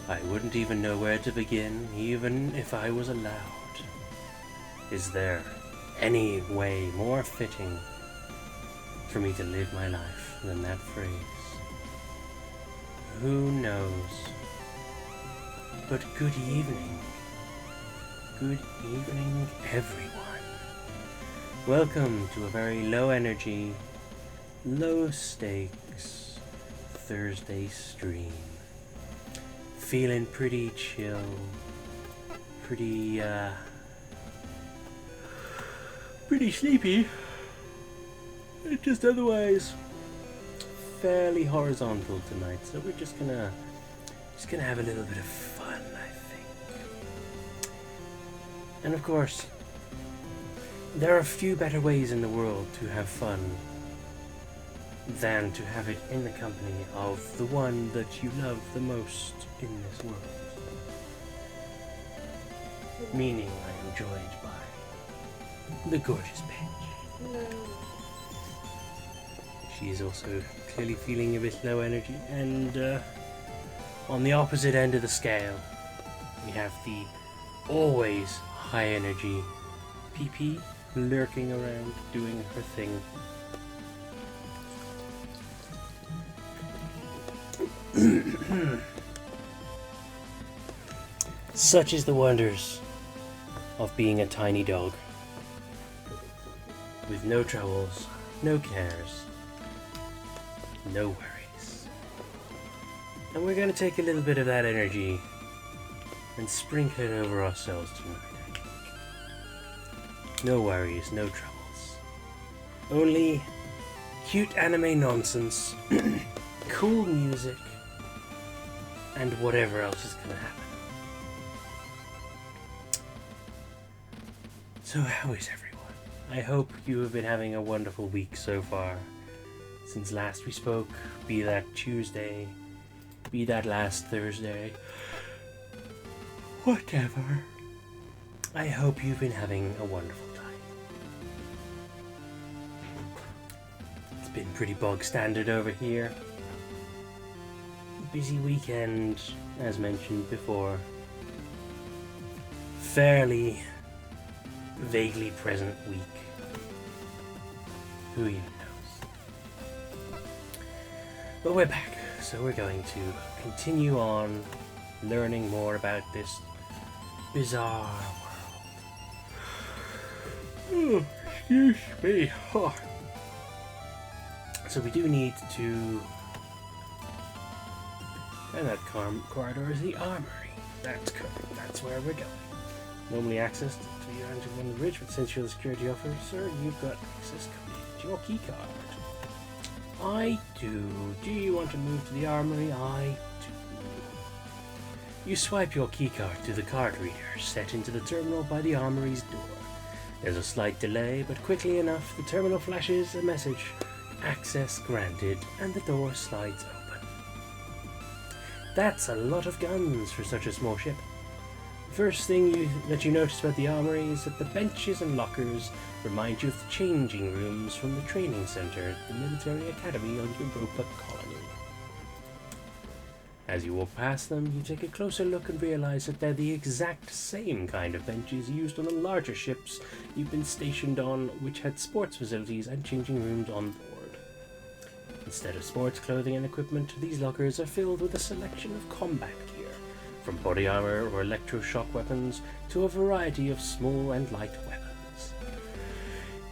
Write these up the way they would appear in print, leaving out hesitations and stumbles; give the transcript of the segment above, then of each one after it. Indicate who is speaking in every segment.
Speaker 1: I wouldn't even know where to begin, even if I was allowed. Is there any way more fitting for me to live my life than that phrase? Who knows? But good evening. Good evening, everyone. Welcome to a very low energy, low stakes Thursday stream. Feeling pretty chill, pretty sleepy, just otherwise fairly horizontal tonight. So we're just gonna have a little bit of fun, I think. And of course, there are few better ways in the world to have fun than to have it in the company of the one that you love the most in this world. Meaning I am joined by the gorgeous Paige.
Speaker 2: Hello.
Speaker 1: She is also clearly feeling a bit low energy, and on the opposite end of the scale, we have the always high energy PP lurking around doing her thing. Such is the wonders of being a tiny dog, with no troubles, no cares, no worries. And we're going to take a little bit of that energy and sprinkle it over ourselves tonight. No worries, no troubles. Only cute anime nonsense, cool music, and whatever else is going to happen. So how is everyone? I hope you have been having a wonderful week so far. Since last we spoke, be that Tuesday, be that last Thursday, whatever. I hope you've been having a wonderful time. It's been pretty bog standard over here. Busy weekend, as mentioned before. Fairly vaguely present week. Who even knows? But we're back, so we're going to continue on learning more about this bizarre world. Oh, excuse me. Oh. So we do need to... And that corridor is the armory. That's correct. That's where we're going. Normally accessed to the engine on the bridge, but since you're the security officer, you've got access to your key card. I do. Do you want to move to the armory? I do. You swipe your key card to the card reader set into the terminal by the armory's door. There's a slight delay, but quickly enough, the terminal flashes a message. Access granted, and the door slides open. That's a lot of guns for such a small ship. First thing that you notice about the armory is that the benches and lockers remind you of the changing rooms from the training center at the military academy on Europa Colony. As you walk past them, you take a closer look and realize that they're the exact same kind of benches used on the larger ships you've been stationed on, which had sports facilities and changing rooms on board. Instead of sports clothing and equipment, these lockers are filled with a selection of combat gear, from body armor or electroshock weapons to a variety of small and light weapons.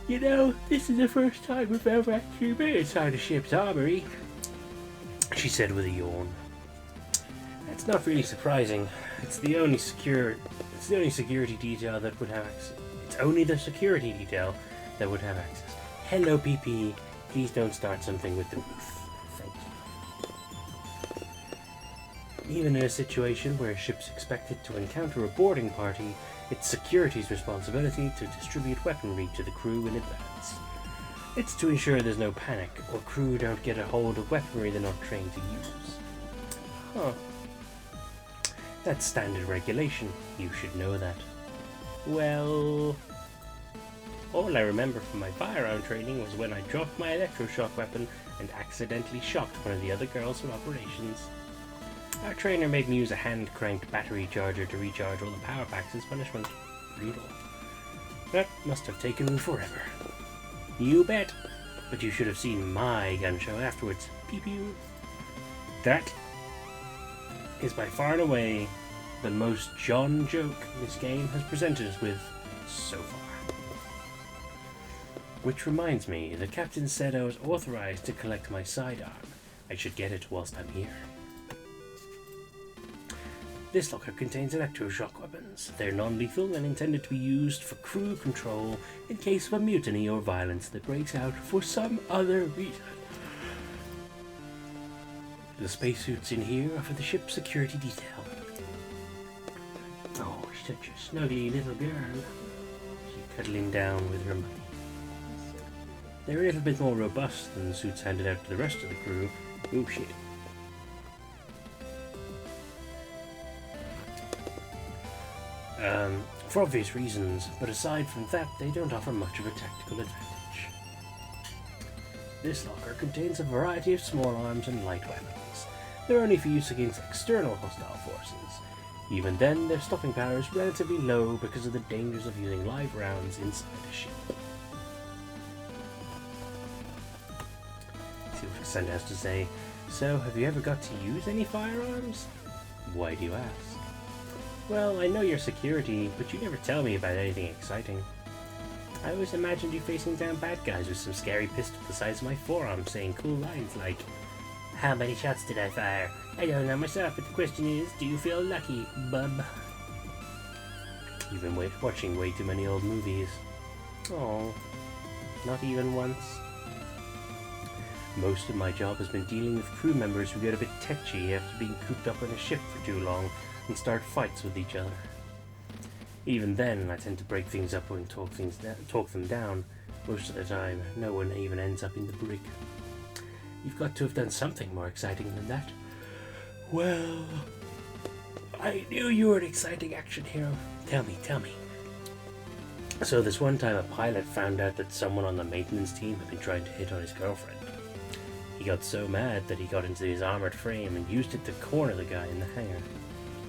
Speaker 1: You know, this is the first time we've ever actually been inside a ship's armory, she said with a yawn. That's not really surprising. It's the only security detail that would have access. It's only the security detail that would have access. Hello, PP. Please don't start something with the roof. Thank you. Even in a situation where a ship's expected to encounter a boarding party, it's security's responsibility to distribute weaponry to the crew in advance. It's to ensure there's no panic, or crew don't get a hold of weaponry they're not trained to use. Huh. That's standard regulation. You should know that. Well, all I remember from my firearm training was when I dropped my electroshock weapon and accidentally shocked one of the other girls from operations. Our trainer made me use a hand-cranked battery charger to recharge all the power packs as punishment. Brutal. That must have taken forever. You bet. But you should have seen my gun show afterwards. Pew pew. That is by far and away the most John joke this game has presented us with so far. Which reminds me, the captain said I was authorized to collect my sidearm. I should get it whilst I'm here. This locker contains electroshock weapons. They're non-lethal and intended to be used for crew control in case of a mutiny or violence that breaks out for some other reason. The spacesuits in here are for the ship's security detail. Oh, such a snuggly little girl. She's cuddling down with her mummy. They're a little bit more robust than the suits handed out to the rest of the crew. Oh shit. For obvious reasons, but aside from that, they don't offer much of a tactical advantage. This locker contains a variety of small arms and light weapons. They're only for use against external hostile forces. Even then, their stopping power is relatively low because of the dangers of using live rounds inside a ship. See what Cassandra has to say. So, have you ever got to use any firearms? Why do you ask? Well, I know you're security, but you never tell me about anything exciting. I always imagined you facing down bad guys with some scary pistol the size of my forearm saying cool lines like, "How many shots did I fire? I don't know myself, but the question is, do you feel lucky, bub?" You've been watching way too many old movies. Oh, not even once. Most of my job has been dealing with crew members who get a bit tetchy after being cooped up on a ship for too long and start fights with each other. Even then, I tend to break things up and talk them down. Most of the time, no one even ends up in the brig. You've got to have done something more exciting than that. Well, I knew you were an exciting action hero. Tell me. So this one time a pilot found out that someone on the maintenance team had been trying to hit on his girlfriend. He got so mad that he got into his armored frame and used it to corner the guy in the hangar.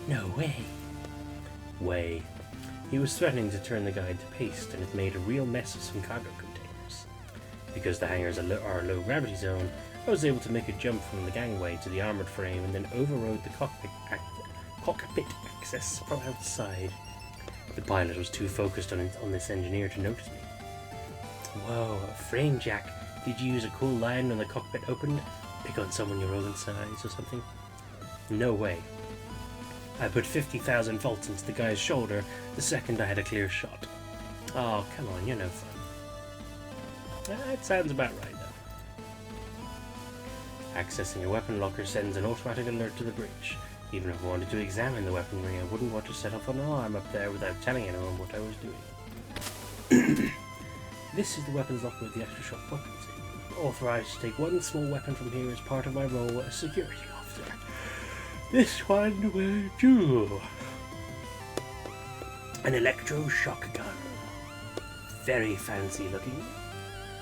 Speaker 1: No way. He was threatening to turn the guy into paste, and it made a real mess of some cargo containers. Because the hangars are a low gravity zone, I was able to make a jump from the gangway to the armored frame and then overrode the cockpit access from outside. The pilot was too focused on this engineer to notice me. Whoa, a frame jack. Did you use a cool line when the cockpit opened? Pick on someone your own size or something? No way. I put 50,000 volts into the guy's shoulder the second I had a clear shot. Oh, come on, you're no fun. That sounds about right, though. Accessing a weapon locker sends an automatic alert to the bridge. Even if I wanted to examine the weaponry, I wouldn't want to set off an alarm up there without telling anyone what I was doing. This is the weapons locker with the electroshock weapons in. Authorized to take one small weapon from here as part of my role as security officer. This one will do. An electroshock gun. Very fancy looking.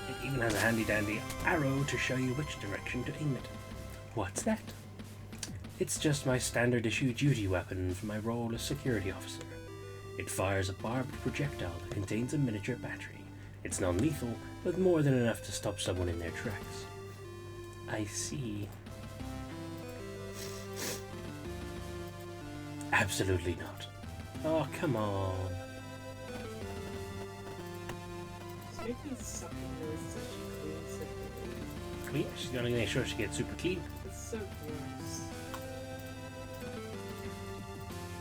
Speaker 1: It even has a handy dandy arrow to show you which direction to aim it. What's that? It's just my standard issue duty weapon for my role as security officer. It fires a barbed projectile that contains a miniature battery. It's non-lethal, but more than enough to stop someone in their tracks. I see. Absolutely not. Oh, come on.
Speaker 2: She's making sucking noises as she cleans it.
Speaker 1: Clean? She's gonna make sure she gets super clean.
Speaker 2: It's so gross.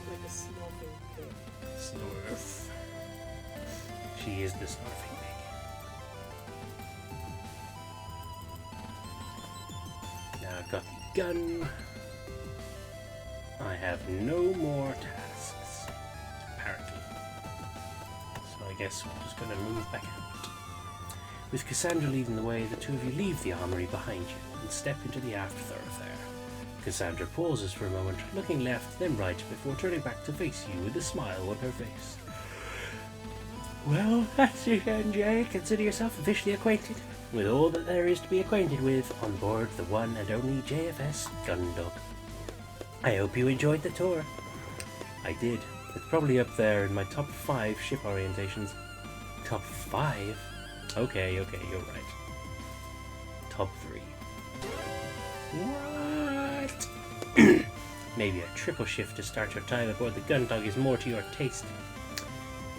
Speaker 2: Like a snorting pig.
Speaker 1: Snorf. She is the snorfing pig. Now I've got the gun. I have no more tasks, apparently. So I guess we're just going to move back out. With Cassandra leading the way, the two of you leave the armory behind you and step into the aft thoroughfare. Cassandra pauses for a moment, looking left, then right, before turning back to face you with a smile on her face. Well, that's it, NJ. Consider yourself officially acquainted with all that there is to be acquainted with on board the one and only JFS Gundog. I hope you enjoyed the tour. I did. It's probably up there in my top 5 ship orientations. Top 5? Okay, you're right. Top 3. What? Maybe a triple shift to start your time aboard the Gundog is more to your taste.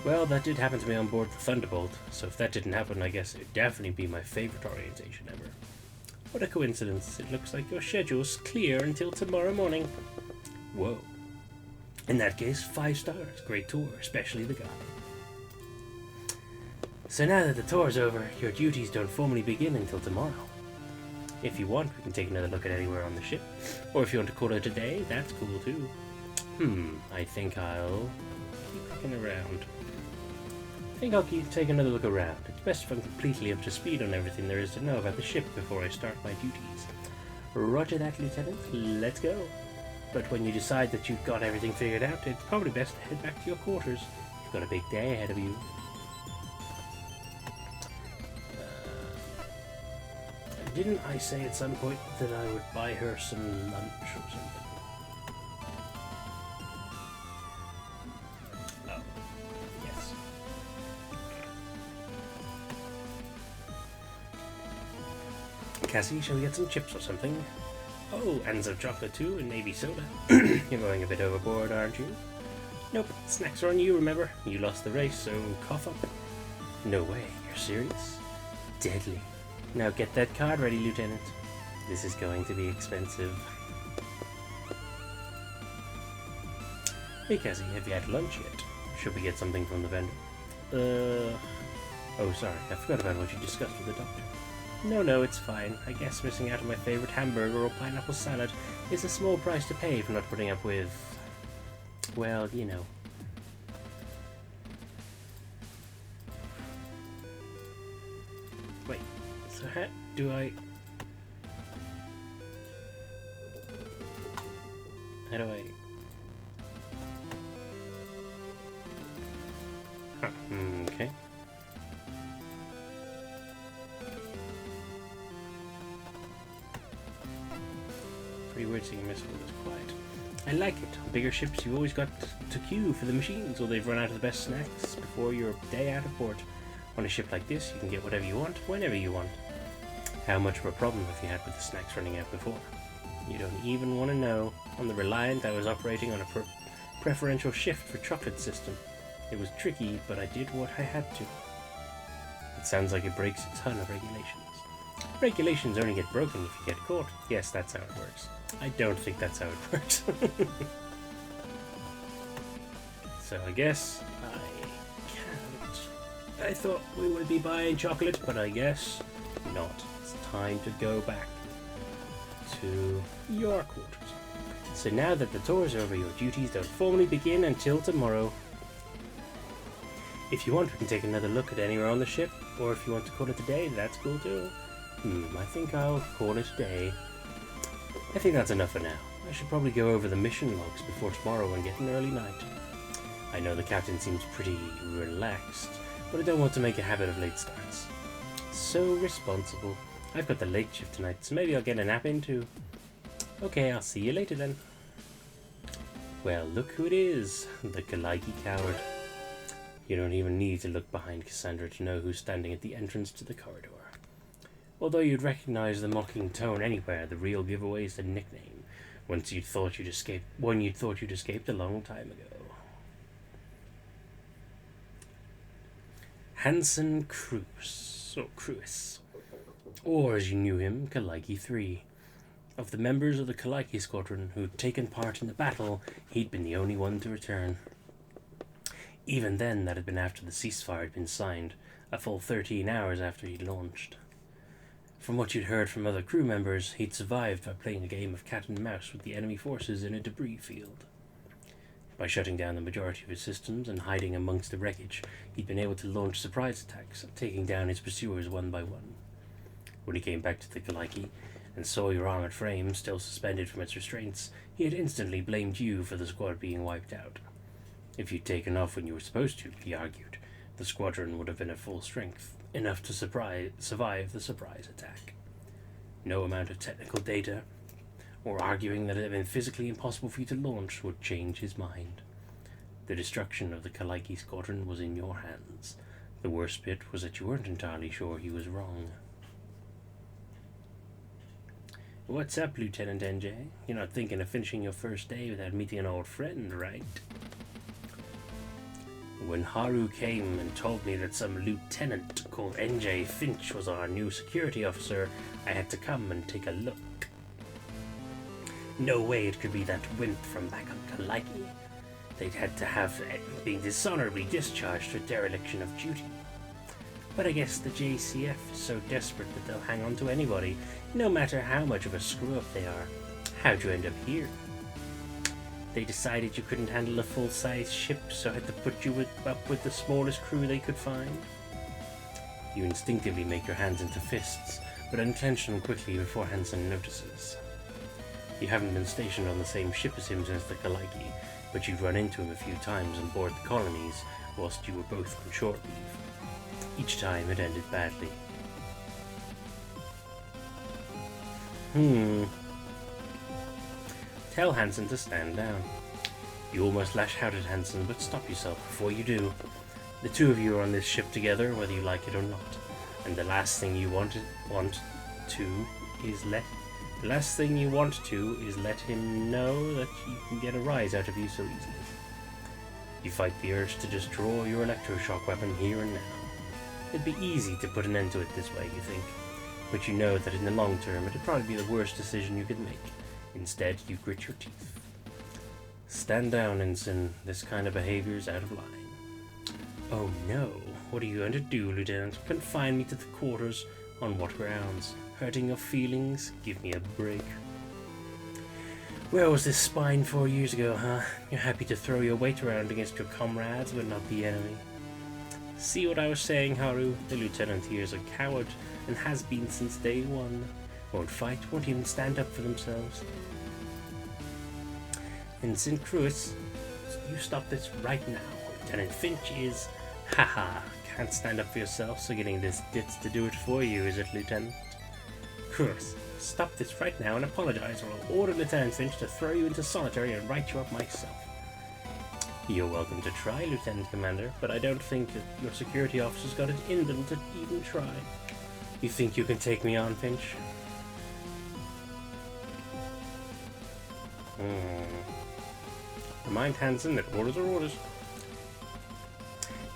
Speaker 1: Well, that did happen to me on board the Thunderbolt, so if that didn't happen, I guess it'd definitely be my favourite orientation ever. What a coincidence. It looks like your schedule's clear until tomorrow morning. Whoa. In that case, 5 stars. Great tour, especially the guy. So now that the tour's over, your duties don't formally begin until tomorrow. If you want, we can take another look at anywhere on the ship. Or if you want to call it a day, that's cool too. I think I'll keep looking around. I think I'll take another look around. It's best if I'm completely up to speed on everything there is to know about the ship before I start my duties. Roger that, Lieutenant. Let's go. But when you decide that you've got everything figured out, it's probably best to head back to your quarters. You've got a big day ahead of you. Didn't I say at some point that I would buy her some lunch or something? Oh, yes. Cassie, shall we get some chips or something? Oh, and some chocolate too, and maybe soda. You're going a bit overboard, aren't you? Nope, snacks are on you, remember? You lost the race, so cough up. No way, you're serious? Deadly. Now get that card ready, Lieutenant. This is going to be expensive. Hey Cassie, have you had lunch yet? Should we get something from the vendor? Oh sorry, I forgot about what you discussed with the doctor. No, it's fine. I guess missing out on my favorite hamburger or pineapple salad is a small price to pay for not putting up with... well, you know. Wait, so how do I... how do I... huh, okay. Pretty weird seeing a missile this quiet. I like it. On bigger ships, you've always got to queue for the machines, or they've run out of the best snacks before your day out of port. On a ship like this, you can get whatever you want, whenever you want. How much of a problem have you had with the snacks running out before? You don't even want to know. On the Reliant, I was operating on a preferential shift for chocolate system. It was tricky, but I did what I had to. It sounds like it breaks a ton of regulations. Regulations only get broken if you get caught. Yes, that's how it works. I don't think that's how it works. So I guess I can't. I thought we would be buying chocolate, but I guess not. It's time to go back to your quarters. So now that the tour's over, your duties don't formally begin until tomorrow. If you want, we can take another look at anywhere on the ship, or if you want to call it a day, that's cool too. I think I'll call it a day. I think that's enough for now. I should probably go over the mission logs before tomorrow and get an early night. I know the captain seems pretty relaxed, but I don't want to make a habit of late starts. So responsible. I've got the late shift tonight, so maybe I'll get a nap in too. Okay, I'll see you later then. Well, look who it is. The Kalaiki coward. You don't even need to look behind Cassandra to know who's standing at the entrance to the corridor. Although you'd recognize the mocking tone anywhere, the real giveaway is the nickname. One you'd thought you'd escaped a long time ago. Hansen Cruis, or as you knew him, Kalaiki 3. Of the members of the Kalaiki squadron who'd taken part in the battle, he'd been the only one to return. Even then, that had been after the ceasefire had been signed, a full 13 hours after he'd launched. From what you'd heard from other crew members, he'd survived by playing a game of cat and mouse with the enemy forces in a debris field. By shutting down the majority of his systems and hiding amongst the wreckage, he'd been able to launch surprise attacks, taking down his pursuers one by one. When he came back to the Kalaiki and saw your armored frame still suspended from its restraints, he had instantly blamed you for the squad being wiped out. If you'd taken off when you were supposed to, he argued, the squadron would have been at full strength, enough to survive the surprise attack. No amount of technical data or arguing that it had been physically impossible for you to launch would change his mind. The destruction of the Kalaiki squadron was in your hands. The worst bit was that you weren't entirely sure he was wrong. What's up, Lieutenant NJ? You're not thinking of finishing your first day without meeting an old friend, right? When Haru came and told me that some lieutenant called NJ Finch was our new security officer, I had to come and take a look. No way it could be that wimp from back on Kalaiki. They'd had to have been dishonorably discharged for dereliction of duty. But I guess the JCF is so desperate that they'll hang on to anybody, no matter how much of a screw-up they are. How'd you end up here? They decided you couldn't handle a full-size ship, so had to put you up with the smallest crew they could find. You instinctively make your hands into fists, but unclench them quickly before Hansen notices. You haven't been stationed on the same ship as him since the Kalaiki, but you'd run into him a few times on board the colonies whilst you were both on shore leave. Each time it ended badly. Tell Hansen to stand down. You almost lash out at Hansen, but stop yourself before you do. The two of you are on this ship together, whether you like it or not, and the last thing you want to is let him know that you can get a rise out of you so easily. You fight the urge to just draw your electroshock weapon here and now. It'd be easy to put an end to it this way, you think, but you know that in the long term it'd probably be the worst decision you could make. Instead, you grit your teeth. Stand down, Ensign. This kind of behavior's out of line. Oh no, what are you going to do, Lieutenant? Confine me to the quarters? On what grounds? Hurting your feelings? Give me a break. Where was this spine 4 years ago, huh? You're happy to throw your weight around against your comrades, but not the enemy. See what I was saying, Haru? The lieutenant here is a coward, and has been since day one. Won't fight, won't even stand up for themselves. Ensign Cruis, you stop this right now. Lieutenant Finch is... Haha, can't stand up for yourself, so getting this ditz to do it for you, is it, Lieutenant? Cruis, stop this right now and apologize, or I'll order Lieutenant Finch to throw you into solitary and write you up myself. You're welcome to try, Lieutenant Commander, but I don't think that your security officer's got it in them to even try. You think you can take me on, Finch? Remind Hansen that orders are orders.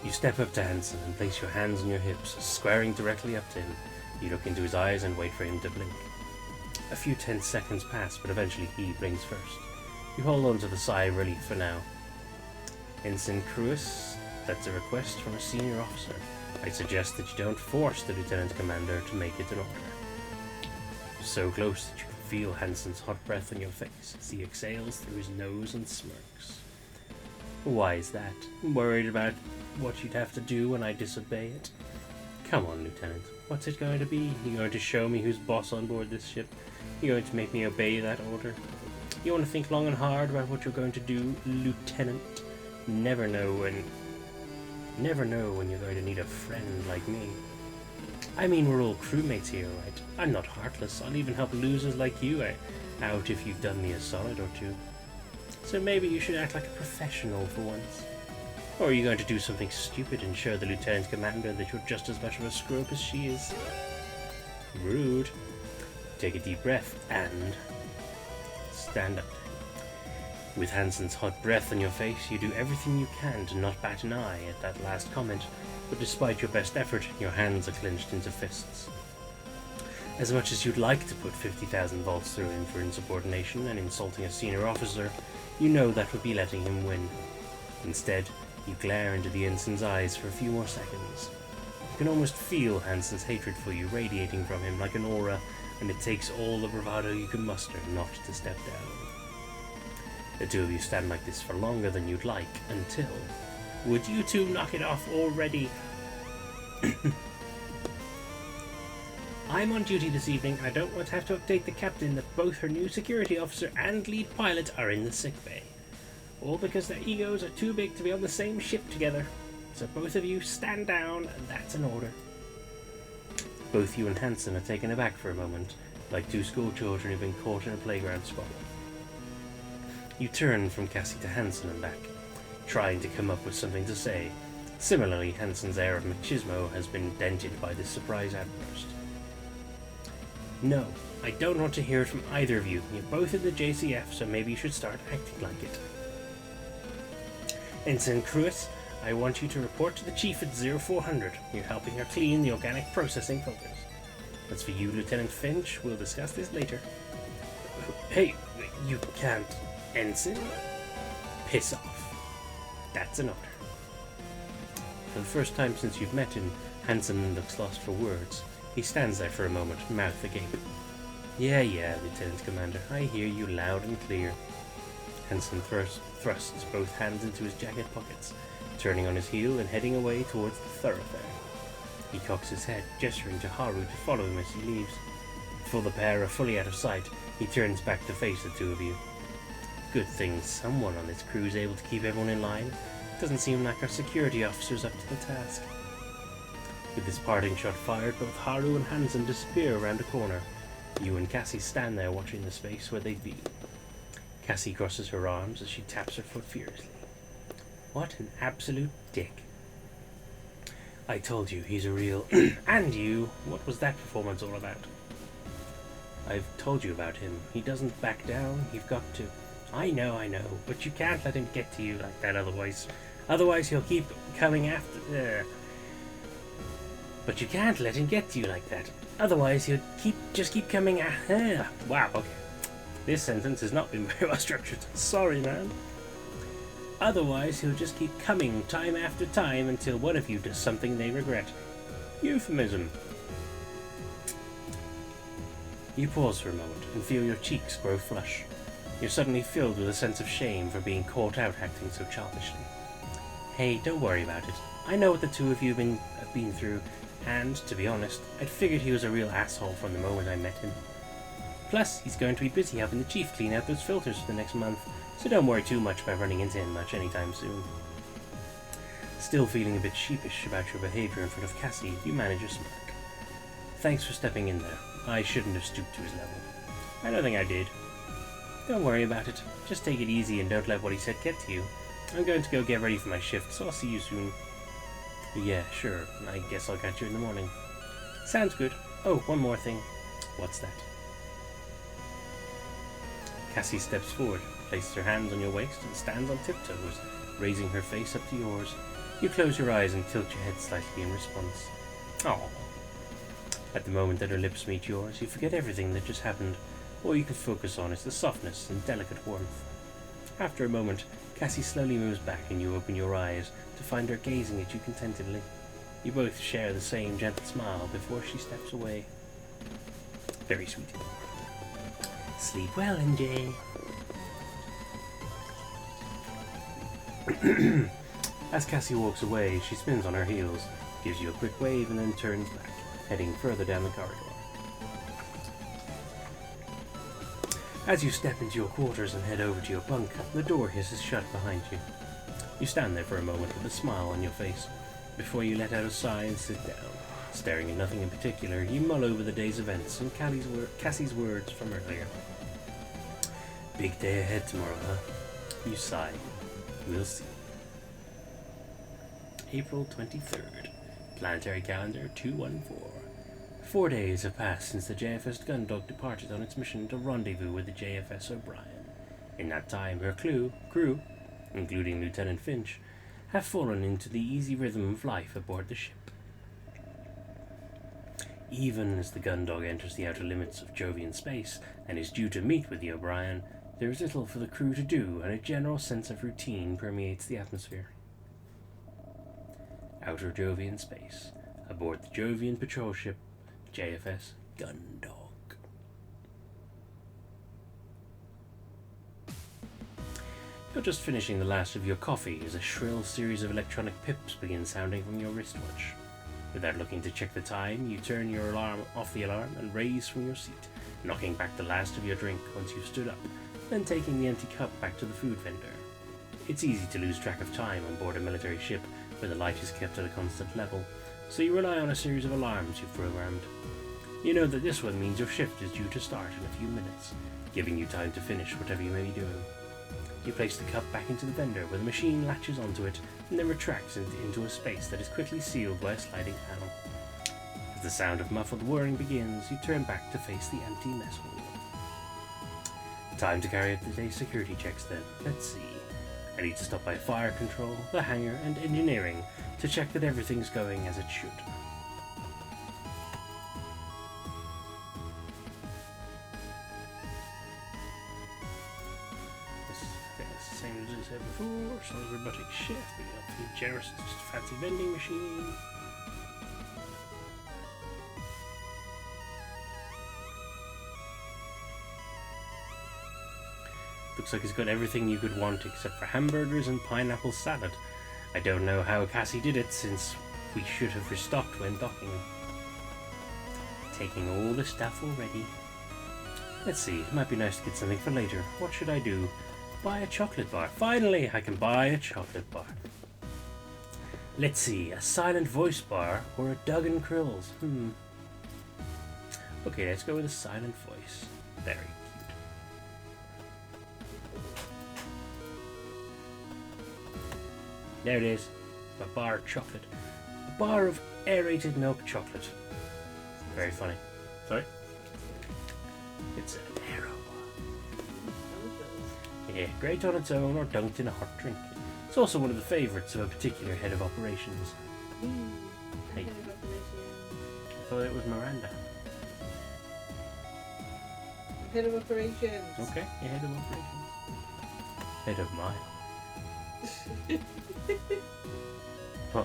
Speaker 1: You step up to Hansen and place your hands on your hips, squaring directly up to him. You look into his eyes and wait for him to blink. A few tense seconds pass, but eventually he blinks first. You hold on to the sigh of relief for now. Ensign Cruis, that's a request from a senior officer. I suggest that you don't force the Lieutenant Commander to make it an order. You're so close that you can feel Hansen's hot breath on your face as he exhales through his nose and smirks. Why is that? Worried about what you'd have to do when I disobey it? Come on, Lieutenant. What's it going to be? You going to show me who's boss on board this ship? You going to make me obey that order? You want to think long and hard about what you're going to do, Lieutenant? Never know when you're going to need a friend like me. I mean, we're all crewmates here, right? I'm not heartless. I'll even help losers like you out if you've done me a solid or two. So maybe you should act like a professional for once. Or are you going to do something stupid and show the Lieutenant Commander that you're just as much of a screw-up as she is? Rude. Take a deep breath and stand up. With Hansen's hot breath on your face, you do everything you can to not bat an eye at that last comment, but despite your best effort, your hands are clenched into fists. As much as you'd like to put 50,000 volts through him for insubordination and insulting a senior officer, you know that would be letting him win. Instead, you glare into the ensign's eyes for a few more seconds. You can almost feel Hansen's hatred for you radiating from him like an aura, and it takes all the bravado you can muster not to step down. The two of you stand like this for longer than you'd like, until... Would you two knock it off already? I'm on duty this evening, and I don't want to have to update the captain that both her new security officer and lead pilot are in the sickbay. All because their egos are too big to be on the same ship together. So both of you stand down, and that's an order. Both you and Hansen are taken aback for a moment, like two school children who've been caught in a playground squabble. You turn from Cassie to Hansen and back, trying to come up with something to say. Similarly, Hansen's air of machismo has been dented by this surprise outburst. No, I don't want to hear it from either of you. You're both in the JCF, so maybe you should start acting like it. Ensign Cruis, I want you to report to the chief at 0400. You're helping her clean the organic processing filters. As for you, Lieutenant Finch, we'll discuss this later. Hey, you can't. Ensign? Piss off. That's an order. For the first time since you've met him, Hansen looks lost for words. He stands there for a moment, mouth agape. Yeah, Lieutenant Commander, I hear you loud and clear. Hansen thrusts both hands into his jacket pockets, turning on his heel and heading away towards the thoroughfare. He cocks his head, gesturing to Haru to follow him as he leaves. Before the pair are fully out of sight, he turns back to face the two of you. Good thing someone on this crew is able to keep everyone in line. Doesn't seem like our security officer's up to the task. With this parting shot fired, both Haru and Hansen disappear around a corner. You and Cassie stand there watching the space where they'd be. Cassie crosses her arms as she taps her foot furiously. What an absolute dick. I told you, he's a real... And you, what was that performance all about? I've told you about him. He doesn't back down. You've got to... I know, but you can't let him get to you like that otherwise. Otherwise he'll keep coming after... But you can't let him get to you like that. Otherwise he'll just keep coming after... Wow, okay. This sentence has not been very well structured. Sorry, man. Otherwise he'll just keep coming time after time until one of you does something they regret. Euphemism. You pause for a moment and feel your cheeks grow flush. You're suddenly filled with a sense of shame for being caught out acting so childishly. Hey, don't worry about it. I know what the two of you have been through, and, to be honest, I'd figured he was a real asshole from the moment I met him. Plus, he's going to be busy helping the chief clean out those filters for the next month, so don't worry too much about running into him much anytime soon. Still feeling a bit sheepish about your behavior in front of Cassie, you manage a smirk. Thanks for stepping in there. I shouldn't have stooped to his level. I don't think I did. Don't worry about it. Just take it easy and don't let what he said get to you. I'm going to go get ready for my shift, so I'll see you soon. Yeah, sure. I guess I'll catch you in the morning. Sounds good. Oh, one more thing. What's that? Cassie steps forward, places her hands on your waist, and stands on tiptoes, raising her face up to yours. You close your eyes and tilt your head slightly in response. Aww. At the moment that her lips meet yours, you forget everything that just happened. All you can focus on is the softness and delicate warmth. After a moment, Cassie slowly moves back and you open your eyes to find her gazing at you contentedly. You both share the same gentle smile before she steps away. Very sweet. Sleep well, NJ. As Cassie walks away, she spins on her heels, gives you a quick wave and then turns back, heading further down the corridor. As you step into your quarters and head over to your bunk, the door hisses shut behind you. You stand there for a moment with a smile on your face, before you let out a sigh and sit down. Staring at nothing in particular, you mull over the day's events and Cassie's words from earlier. Big day ahead tomorrow, huh? You sigh. We'll see. April 23rd. Planetary calendar 214. 4 days have passed since the JFS Gundog departed on its mission to rendezvous with the JFS O'Brien. In that time, her crew, including Lieutenant Finch, have fallen into the easy rhythm of life aboard the ship. Even as the Gundog enters the outer limits of Jovian space and is due to meet with the O'Brien, there is little for the crew to do, and a general sense of routine permeates the atmosphere. Outer Jovian space, aboard the Jovian patrol ship, JFS Gundog. You're just finishing the last of your coffee as a shrill series of electronic pips begin sounding from your wristwatch. Without looking to check the time, you turn your alarm off the alarm and raise from your seat, knocking back the last of your drink once you've stood up, then taking the empty cup back to the food vendor. It's easy to lose track of time on board a military ship where the light is kept at a constant level, so you rely on a series of alarms you've programmed. You know that this one means your shift is due to start in a few minutes, giving you time to finish whatever you may be doing. You place the cup back into the vendor where the machine latches onto it and then retracts into a space that is quickly sealed by a sliding panel. As the sound of muffled whirring begins, you turn back to face the empty mess hall. Time to carry out the day's security checks then. Let's see. I need to stop by fire control, the hangar, and engineering to check that everything's going as it should. Same as I said before, so robotic shift, we got the generous fancy vending machine. Looks like it's got everything you could want except for hamburgers and pineapple salad. I don't know how Cassie did it, since we should have restocked when docking. Taking all the stuff already. Let's see, it might be nice to get something for later. What should I do? Buy a chocolate bar. Finally, I can buy a chocolate bar. Let's see, a silent voice bar or a Duggan Krills. Okay, let's go with a silent voice. Very cute. There it is. A bar of chocolate. A bar of aerated milk chocolate. Very funny. Sorry? It's an arrow. Yeah, great on its own or dunked in a hot drink. It's also one of the favourites of a particular head of operations. Hey.
Speaker 2: Head of operations.
Speaker 1: I thought it was Miranda.
Speaker 2: Head of operations.
Speaker 1: Okay, yeah, head of operations. Head of mine. Huh.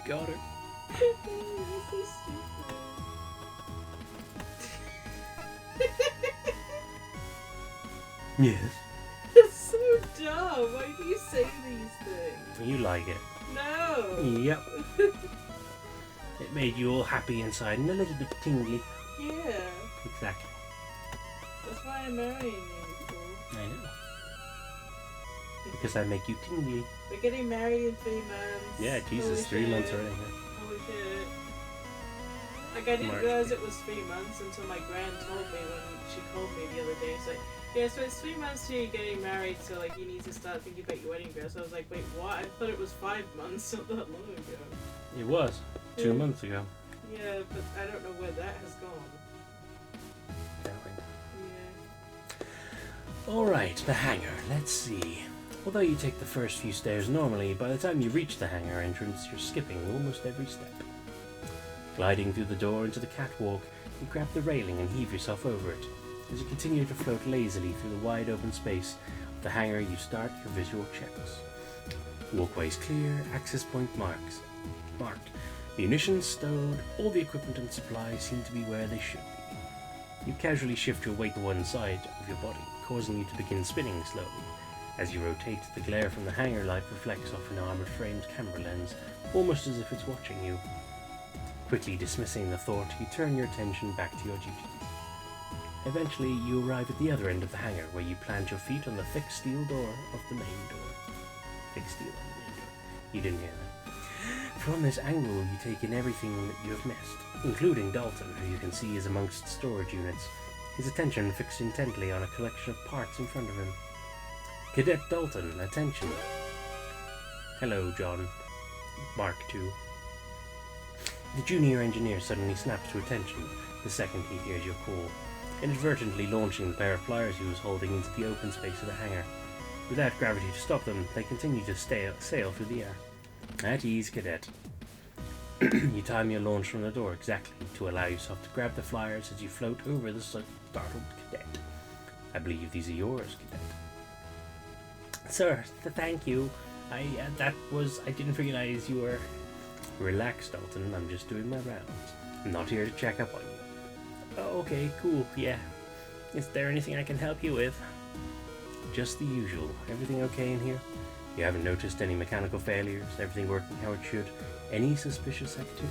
Speaker 1: Got her.
Speaker 2: That's so stupid.
Speaker 1: Yes.
Speaker 2: That's so dumb. Why do you say these things?
Speaker 1: You like it.
Speaker 2: No.
Speaker 1: Yep. It made you all happy inside and a little bit tingly.
Speaker 2: Yeah.
Speaker 1: Exactly.
Speaker 2: That's why I'm marrying you, fool.
Speaker 1: I know. Because I make you tingly.
Speaker 2: We're getting married in 3 months.
Speaker 1: Yeah, Jesus,
Speaker 2: Holy
Speaker 1: 3 months
Speaker 2: shit.
Speaker 1: already.
Speaker 2: Holy shit. Like, I didn't
Speaker 1: March.
Speaker 2: realize it was 3 months until my gran told me when she called me the other day. It's like, yeah, so it's 3 months till you're getting married, so like you need to start thinking about your wedding dress. I was like, wait, what? I thought it was 5 months, not that long ago.
Speaker 1: It was 2
Speaker 2: Yeah.
Speaker 1: months ago.
Speaker 2: Yeah, but I don't know where that has gone. Yeah.
Speaker 1: Alright, the hangar. Let's see. Although you take the first few stairs normally, by the time you reach the hangar entrance, you're skipping almost every step. Gliding through the door into the catwalk, you grab the railing and heave yourself over it. As you continue to float lazily through the wide open space of the hangar, you start your visual checks. Walkways clear, access point marked. Munitions stowed, all the equipment and supplies seem to be where they should be. You casually shift your weight to one side of your body, causing you to begin spinning slowly. As you rotate, the glare from the hangar light reflects off an armored-framed camera lens, almost as if it's watching you. Quickly dismissing the thought, you turn your attention back to your duties. Eventually, you arrive at the other end of the hangar, where you plant your feet on the thick steel door of the main door. Thick steel on the main door. You didn't hear that. From this angle, you take in everything that you have missed, including Dalton, who you can see is amongst storage units, his attention fixed intently on a collection of parts in front of him. Cadet Dalton, attention. Hello, John. Mark II. The junior engineer suddenly snaps to attention the second he hears your call, inadvertently launching the pair of pliers he was holding into the open space of the hangar. Without gravity to stop them, they continue to sail through the air. At ease, Cadet. You time your launch from the door exactly to allow yourself to grab the flyers as you float over the startled Cadet. I believe these are yours, Cadet. Sir, thank you. I didn't realize you were... Relax, Dalton, I'm just doing my rounds. I'm not here to check up on you. Oh, okay, cool, yeah. Is there anything I can help you with? Just the usual. Everything okay in here? You haven't noticed any mechanical failures? Everything working how it should? Any suspicious activity?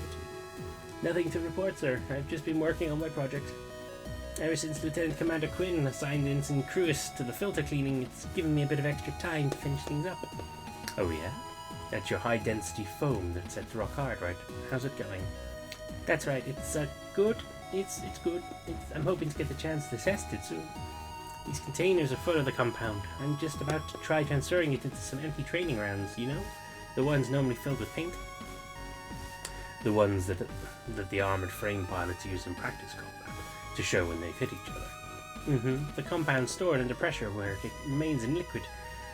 Speaker 1: Nothing to report, sir. I've just been working on my project. Ever since Lieutenant Commander Quinn assigned Ensign Cruis to the filter cleaning, it's given me a bit of extra time to finish things up. Oh yeah? That's your high-density foam that sets rock hard, right? How's it going? That's right, it's good. It's good. I'm hoping to get the chance to test it soon. These containers are full of the compound. I'm just about to try transferring it into some empty training rounds, you know? The ones normally filled with paint. The ones that the armoured frame pilots use in practice combat to show when they fit each other. The compound's stored under pressure where it remains in liquid.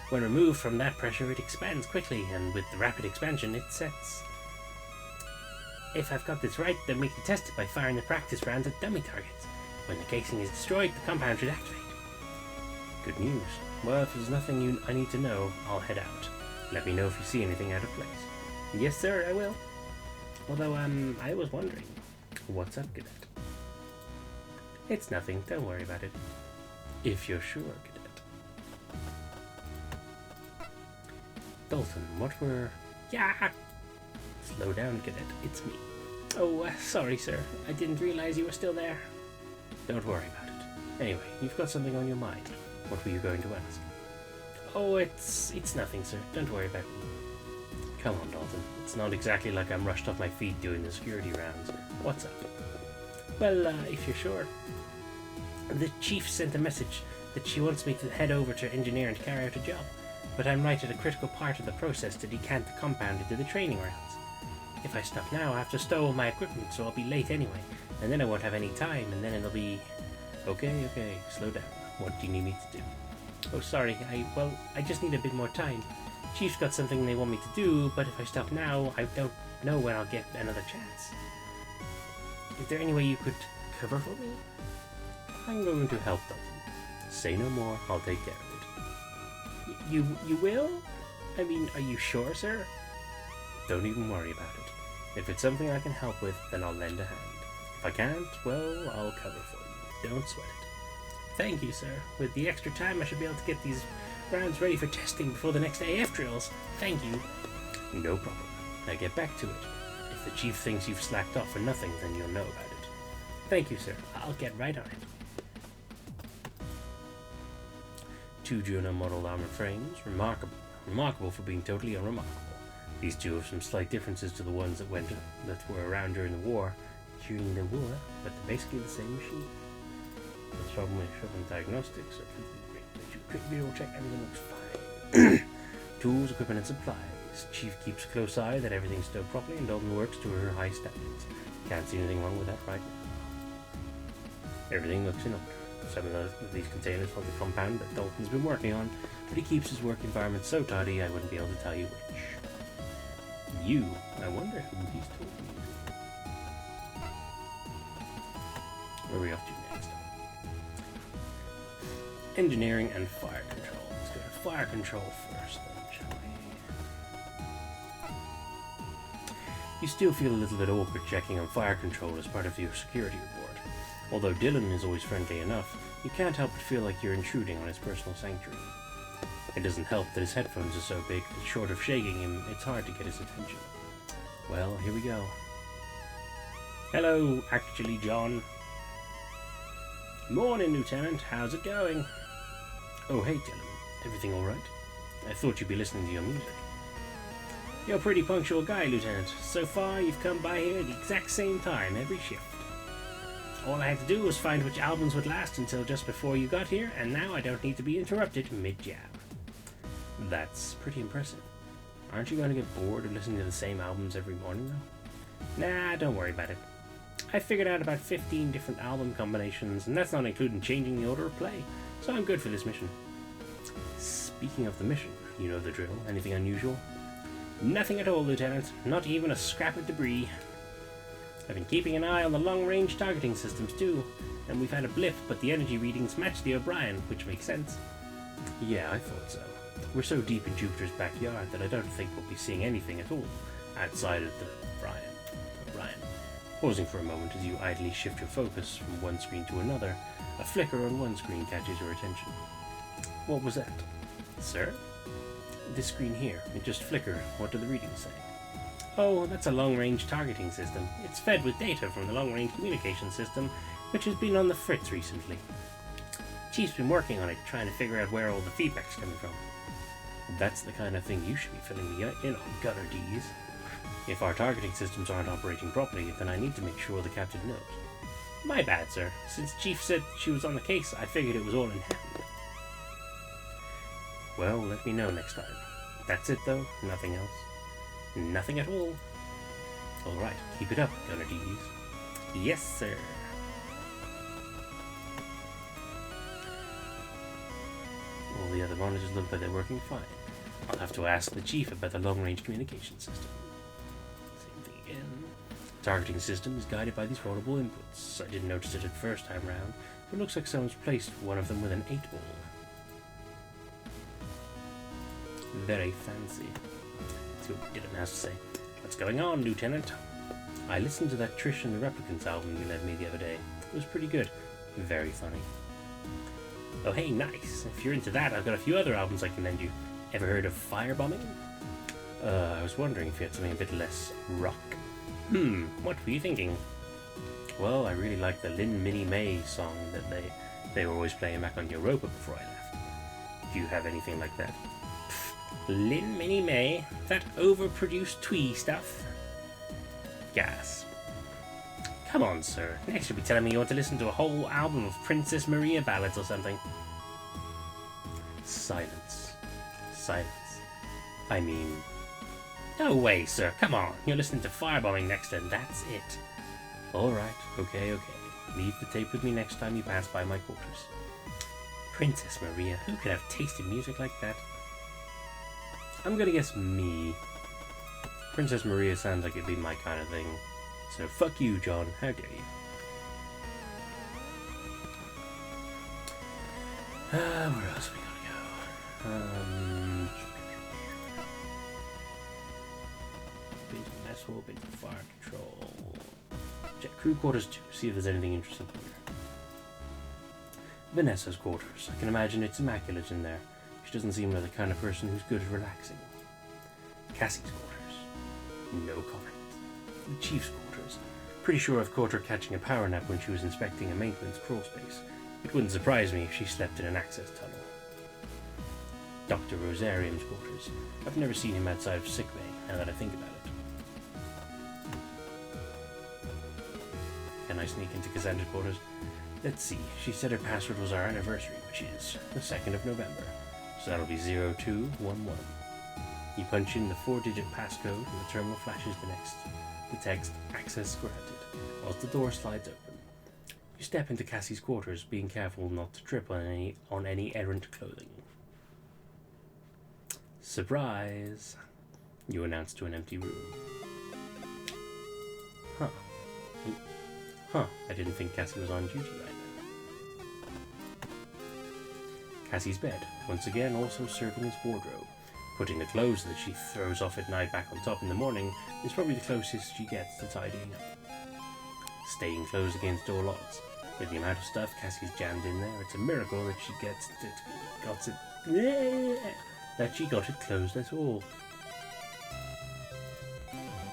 Speaker 1: When removed from that pressure, it expands quickly, and with the rapid expansion, it sets. If I've got this right, then we can test it by firing the practice rounds at dummy targets. When the casing is destroyed, the compound should activate. Good news. Well, if there's nothing I need to know, I'll head out. Let me know if you see anything out of place. Yes, sir, I will. Although, I was wondering, what's up, Cadet? It's nothing, don't worry about it. If you're sure, Cadet. Dalton, what were... Yeah! Slow down, Cadet, it's me. Oh, sorry, sir. I didn't realize you were still there. Don't worry about it. Anyway, you've got something on your mind. What were you going to ask? Oh, it's nothing, sir. Don't worry about me. Come on, Dalton. It's not exactly like I'm rushed off my feet doing the security rounds. What's up? Well, if you're sure. The chief sent a message that she wants me to head over to engineer and carry out a job, but I'm right at a critical part of the process to decant the compound into the training rounds. If I stop now, I have to stow all my equipment, so I'll be late anyway, and then I won't have any time, and then it'll be... Okay, slow down. What do you need me to do? Oh, sorry, I just need a bit more time. Chief's got something they want me to do, but if I stop now, I don't know when I'll get another chance. Is there any way you could cover for me? I'm going to help them. Say no more, I'll take care of it. You will? I mean, are you sure, sir? Don't even worry about it. If it's something I can help with, then I'll lend a hand. If I can't, well, I'll cover for you. Don't sweat it. Thank you, sir. With the extra time, I should be able to get these rounds ready for testing before the next AF drills. Thank you. No problem. Now get back to it. If the chief thinks you've slacked off for nothing, then you'll know about it. Thank you, sir. I'll get right on it. 2 Juno model armor frames. Remarkable for being totally unremarkable. These two have some slight differences to the ones that were around during the war. But they're basically the same machine. The problem with showing diagnostics or quick visual check, everything looks fine. Tools, equipment, and supplies. Chief keeps a close eye that everything's stowed properly, and Dalton works to her high standards. Can't see anything wrong with that right now. Everything looks in order. Some of these containers hold the compound that Dalton's been working on, but he keeps his work environment so tidy I wouldn't be able to tell you which. I wonder who he's talking to. Where are we off to next? Engineering and fire control. Let's go to fire control first, then, shall we? You still feel a little bit awkward checking on fire control as part of your security report. Although Dylan is always friendly enough, you can't help but feel like you're intruding on his personal sanctuary. It doesn't help that his headphones are so big that short of shaking him, it's hard to get his attention. Well, here we go. Hello, actually, John. Morning, Lieutenant. How's it going? Oh, hey, Dylan. Everything all right? I thought you'd be listening to your music. You're a pretty punctual guy, Lieutenant. So far, you've come by here at the exact same time every shift. All I had to do was find which albums would last until just before you got here, and now I don't need to be interrupted mid-jab. That's pretty impressive. Aren't you going to get bored of listening to the same albums every morning, though? Nah, don't worry about it. I figured out about 15 different album combinations, and that's not including changing the order of play, so I'm good for this mission. Speaking of the mission, you know the drill. Anything unusual? Nothing at all, Lieutenant. Not even a scrap of debris. I've been keeping an eye on the long-range targeting systems, too, and we've had a blip, but the energy readings match the O'Brien, which makes sense. Yeah, I thought so. We're so deep in Jupiter's backyard that I don't think we'll be seeing anything at all outside of the O'Brien. Pausing for a moment as you idly shift your focus from one screen to another, a flicker on one screen catches your attention. What was that? Sir? This screen here. It just flickered. What do the readings say? Oh, that's a long-range targeting system. It's fed with data from the long-range communication system, which has been on the fritz recently. Chief's been working on it, trying to figure out where all the feedback's coming from. That's the kind of thing you should be filling me in on, Gunner D's. If our targeting systems aren't operating properly, then I need to make sure the captain knows. My bad, sir. Since Chief said she was on the case, I figured it was all in hand. Well, let me know next time. That's it, though? Nothing else? Nothing at all? Alright, keep it up, Gunner D's. Yes, sir. All the other monitors look like they're working fine. I'll have to ask the Chief about the long-range communication system. Same thing again. The targeting system is guided by these rollable inputs. I didn't notice it at first time round, but it looks like someone's placed one of them with an 8-ball. Very fancy. Let's see what Dylan has to say. What's going on, Lieutenant? I listened to that Trish and the Replicants album you lent me the other day. It was pretty good. Very funny. Oh hey, nice. If you're into that, I've got a few other albums I can lend you. Ever heard of Firebombing? I was wondering if you had something a bit less rock. What were you thinking? Well, I really like the Lynn Minnie May song that they were always playing back on Europa before I left. Do you have anything like that? Lynn Minnie May? That overproduced twee stuff? Gas. Come on, sir. Next you'll be telling me you want to listen to a whole album of Princess Maria ballads or something. Silence. Silence. I mean... No way, sir. Come on. You're listening to Firebombing next and that's it. Alright. Okay. Leave the tape with me next time you pass by my quarters. Princess Maria? Who could have tasted music like that? I'm gonna guess me. Princess Maria sounds like it'd be my kind of thing. So fuck you, John. How dare you? Where else we gotta go? Been to mess hall, been to fire control. Check crew quarters too, see if there's anything interesting here. Vanessa's quarters. I can imagine it's immaculate in there. She doesn't seem like the kind of person who's good at relaxing. Cassie's quarters. No comment. The Chief's quarters. Pretty sure I've caught her catching a power nap when she was inspecting a maintenance crawl space. It wouldn't surprise me if she slept in an access tunnel. Dr. Rosarium's quarters. I've never seen him outside of sickbay, now that I think about it. Can I sneak into Cassandra's quarters? Let's see. She said her password was our anniversary, which is the 2nd of November. So that'll be 0211. You punch in the 4-digit passcode and the terminal flashes the text, access granted, whilst the door slides open. You step into Cassie's quarters, being careful not to trip on any errant clothing. Surprise! You announce to an empty room. I didn't think Cassie was on duty right now. Cassie's bed, once again also serving as wardrobe. Putting the clothes that she throws off at night back on top in the morning is probably the closest she gets to tidying up. Staying closed against door locks. With the amount of stuff Cassie's jammed in there, it's a miracle that she got it closed at all.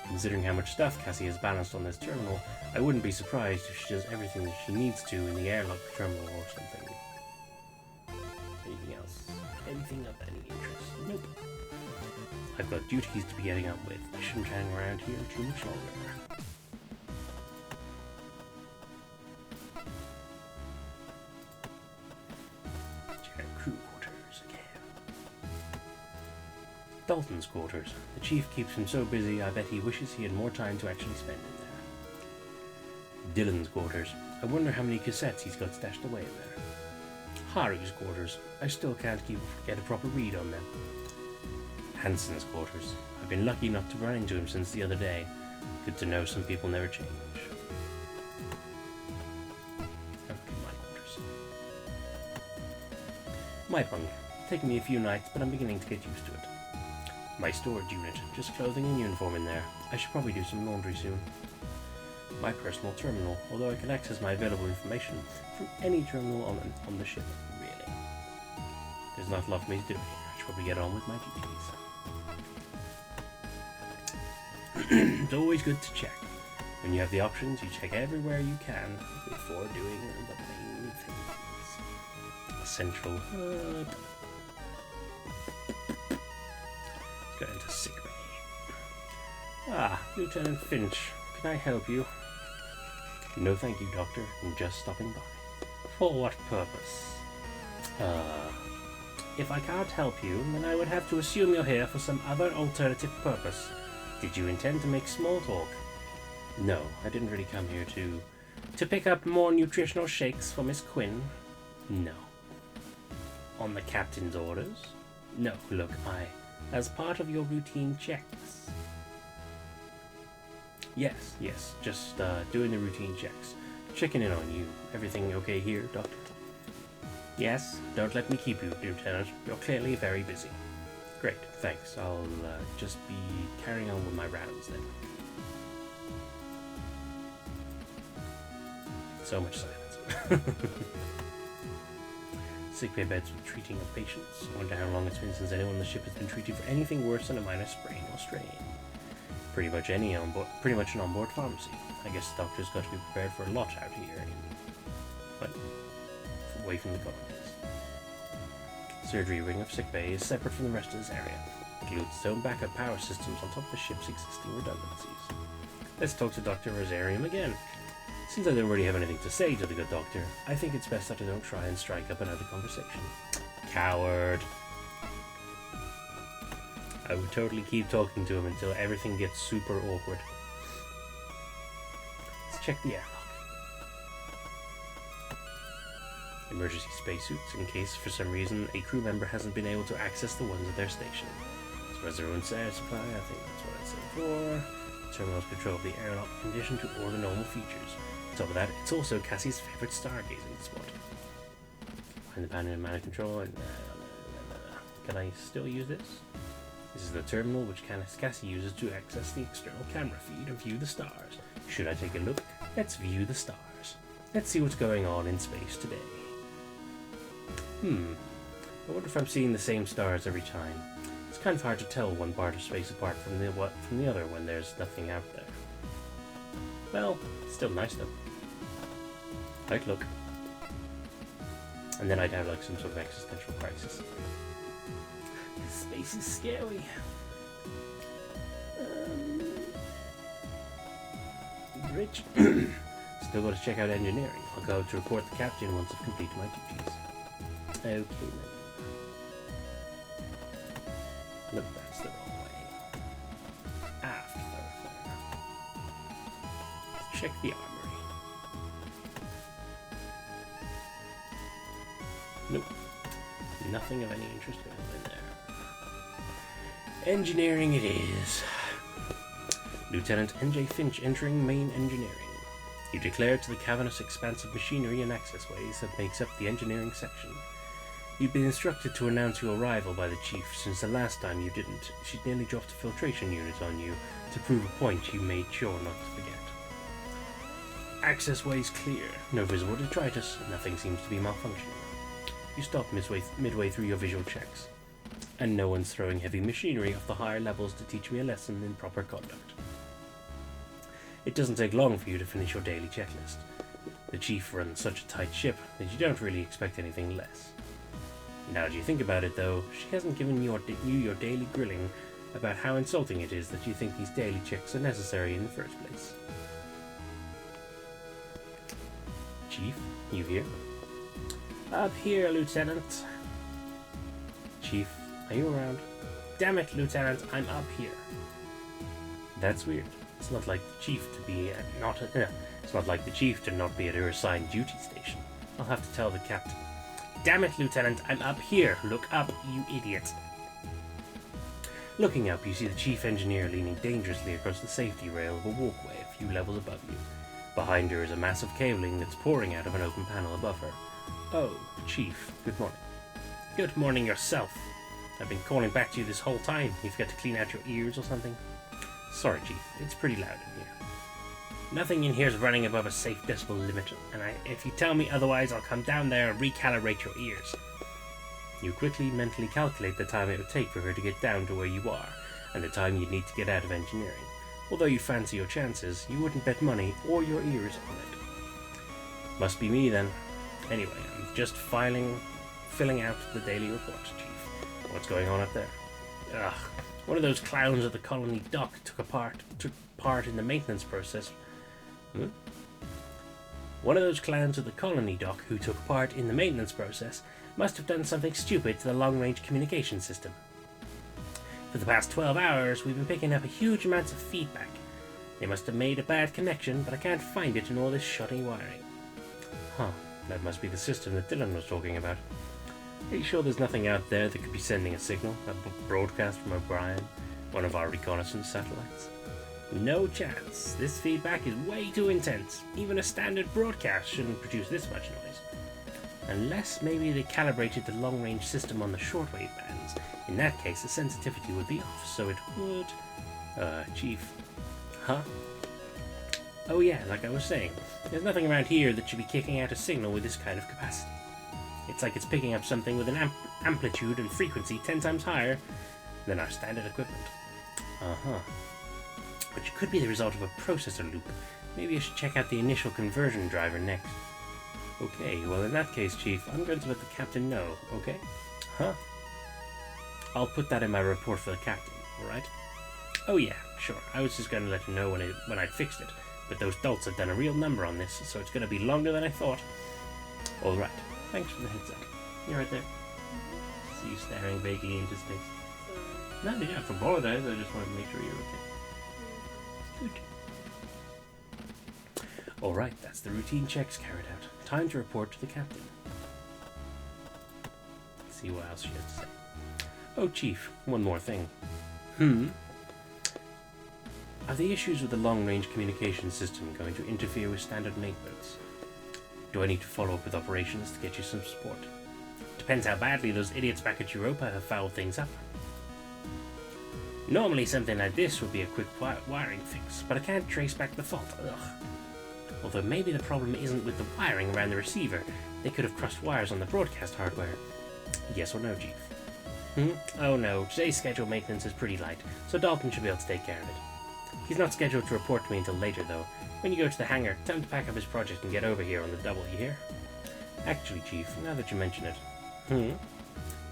Speaker 1: Considering how much stuff Cassie has balanced on this terminal, I wouldn't be surprised if she does everything that she needs to in the airlock terminal or something. Anything else? Anything of any interest? Nope. I've got duties to be getting on with. I shouldn't hang around here too much longer. Check out crew quarters again. Dalton's quarters. The chief keeps him so busy, I bet he wishes he had more time to actually spend in there. Dylan's quarters. I wonder how many cassettes he's got stashed away in there. Haru's quarters. I still can't get a proper read on them. Hanson's quarters. I've been lucky not to run into him since the other day. Good to know some people never change. My quarters. My bunk. Taken me a few nights, but I'm beginning to get used to it. My storage unit. Just clothing and uniform in there. I should probably do some laundry soon. My personal terminal, although I can access my available information from any terminal on the ship, really. There's not a lot for me to do here. I should probably get on with my duties. It's always good to check. When you have the options, you check everywhere you can before doing the main things. A central hub. Lieutenant Finch. Can I help you? No thank you, Doctor. I'm just stopping by. For what purpose? If I can't help you, then I would have to assume you're here for some other alternative purpose. Did you intend to make small talk? No, I didn't really come here to pick up more nutritional shakes for Miss Quinn. No. On the captain's orders? No, look, as part of your routine checks. Yes, just doing the routine checks. Checking in on you. Everything okay here, Doctor? Yes, don't let me keep you, Lieutenant. You're clearly very busy. Great, thanks. I'll just be carrying on with my rounds then. So much silence. Sickbay beds with treating of patients. I wonder how long it's been since anyone on the ship has been treated for anything worse than a minor sprain or strain. Pretty much an onboard pharmacy. I guess the doctor's got to be prepared for a lot out here. But away from the colonies. Surgery wing of sickbay is separate from the rest of this area. It includes its own backup power systems on top of the ship's existing redundancies. Let's talk to Dr. Rosarium again. Since I don't really have anything to say to the good doctor, I think it's best that I don't try and strike up another conversation. Coward. I would totally keep talking to him until everything gets super awkward. Let's check the airlock. Emergency spacesuits, in case for some reason a crew member hasn't been able to access the ones at their station. As well as their own air supply, I think that's what I said before. Terminals control the airlock condition to all the normal features. On top of that, it's also Cassie's favorite stargazing spot. Behind the panel in mana control, and can I still use this? This is the terminal which Cassie uses to access the external camera feed and view the stars. Should I take a look? Let's view the stars. Let's see what's going on in space today. I wonder if I'm seeing the same stars every time. It's kind of hard to tell one part of space apart from the other when there's nothing out there. Well, still nice though. I'd look. And then I'd have like some sort of existential crisis. Space is scary. Rich. Still got to check out engineering. I'll go to report the captain once I've completed my duties. Okay then. Nope, that's the wrong way. Aft thoroughfare. Check the armory. Nope. Nothing of any interest in there. Engineering it is. Lieutenant N.J. Finch entering main engineering. You declare to the cavernous expanse of machinery and accessways that makes up the engineering section. You've been instructed to announce your arrival by the chief since the last time you didn't. She'd nearly dropped a filtration unit on you to prove a point you made sure not to forget. Accessways clear. No visible detritus. Nothing seems to be malfunctioning. You stop midway through your visual checks. And no one's throwing heavy machinery off the higher levels to teach me a lesson in proper conduct. It doesn't take long for you to finish your daily checklist. The chief runs such a tight ship that you don't really expect anything less. Now that you think about it though, she hasn't given you your daily grilling about how insulting it is that you think these daily checks are necessary in the first place. Chief, you here? Up here, Lieutenant. Chief, are you around? Damn it, Lieutenant, I'm up here. That's weird. It's not like the chief to be it's not like the chief to not be at her assigned duty station. I'll have to tell the captain. Damn it, Lieutenant, I'm up here. Look up, you idiot. Looking up, you see the chief engineer leaning dangerously across the safety rail of a walkway a few levels above you. Behind her is a massive cabling that's pouring out of an open panel above her. Oh, Chief, good morning. Good morning yourself. I've been calling back to you this whole time. You've got to clean out your ears or something? Sorry, Chief. It's pretty loud in here. Nothing in here's running above a safe decibel limit, and if you tell me otherwise, I'll come down there and recalibrate your ears. You quickly mentally calculate the time it would take for her to get down to where you are, and the time you'd need to get out of engineering. Although you fancy your chances, you wouldn't bet money or your ears on it. Must be me then. Anyway, I'm just filling out the daily report, Chief. What's going on up there? Ugh. One of those clowns at the colony dock took part in the maintenance process. One of those clowns at the colony dock who took part in the maintenance process must have done something stupid to the long-range communication system. For the past 12 hours, we've been picking up huge amounts of feedback. They must have made a bad connection, but I can't find it in all this shoddy wiring. Huh, that must be the system that Dylan was talking about. Are you sure there's nothing out there that could be sending a signal? A broadcast from O'Brien? One of our reconnaissance satellites? No chance. This feedback is way too intense. Even a standard broadcast shouldn't produce this much noise. Unless maybe they calibrated the long-range system on the shortwave bands. In that case, the sensitivity would be off, so it would... Chief. Huh? Oh yeah, like I was saying, there's nothing around here that should be kicking out a signal with this kind of capacity. It's like it's picking up something with an amplitude and frequency 10 times higher than our standard equipment. Which could be the result of a processor loop. Maybe I should check out the initial conversion driver next. Okay, well in that case, Chief, I'm going to let the captain know, okay? Huh? I'll put that in my report for the captain, alright? Oh yeah, sure. I was just going to let him know when I'd fixed it. But those dolts have done a real number on this, so it's going to be longer than I thought. Alright, thanks for the heads up. You're right there. See you staring vaguely into space. No, yeah, from both eyes, I just wanted to make sure you're okay. Good. Alright, that's the routine checks carried out. Time to report to the captain. Let's see what else she has to say. Oh, Chief, one more thing. Are the issues with the long-range communication system going to interfere with standard maintenance? Do I need to follow up with operations to get you some support? Depends how badly those idiots back at Europa have fouled things up. Normally something like this would be a quick wiring fix, but I can't trace back the fault. Ugh. Although maybe the problem isn't with the wiring around the receiver. They could have crossed wires on the broadcast hardware. Yes or no, Chief? Oh no, today's scheduled maintenance is pretty light, so Dalton should be able to take care of it. He's not scheduled to report to me until later, though. When you go to the hangar, tell him to pack up his project and get over here on the double, you hear? Actually, Chief, now that you mention it...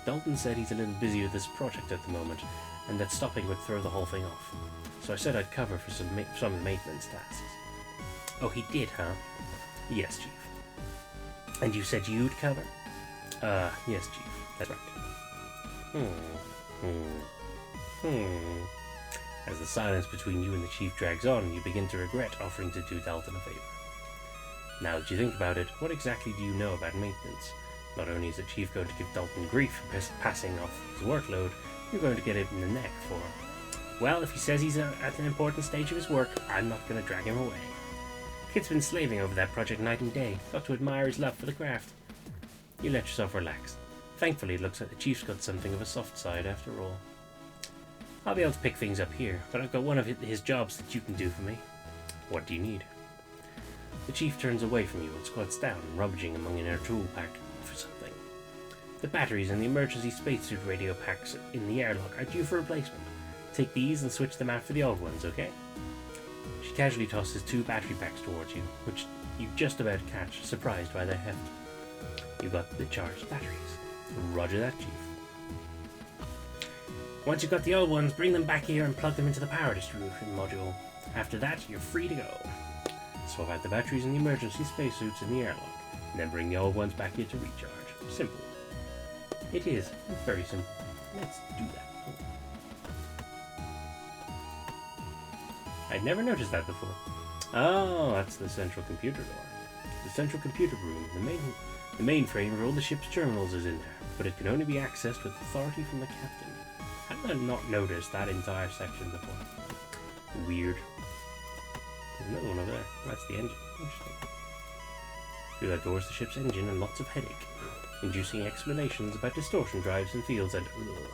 Speaker 1: Dalton said he's a little busy with this project at the moment, and that stopping would throw the whole thing off. So I said I'd cover for some maintenance tasks. Oh, he did, huh? Yes, Chief. And you said you'd cover? Yes, Chief. That's right. As the silence between you and the Chief drags on, you begin to regret offering to do Dalton a favor. Now that you think about it, what exactly do you know about maintenance? Not only is the Chief going to give Dalton grief for passing off his workload, you're going to get it in the neck for... Well, if he says he's at an important stage of his work, I'm not going to drag him away. Kid's been slaving over that project night and day. Got to admire his love for the craft. You let yourself relax. Thankfully, it looks like the Chief's got something of a soft side after all. I'll be able to pick things up here, but I've got one of his jobs that you can do for me. What do you need? The Chief turns away from you and squats down, rummaging among inner tool pack for something. The batteries in the emergency spacesuit radio packs in the airlock are due for replacement. Take these and switch them out for the old ones, okay? She casually tosses 2 battery packs towards you, which you just about catch, surprised by their heft. You got the charged batteries. Roger that, Chief. Once you've got the old ones, bring them back here and plug them into the power distribution module. After that, you're free to go. Swap out the batteries in the emergency spacesuits in the airlock, and then bring the old ones back here to recharge. Simple. It is. Very simple. Let's do that. I'd never noticed that before. Oh, that's the central computer door. The central computer room. The mainframe for all the ship's terminals is in there, but it can only be accessed with authority from the captain. How did I not notice that entire section before? Weird. There's another one over there. That's the engine. Interesting. Through that door is the ship's engine and lots of headache, inducing explanations about distortion drives and fields and... Ugh.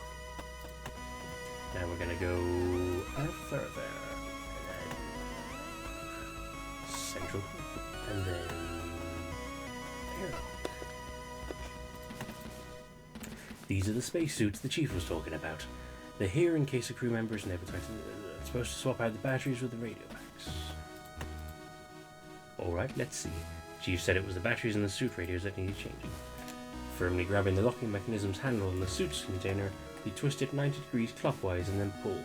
Speaker 1: Now we're gonna go further. Central, and then airlock. These are the spacesuits the Chief was talking about. They're here in case the crew members never try to... supposed to swap out the batteries with the radio packs. Alright, let's see. Chief said it was the batteries in the suit radios that needed changing. Firmly grabbing the locking mechanism's handle on the suit's container, he twisted 90 degrees clockwise and then pulled.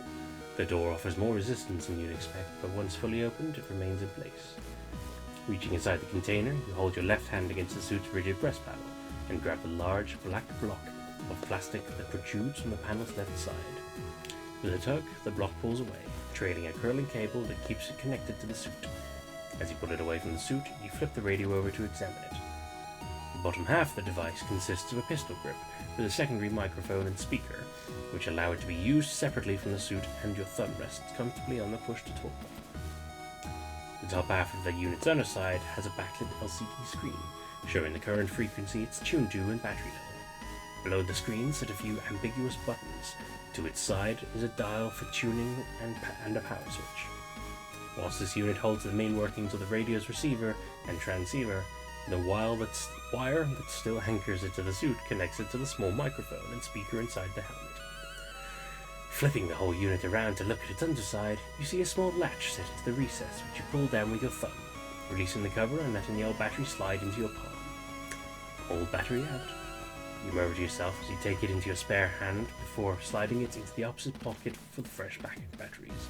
Speaker 1: The door offers more resistance than you'd expect, but once fully opened, it remains in place. Reaching inside the container, you hold your left hand against the suit's rigid breast panel and grab the large black block of plastic that protrudes from the panel's left side. With a tug, the block pulls away, trailing a curling cable that keeps it connected to the suit. As you pull it away from the suit, you flip the radio over to examine it. The bottom half of the device consists of a pistol grip with a secondary microphone and speaker, which allow it to be used separately from the suit, and your thumb rests comfortably on the push-to-talk button. The top half of the unit's underside has a backlit LCD screen, showing the current frequency it's tuned to and battery level. Below the screen sit a few ambiguous buttons. To its side is a dial for tuning and a power switch. Whilst this unit holds the main workings of the radio's receiver and transceiver, the wire that still anchors it to the suit connects it to the small microphone and speaker inside the helmet. Flipping the whole unit around to look at its underside, you see a small latch set into the recess, which you pull down with your thumb, releasing the cover and letting the old battery slide into your palm. Old battery out. You murmur to yourself as you take it into your spare hand before sliding it into the opposite pocket for the fresh backup batteries.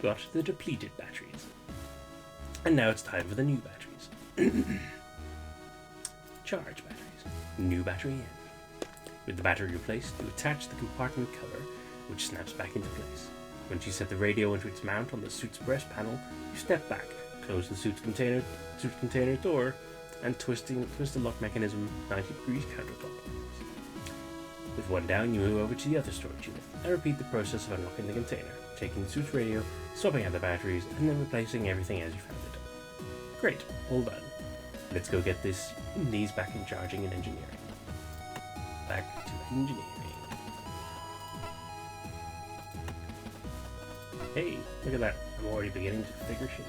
Speaker 1: Got the depleted batteries. And now it's time for the new batteries. Charge batteries. New battery in. With the battery replaced, you attach the compartment cover, which snaps back into place. Once you set the radio into its mount on the suit's breast panel, you step back, close the suit's container door, and twist the lock mechanism 90 degrees counterclockwise. With one down, you move over to the other storage unit and repeat the process of unlocking the container, taking the suit's radio, swapping out the batteries, and then replacing everything as you found it. Great, all done. Let's go get these back in charging and engineering. Back to engineering. Hey, look at that. I'm already beginning to figure shit out.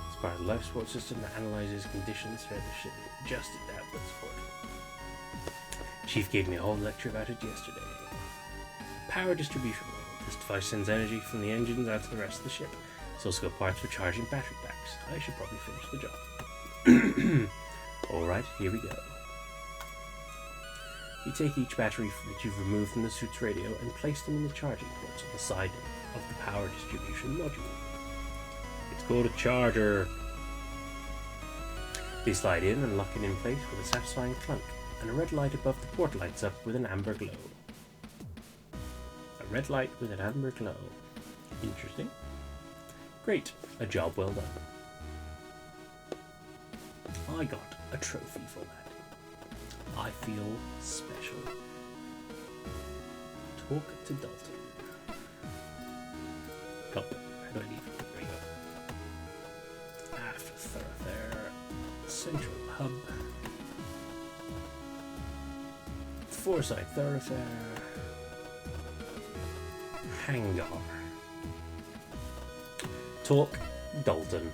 Speaker 1: It's part of the life support system that analyzes conditions throughout the ship and adjusted the output support. Chief gave me a whole lecture about it yesterday. Power distribution model. This device sends energy from the engines out to the rest of the ship. It's also got parts for charging battery packs. I should probably finish the job. Alright, here we go. You take each battery that you've removed from the suit's radio and place them in the charging ports on the side of the power distribution module. It's called a charger. They slide in and lock it in place with a satisfying clunk, and a red light above the port lights up with an amber glow. A red light with an amber glow. Interesting. Great, a job well done. I got a trophy for that. I feel special. Talk to Dalton. Oh, how do I leave? There we go. Aft thoroughfare. Central hub. Foresight thoroughfare. Hangar. Talk Dalton.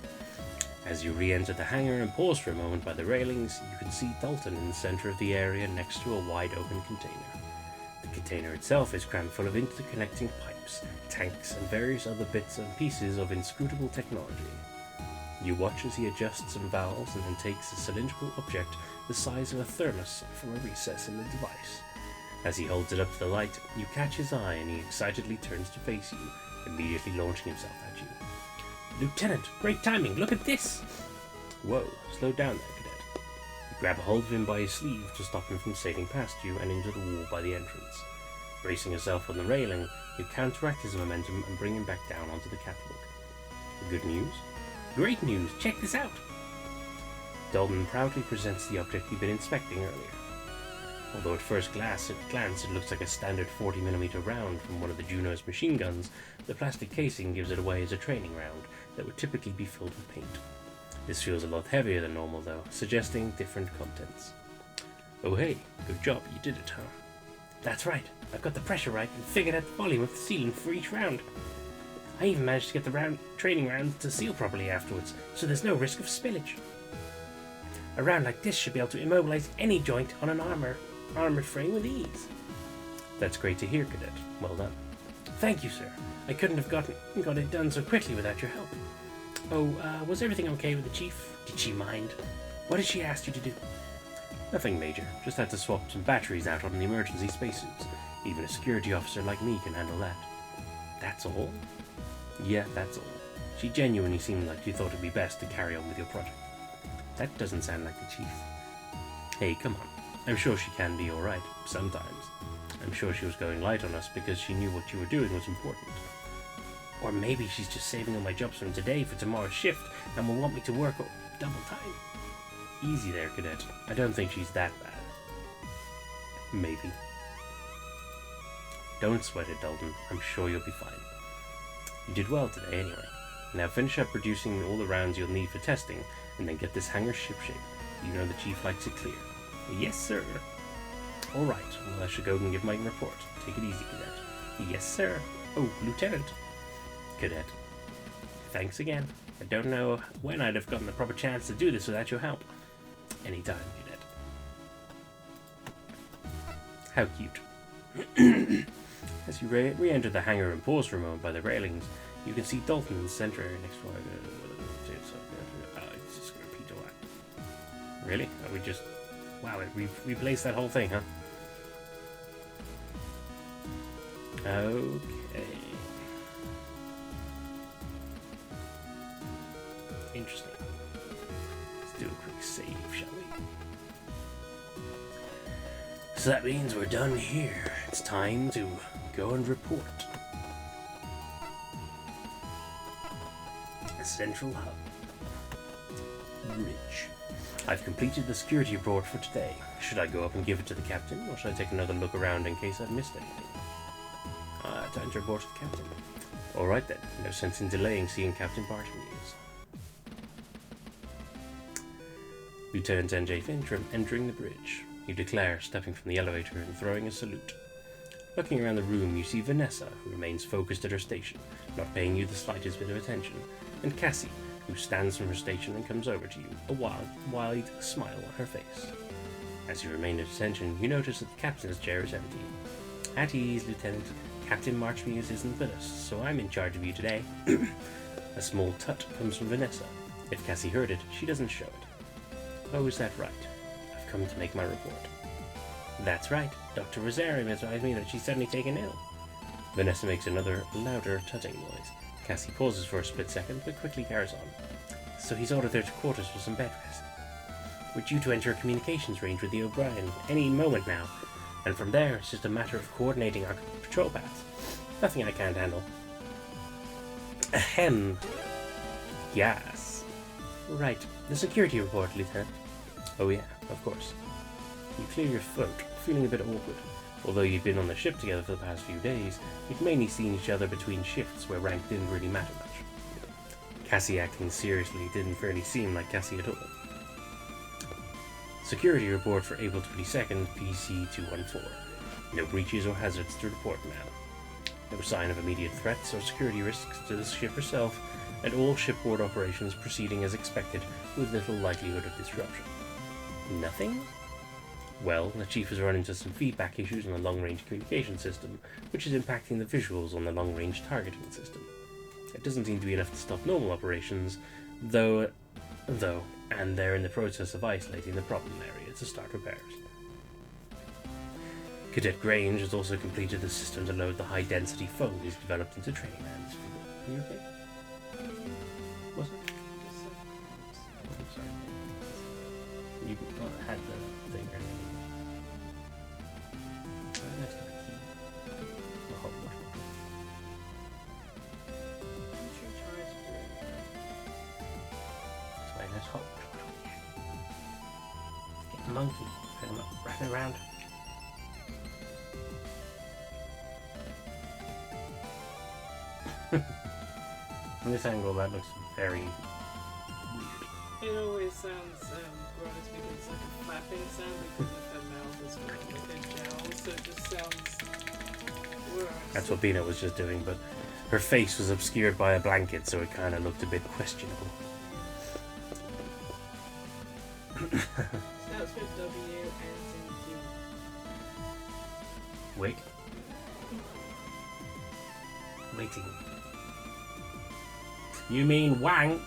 Speaker 1: As you re-enter the hangar and pause for a moment by the railings, you can see Dalton in the center of the area next to a wide-open container. The container itself is crammed full of interconnecting pipes, tanks, and various other bits and pieces of inscrutable technology. You watch as he adjusts some valves and then takes a cylindrical object the size of a thermos from a recess in the device. As he holds it up to the light, you catch his eye and he excitedly turns to face you, immediately launching himself at you. Lieutenant, great timing, look at this! Whoa, slow down there, cadet. You grab a hold of him by his sleeve to stop him from sailing past you and into the wall by the entrance. Bracing yourself on the railing, you counteract his momentum and bring him back down onto the catwalk. Good news? Great news, check this out! Dalton proudly presents the object you've been inspecting earlier. Although at first glance it looks like a standard 40mm round from one of the Juno's machine guns, the plastic casing gives it away as a training round that would typically be filled with paint. This feels a lot heavier than normal though, suggesting different contents. Oh hey, good job, you did it, huh? That's right, I've got the pressure right and figured out the volume of the sealant for each round. I even managed to get the training rounds to seal properly afterwards, so there's no risk of spillage. A round like this should be able to immobilize any joint on an armored frame with ease. That's great to hear, Cadet. Well done. Thank you, sir. I couldn't have got it done so quickly without your help. Oh, was everything okay with the Chief? Did she mind? What did she ask you to do? Nothing major, just had to swap some batteries out on the emergency spacesuits. Even a security officer like me can handle that. That's all? Yeah, that's all. She genuinely seemed like she thought it'd be best to carry on with your project. That doesn't sound like the chief. Hey, come on. I'm sure she can be alright, sometimes. I'm sure she was going light on us because she knew what you were doing was important. Or maybe she's just saving all my jobs from today for tomorrow's shift and will want me to work double time. Easy there, Cadet. I don't think she's that bad. Maybe. Don't sweat it, Dalton. I'm sure you'll be fine. You did well today, anyway. Now finish up producing all the rounds you'll need for testing, and then get this hangar shipshape. You know the chief likes it clear. Yes, sir. Alright, well I should go and give my report. Take it easy, Cadet. Yes, sir. Oh, Lieutenant. Cadet. Thanks again. I don't know when I'd have gotten the proper chance to do this without your help. Anytime, Cadet. How cute. As you re-enter the hangar and pause for a moment by the railings, you can see Dalton in the center area next to it's just going to repeat all that. Really? Oh, we just... Wow, we've replaced that whole thing, huh? Okay. Interesting. Let's do a quick save, shall we? So that means we're done here. It's time to go and report. Central Hub. Ridge. I've completed the security report for today. Should I go up and give it to the captain, or should I take another look around in case I've missed anything? Time to report to the captain. Alright then, no sense in delaying seeing Captain Bartlemews. Lieutenant N.J. Fintram entering the bridge. You declare, stepping from the elevator and throwing a salute. Looking around the room, you see Vanessa, who remains focused at her station, not paying you the slightest bit of attention, and Cassie, who stands from her station and comes over to you, a wide smile on her face. As you remain at attention, you notice that the captain's chair is empty. At ease, Lieutenant. Captain Marchmuse isn't with us, so I'm in charge of you today. A small tut comes from Vanessa. If Cassie heard it, she doesn't show it. Oh, is that right? I've come to make my report. That's right. Dr. Rosario advised me that she's suddenly taken ill. Vanessa makes another, louder tutting noise. Cassie pauses for a split second, but quickly carries on. So he's ordered her to quarters for some bed rest. We're due to enter a communications range with the O'Brien any moment now, and from there it's just a matter of coordinating our patrol paths. Nothing I can't handle. Ahem. Yes. Right. The security report, Lieutenant. Oh yeah, of course. You clear your throat, feeling a bit awkward. Although you've been on the ship together for the past few days, you've mainly seen each other between shifts where rank didn't really matter much. Cassie acting seriously didn't really seem like Cassie at all. Security report for April 22nd, PC-214. No breaches or hazards to report now. No sign of immediate threats or security risks to the ship herself, and all shipboard operations proceeding as expected with little likelihood of disruption. Nothing? Well, the Chief has run into some feedback issues on the long-range communication system, which is impacting the visuals on the long-range targeting system. It doesn't seem to be enough to stop normal operations, though, and they're in the process of isolating the problem area to start repairs. Cadet Grange has also completed the system to load the high-density foam he's developed into training lands. Are you okay? Was it? Oh, I'm sorry. You had the thing right? That's not a key. A hot water bottle. That's why there's hot water bottle. Get the monkey. Put him up, wrap it around. From this angle, that looks very weird.
Speaker 2: It always sounds gross because it's like a flapping sound because of her mouth is like a gel, so it just sounds worse.
Speaker 1: That's what Bina was just doing, but her face was obscured by a blanket, so it kind of looked a bit questionable.
Speaker 2: Starts with W, ends in Q.
Speaker 1: Wait. Waiting. You mean wank?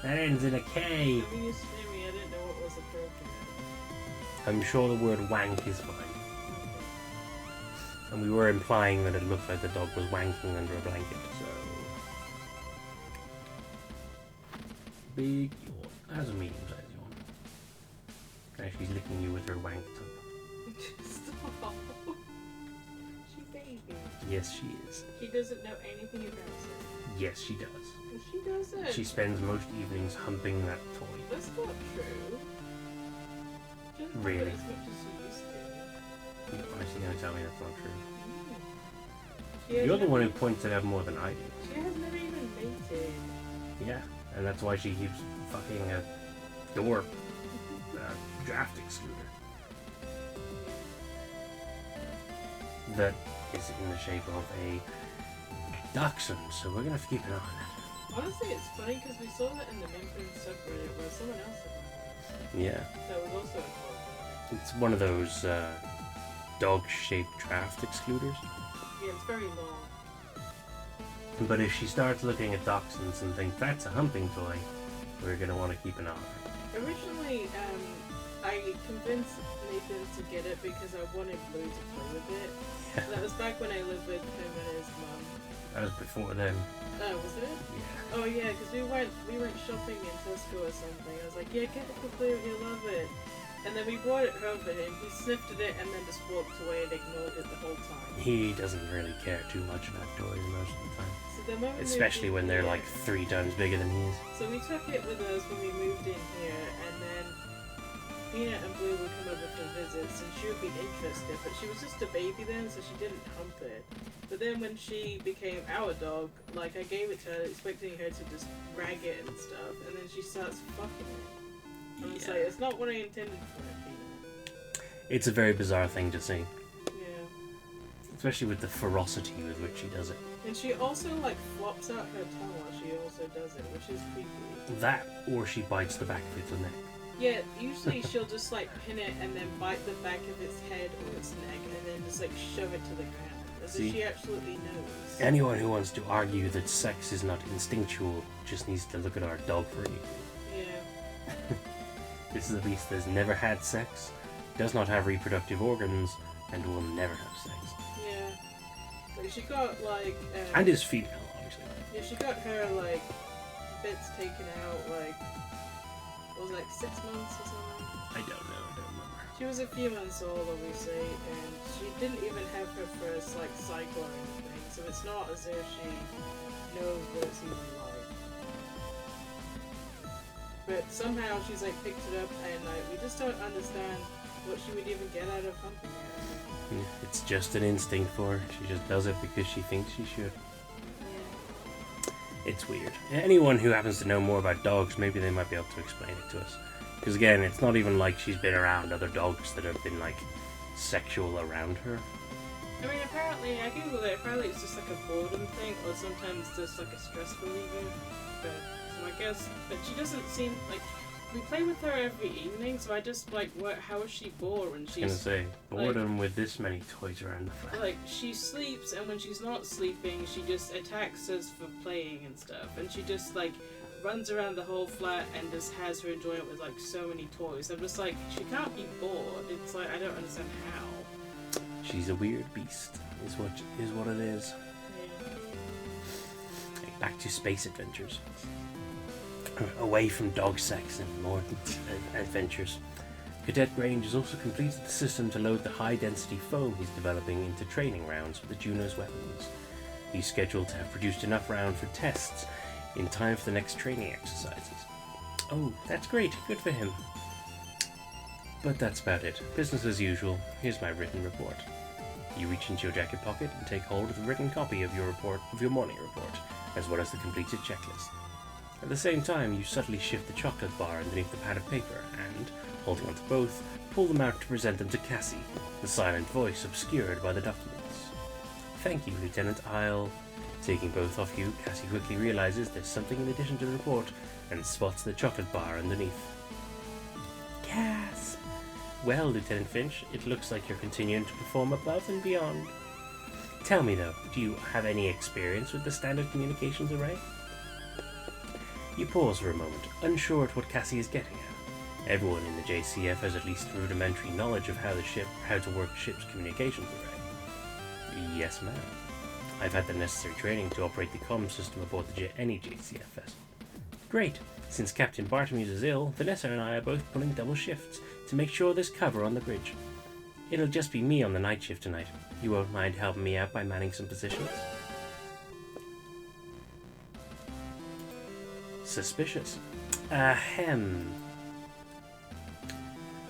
Speaker 1: That ends in a K.
Speaker 2: I mean, you screaming, I didn't know what was appropriate.
Speaker 1: I'm sure the word wank is fine. And we were implying that it looked like the dog was wanking under a blanket, so... Big yawn. That's a medium-sized yawn. Now she's licking you with her wank tongue.
Speaker 2: Stop. She baby.
Speaker 1: Yes, she is.
Speaker 2: She doesn't know anything about it.
Speaker 1: Yes, she does.
Speaker 2: She doesn't.
Speaker 1: She spends most evenings humping that toy.
Speaker 2: That's not true. She doesn't
Speaker 1: Really?
Speaker 2: do it as much as she used to.
Speaker 1: You're honestly going to tell me that's not true?
Speaker 2: She has
Speaker 1: You're the
Speaker 2: never-
Speaker 1: one who points it out more than I do.
Speaker 2: She has never even mated.
Speaker 1: Yeah, and that's why she keeps fucking a door draft excluder that is in the shape of a dachshund, so we're gonna have to keep an eye on that.
Speaker 2: Honestly, it's funny because we saw that in the Memphis subreddit where someone else had one.
Speaker 1: Yeah,
Speaker 2: That was also involved.
Speaker 1: it's one of those dog-shaped draft excluders.
Speaker 2: Yeah, it's very long.
Speaker 1: But if she starts looking at dachshunds and thinks that's a humping toy, we're gonna want to keep an eye on it.
Speaker 2: Originally, I convinced Nathan to get it because I wanted Blue to play with it. That was back when I lived with him and his mum.
Speaker 1: That was before then.
Speaker 2: Oh, was it?
Speaker 1: Yeah.
Speaker 2: Oh yeah, because we went shopping in Tesco or something. I was like, yeah, get it for Blue, he'll love it. And then we brought it home for him. He sniffed at it and then just walked away and ignored it the whole time.
Speaker 1: He doesn't really care too much about toys most of the time.
Speaker 2: So then when we
Speaker 1: Especially
Speaker 2: moved
Speaker 1: when
Speaker 2: in
Speaker 1: they're
Speaker 2: here-
Speaker 1: like 3 times bigger than he is.
Speaker 2: So we took it with us when we moved in here, and then Peanut and Blue would come over for visits, and she would be interested, but she was just a baby then, so she didn't hump it. But then when she became our dog, like I gave it to her, expecting her to just rag it and stuff, and then she starts fucking it. And it's like, it's not what I intended for it, Peanut.
Speaker 1: It's a very bizarre thing to see,
Speaker 2: Yeah.
Speaker 1: especially with the ferocity with which she does it.
Speaker 2: And she also like flops out her tongue while she also does it, which is creepy.
Speaker 1: That, or she bites the back of its neck.
Speaker 2: Yeah, usually she'll just like pin it and then bite the back of its head or its neck and then just like shove it to the ground. As
Speaker 1: See?
Speaker 2: if she absolutely knows.
Speaker 1: Anyone who wants to argue that sex is not instinctual just needs to look at our dog for you.
Speaker 2: Yeah.
Speaker 1: This is a beast that has never had sex, does not have reproductive organs, and will never have sex.
Speaker 2: Yeah. Like she got like
Speaker 1: And is female, obviously.
Speaker 2: yeah, she got her like bits taken out like what was it, like 6 months or something.
Speaker 1: I don't remember.
Speaker 2: She was a few months old obviously and she didn't even have her first like cycle or anything, so it's not as if she knows what it's even like. But somehow she's like picked it up and like we just don't understand what she would even get out of humping it.
Speaker 1: It's just an instinct for her. She just does it because she thinks she should.
Speaker 2: Yeah.
Speaker 1: It's weird. Anyone who happens to know more about dogs, maybe they might be able to explain it to us. Because again, it's not even like she's been around other dogs that have been like sexual around her.
Speaker 2: I mean, apparently, I googled it, apparently it's just like a boredom thing, or sometimes just like a stress reliever. But, so I guess, but she doesn't seem like, we play with her every evening, so I just like, what? How is she bored when
Speaker 1: I was gonna
Speaker 2: she's,
Speaker 1: say, boredom with this many toys around the flat.
Speaker 2: like, she sleeps, and when she's not sleeping, she just attacks us for playing and stuff, and she just like, runs around the whole flat and just has her enjoyment with like so many toys. I'm just like, she can't be bored. It's like, I don't understand how.
Speaker 1: She's a weird beast, is what it is.
Speaker 2: Yeah.
Speaker 1: Back to space adventures. Away from dog sex and more adventures. Cadet Grange has also completed the system to load the high-density foam he's developing into training rounds for the Juno's weapons. He's scheduled to have produced enough rounds for tests in time for the next training exercises. Oh, that's great. Good for him. But that's about it. Business as usual. Here's my written report. You reach into your jacket pocket and take hold of the written copy of your morning report, as well as the completed checklist. At the same time, you subtly shift the chocolate bar underneath the pad of paper and, holding onto both, pull them out to present them to Cassie, the silent voice obscured by the documents. Thank you, Lieutenant. I'll... Taking both off you, Cassie quickly realizes there's something in addition to the report and spots the chocolate bar underneath. Cass! Well, Lieutenant Finch, it looks like you're continuing to perform above and beyond. Tell me though, do you have any experience with the standard communications array? You pause for a moment, unsure at what Cassie is getting at. Everyone in the JCF has at least rudimentary knowledge of how to work a ship's communications array. Yes, ma'am. I've had the necessary training to operate the comm system aboard any JCF vessel. Great. Since Captain Bartlemews is ill, Vanessa and I are both pulling double shifts to make sure there's cover on the bridge. It'll just be me on the night shift tonight. You won't mind helping me out by manning some positions? Suspicious. Ahem.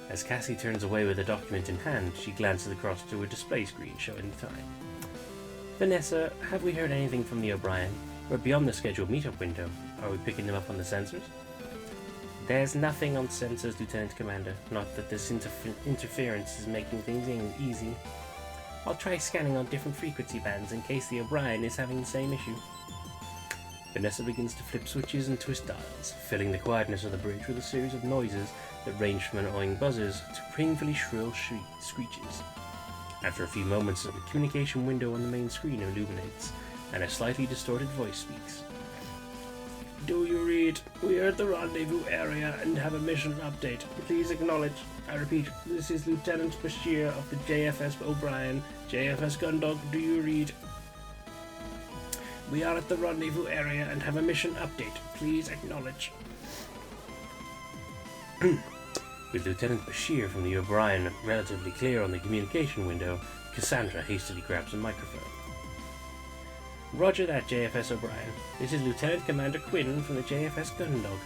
Speaker 1: As Cassie turns away with a document in hand, she glances across to a display screen showing the time. Vanessa, have we heard anything from the O'Brien? We're beyond the scheduled meetup window. Are we picking them up on the sensors? There's nothing on sensors, Lieutenant Commander. Not that this interference is making things easy. I'll try scanning on different frequency bands in case the O'Brien is having the same issue. Vanessa begins to flip switches and twist dials, filling the quietness of the bridge with a series of noises that range from annoying buzzers to painfully shrill screeches. After a few moments, the communication window on the main screen illuminates, and a slightly distorted voice speaks. Do you read? We are at the rendezvous area and have a mission update. Please acknowledge. I repeat, this is Lieutenant Bashir of the JFS O'Brien. JFS Gundog, do you read? We are at the rendezvous area and have a mission update. Please acknowledge. With Lieutenant Bashir from the O'Brien relatively clear on the communication window, Cassandra hastily grabs a microphone. Roger that, JFS O'Brien. This is Lieutenant Commander Quinn from the JFS Gundog.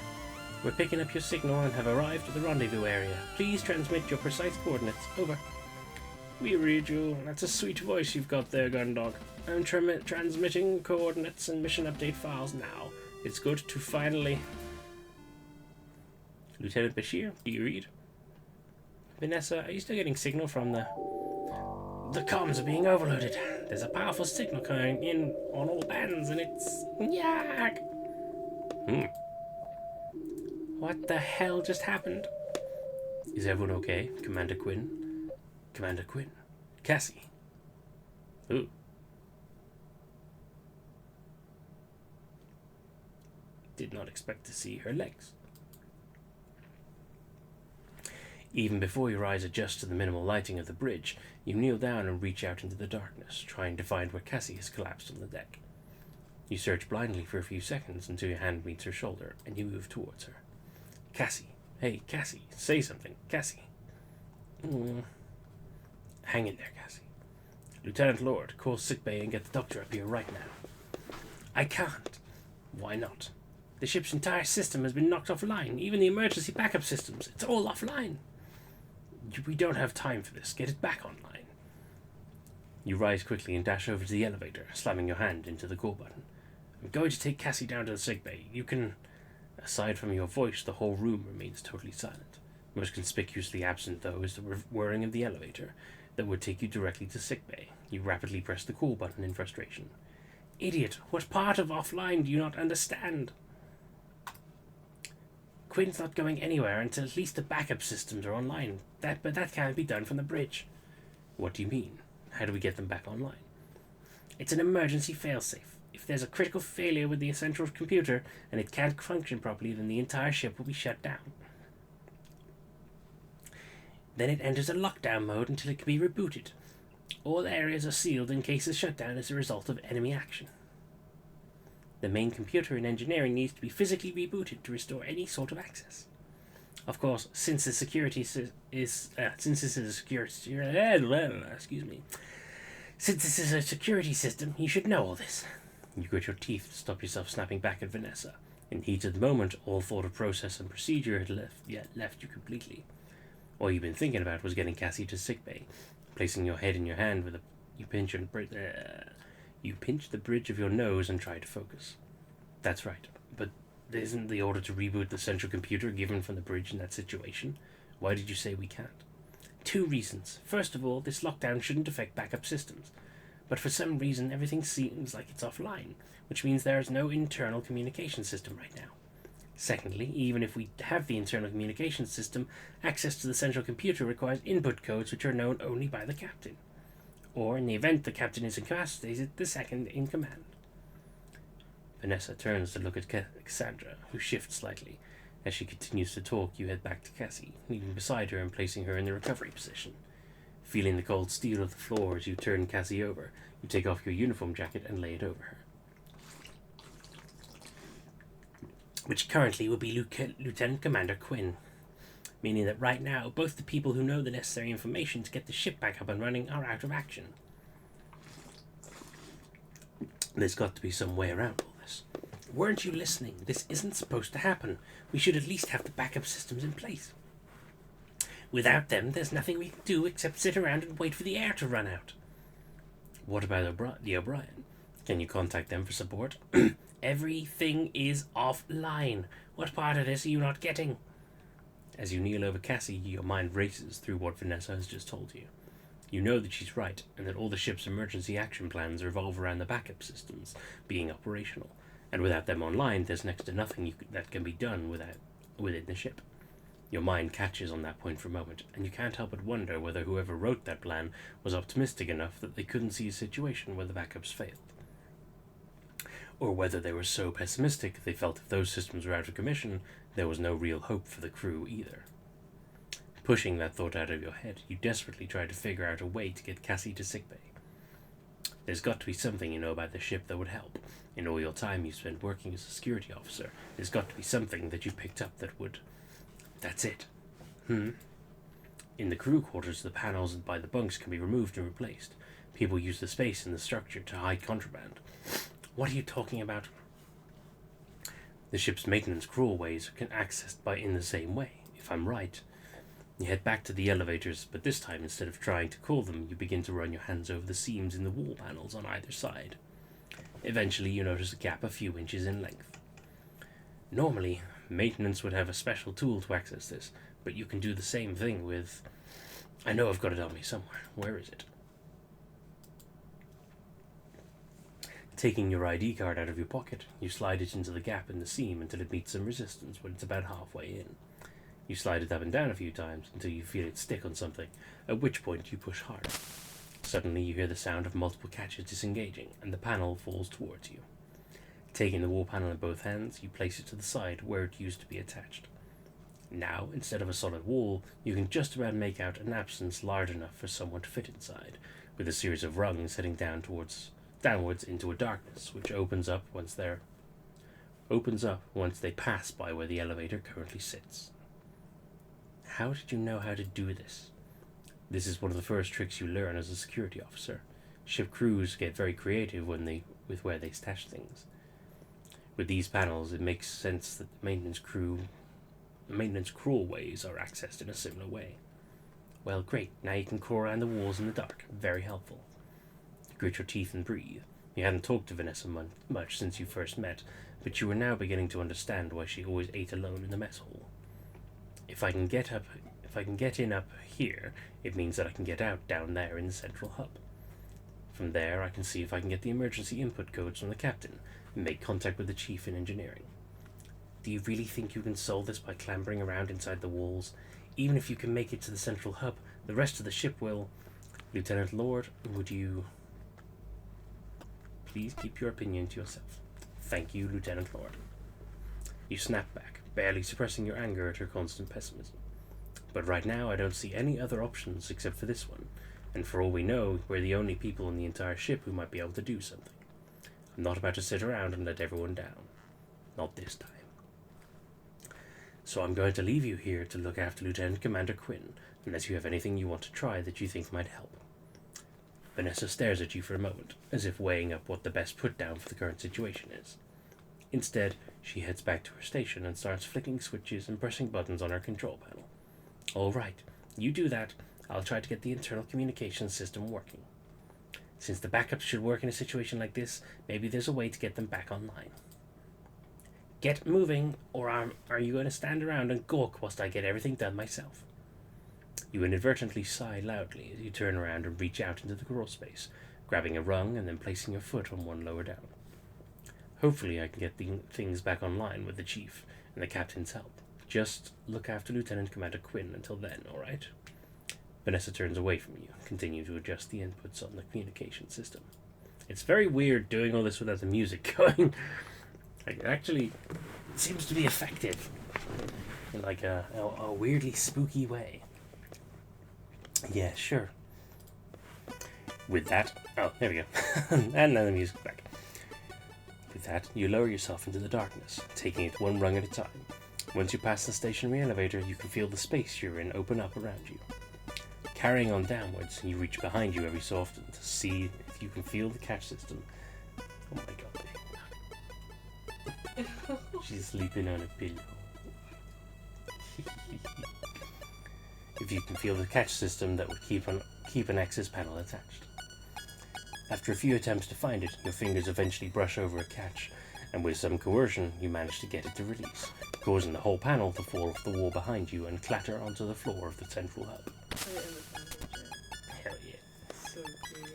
Speaker 1: We're picking up your signal and have arrived at the rendezvous area. Please transmit your precise coordinates. Over. We read you. That's a sweet voice you've got there, Gundog. I'm transmitting coordinates and mission update files now. It's good to finally... Lieutenant Bashir, do you read? Vanessa, are you still getting signal from the... The comms are being overloaded. There's a powerful signal coming in on all bands and it's... Yak! What the hell just happened? Is everyone okay, Commander Quinn? Commander Quinn? Cassie? Ooh. Did not expect to see her legs. Even before your eyes adjust to the minimal lighting of the bridge, you kneel down and reach out into the darkness, trying to find where Cassie has collapsed on the deck. You search blindly for a few seconds until your hand meets her shoulder, and you move towards her. Cassie. Hey, Cassie. Say something. Cassie. Hang in there, Cassie. Lieutenant Lord, call sickbay and get the doctor up here right now. I can't. Why not? The ship's entire system has been knocked offline, even the emergency backup systems. It's all offline. We don't have time for this. Get it back online. You rise quickly and dash over to the elevator, slamming your hand into the call button. I'm going to take Cassie down to the sickbay. You can... Aside from your voice, the whole room remains totally silent. Most conspicuously absent, though, is the whirring of the elevator that would take you directly to sickbay. You rapidly press the call button in frustration. Idiot! What part of offline do you not understand? Quinn's not going anywhere until at least the backup systems are online. But that can't be done from the bridge. What do you mean? How do we get them back online? It's an emergency failsafe. If there's a critical failure with the central computer and it can't function properly, then the entire ship will be shut down. Then it enters a lockdown mode until it can be rebooted. All areas are sealed in case the shutdown is a result of enemy action. The main computer in engineering needs to be physically rebooted to restore any sort of access. Of course, since this is a security system, you should know all this. You grit your teeth to stop yourself snapping back at Vanessa. In the heat of the moment, all thought of process and procedure had left you completely. All you've been thinking about was getting Cassie to sickbay, placing your head in your hand with you pinch the bridge of your nose and try to focus. That's right, but isn't the order to reboot the central computer given from the bridge in that situation? Why did you say we can't? 2 reasons. First of all, this lockdown shouldn't affect backup systems, but for some reason everything seems like it's offline, which means there is no internal communication system right now. Secondly, even if we have the internal communication system, access to the central computer requires input codes which are known only by the captain. Or, in the event the captain is incapacitated, the second in command. Vanessa turns to look at Cassandra, who shifts slightly. As she continues to talk, you head back to Cassie, kneeling beside her and placing her in the recovery position. Feeling the cold steel of the floor as you turn Cassie over, you take off your uniform jacket and lay it over her. Which currently would be Lieutenant Commander Quinn. Meaning that right now, both the people who know the necessary information to get the ship back up and running are out of action. There's got to be some way around all this. Weren't you listening? This isn't supposed to happen. We should at least have the backup systems in place. Without them, there's nothing we can do except sit around and wait for the air to run out. What about the O'Brien? Can you contact them for support? Everything is offline. What part of this are you not getting? As you kneel over Cassie, your mind races through what Vanessa has just told you. You know that she's right, and that all the ship's emergency action plans revolve around the backup systems being operational, and without them online, there's next to nothing that can be done within the ship. Your mind catches on that point for a moment, and you can't help but wonder whether whoever wrote that plan was optimistic enough that they couldn't see a situation where the backups failed. Or whether they were so pessimistic they felt if those systems were out of commission, there was no real hope for the crew either. Pushing that thought out of your head, you desperately try to figure out a way to get Cassie to sickbay. There's got to be something you know about the ship that would help. In all your time you spent working as a security officer, there's got to be something that you picked up that would... That's it. In the crew quarters, the panels by the bunks can be removed and replaced. People use the space in the structure to hide contraband. What are you talking about? The ship's maintenance crawlways can accessed in the same way, if I'm right. You head back to the elevators, but this time, instead of trying to call them, you begin to run your hands over the seams in the wall panels on either side. Eventually, you notice a gap a few inches in length. Normally, maintenance would have a special tool to access this, but you can do the same thing with... I know I've got it on me somewhere. Where is it? Taking your ID card out of your pocket, you slide it into the gap in the seam until it meets some resistance when it's about halfway in. You slide it up and down a few times until you feel it stick on something, at which point you push harder. Suddenly you hear the sound of multiple catches disengaging, and the panel falls towards you. Taking the wall panel in both hands, you place it to the side where it used to be attached. Now, instead of a solid wall, you can just about make out an absence large enough for someone to fit inside, with a series of rungs heading downwards into a darkness, which opens up once they pass by where the elevator currently sits. How did you know how to do this? This is one of the first tricks you learn as a security officer. Ship crews get very creative with where they stash things. With these panels, it makes sense that the maintenance crawlways are accessed in a similar way. Well, great. Now you can crawl around the walls in the dark. Very helpful. You grit your teeth and breathe. You hadn't talked to Vanessa much since you first met, but you were now beginning to understand why she always ate alone in the mess hall. If I can get in up here, it means that I can get out down there in the central hub. From there, I can see if I can get the emergency input codes from the captain and make contact with the chief in engineering. Do you really think you can solve this by clambering around inside the walls? Even if you can make it to the central hub, the rest of the ship will... Lieutenant Lord, would you... Please keep your opinion to yourself. Thank you, Lieutenant Lord. You snap back, barely suppressing your anger at her constant pessimism. But right now I don't see any other options except for this one, and for all we know, we're the only people in the entire ship who might be able to do something. I'm not about to sit around and let everyone down. Not this time. So I'm going to leave you here to look after Lieutenant Commander Quinn, unless you have anything you want to try that you think might help. Vanessa stares at you for a moment, as if weighing up what the best put-down for the current situation is. Instead, she heads back to her station and starts flicking switches and pressing buttons on her control panel. All right, you do that. I'll try to get the internal communications system working. Since the backups should work in a situation like this, maybe there's a way to get them back online. Get moving, or are you going to stand around and gawk whilst I get everything done myself? You inadvertently sigh loudly as you turn around and reach out into the crawl space, grabbing a rung and then placing your foot on one lower down. Hopefully I can get things back online with the chief and the captain's help. Just look after Lieutenant Commander Quinn until then, alright? Vanessa turns away from you, continue to adjust the inputs on the communication system. It's very weird doing all this without the music going. It actually seems to be effective. in like a weirdly spooky way. Yeah, sure. With that, oh, there we go. And then the music's back. With that, you lower yourself into the darkness, taking it one rung at a time. Once you pass the stationary elevator, you can feel the space you're in open up around you. Carrying on downwards, you reach behind you every so often to see if you can feel the catch system. Oh my god. She's sleeping on a pillow. If you can feel the catch system that would keep an access panel attached. After a few attempts to find it, your fingers eventually brush over a catch, and with some coercion, you manage to get it to release, causing the whole panel to fall off the wall behind you and clatter onto the floor of the central hub. Hell yeah.
Speaker 2: So cute.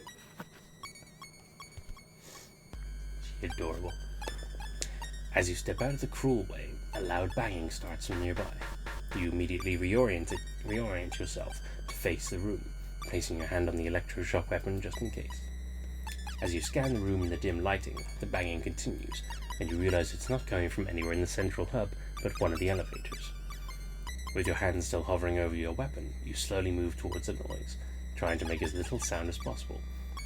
Speaker 1: She's adorable. As you step out of the cruel way, a loud banging starts from nearby. You immediately reorient yourself to face the room, placing your hand on the electroshock weapon just in case. As you scan the room in the dim lighting, the banging continues, and you realize it's not coming from anywhere in the central hub, but one of the elevators. With your hand still hovering over your weapon, you slowly move towards the noise, trying to make as little sound as possible,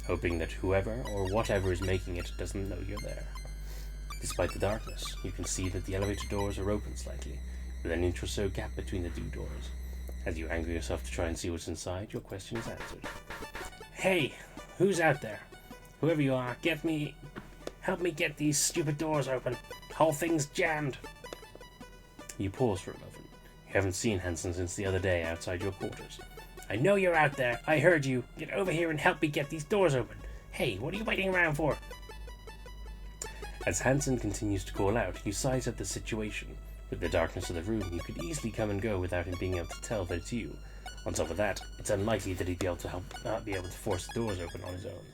Speaker 1: hoping that whoever or whatever is making it doesn't know you're there. Despite the darkness, you can see that the elevator doors are open slightly, with an inch or so gap between the two doors. As you angle yourself to try and see what's inside, your question is answered. Hey, who's out there? Whoever you are, help me get these stupid doors open. Whole thing's jammed. You pause for a moment. You haven't seen Hansen since the other day outside your quarters. I know you're out there. I heard you. Get over here and help me get these doors open. Hey, what are you waiting around for? As Hansen continues to call out, you size up the situation. With the darkness of the room, you could easily come and go without him being able to tell that it's you. On top of that, it's unlikely that he'd be able to force the doors open on his own.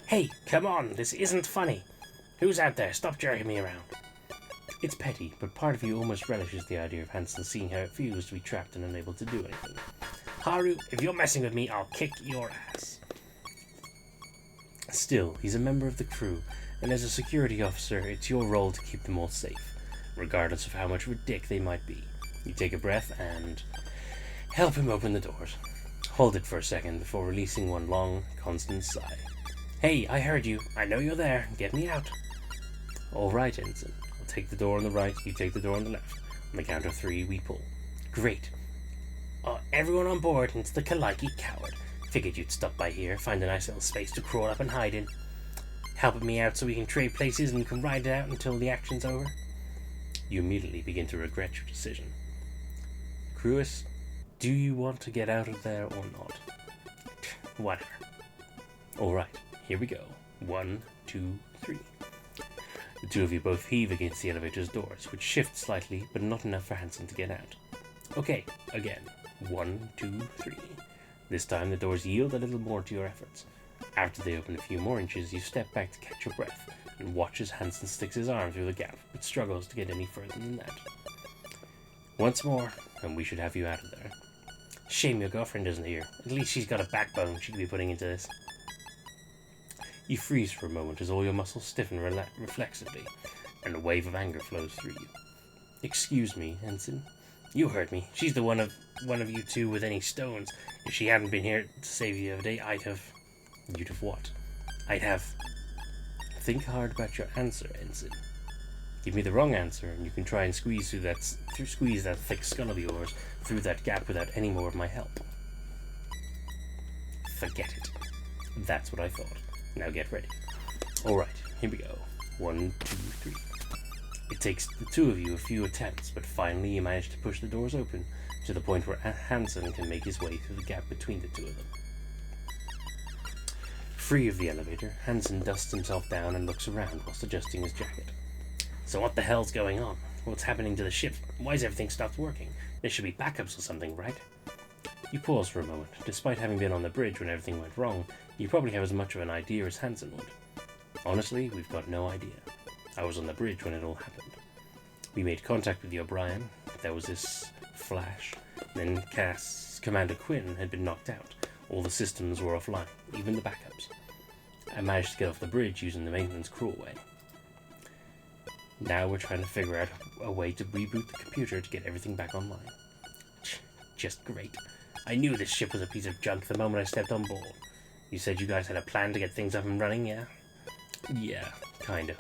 Speaker 1: Hey, come on, this isn't funny. Who's out there? Stop jerking me around. It's petty, but part of you almost relishes the idea of Hansen seeing how it feels to be trapped and unable to do anything. Haru, if you're messing with me, I'll kick your ass. Still, he's a member of the crew, and as a security officer, it's your role to keep them all safe, regardless of how much of a dick they might be. You take a breath and help him open the doors. Hold it for a second before releasing one long, constant sigh. Hey, I heard you. I know you're there. Get me out. All right, Ensign. I'll take the door on the right, you take the door on the left. On the count of 3, we pull. Great. Everyone on board into the Kaliki Coward. Figured you'd stop by here, find a nice little space to crawl up and hide in. Helping me out so we can trade places and you can ride it out until the action's over. You immediately begin to regret your decision. Cruis, do you want to get out of there or not? Whatever. All right. Here we go. 1, 2, 3. The two of you both heave against the elevator's doors, which shift slightly, but not enough for Hansen to get out. Okay, again. 1, 2, 3. This time the doors yield a little more to your efforts. After they open a few more inches, you step back to catch your breath, and watch as Hansen sticks his arm through the gap, but struggles to get any further than that. Once more, and we should have you out of there. Shame your girlfriend isn't here. At least she's got a backbone she could be putting into this. You freeze for a moment as all your muscles stiffen reflexively, and a wave of anger flows through you. Excuse me, Ensign. You heard me. She's the one of you two with any stones. If she hadn't been here to save you the other day, I'd have... You'd have what? I'd have... Think hard about your answer, Ensign. Give me the wrong answer, and you can try and squeeze that thick skull of yours through that gap without any more of my help. Forget it. That's what I thought. Now get ready. Alright, here we go. 1, 2, 3. It takes the two of you a few attempts, but finally you manage to push the doors open to the point where Hansen can make his way through the gap between the two of them. Free of the elevator, Hansen dusts himself down and looks around whilst adjusting his jacket. So what the hell's going on? What's happening to the ship? Why's everything stopped working? There should be backups or something, right? You pause for a moment. Despite having been on the bridge when everything went wrong, you probably have as much of an idea as Hansen would. Honestly, we've got no idea. I was on the bridge when it all happened. We made contact with the O'Brien. There was this flash. Then Commander Quinn had been knocked out. All the systems were offline, even the backups. I managed to get off the bridge using the maintenance crawl way. Now we're trying to figure out a way to reboot the computer to get everything back online. Just great. I knew this ship was a piece of junk the moment I stepped on board. You said you guys had a plan to get things up and running, yeah? Yeah, kinda.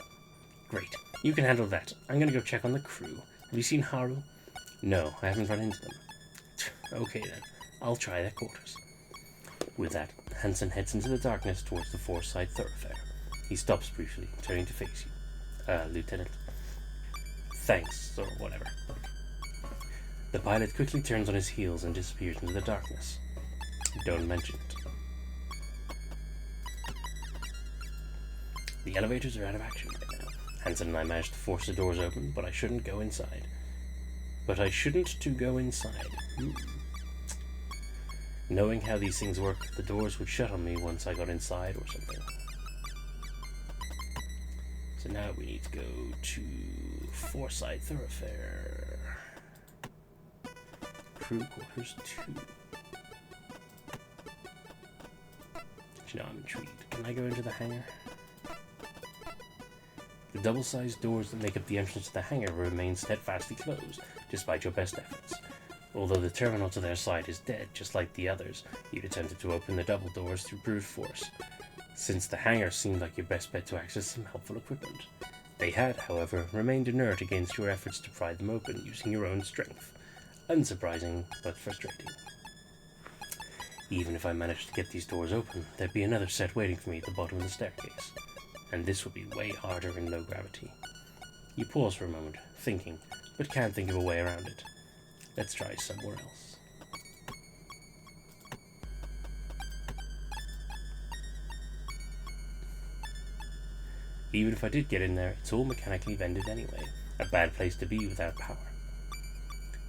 Speaker 1: Great. You can handle that. I'm gonna go check on the crew. Have you seen Haru? No, I haven't run into them. Okay then. I'll try their quarters. With that, Hansen heads into the darkness towards the Foresight thoroughfare. He stops briefly, turning to face you. Lieutenant. Thanks, or whatever. The pilot quickly turns on his heels and disappears into the darkness. Don't mention it. The elevators are out of action right now. Hansen and I managed to force the doors open, but I shouldn't go inside. Knowing how these things work, the doors would shut on me once I got inside or something. So now we need to go to Foresight thoroughfare. Crew quarters 2. I'm intrigued. Can I go into the hangar? The double-sized doors that make up the entrance to the hangar remain steadfastly closed, despite your best efforts. Although the terminal to their side is dead, just like the others, you'd attempted to open the double doors through brute force. Since the hangar seemed like your best bet to access some helpful equipment. They had, however, remained inert against your efforts to pry them open using your own strength. Unsurprising, but frustrating. Even if I managed to get these doors open, there'd be another set waiting for me at the bottom of the staircase. And this would be way harder in low gravity. You pause for a moment, thinking, but can't think of a way around it. Let's try somewhere else. Even if I did get in there, it's all mechanically vended anyway. A bad place to be without power.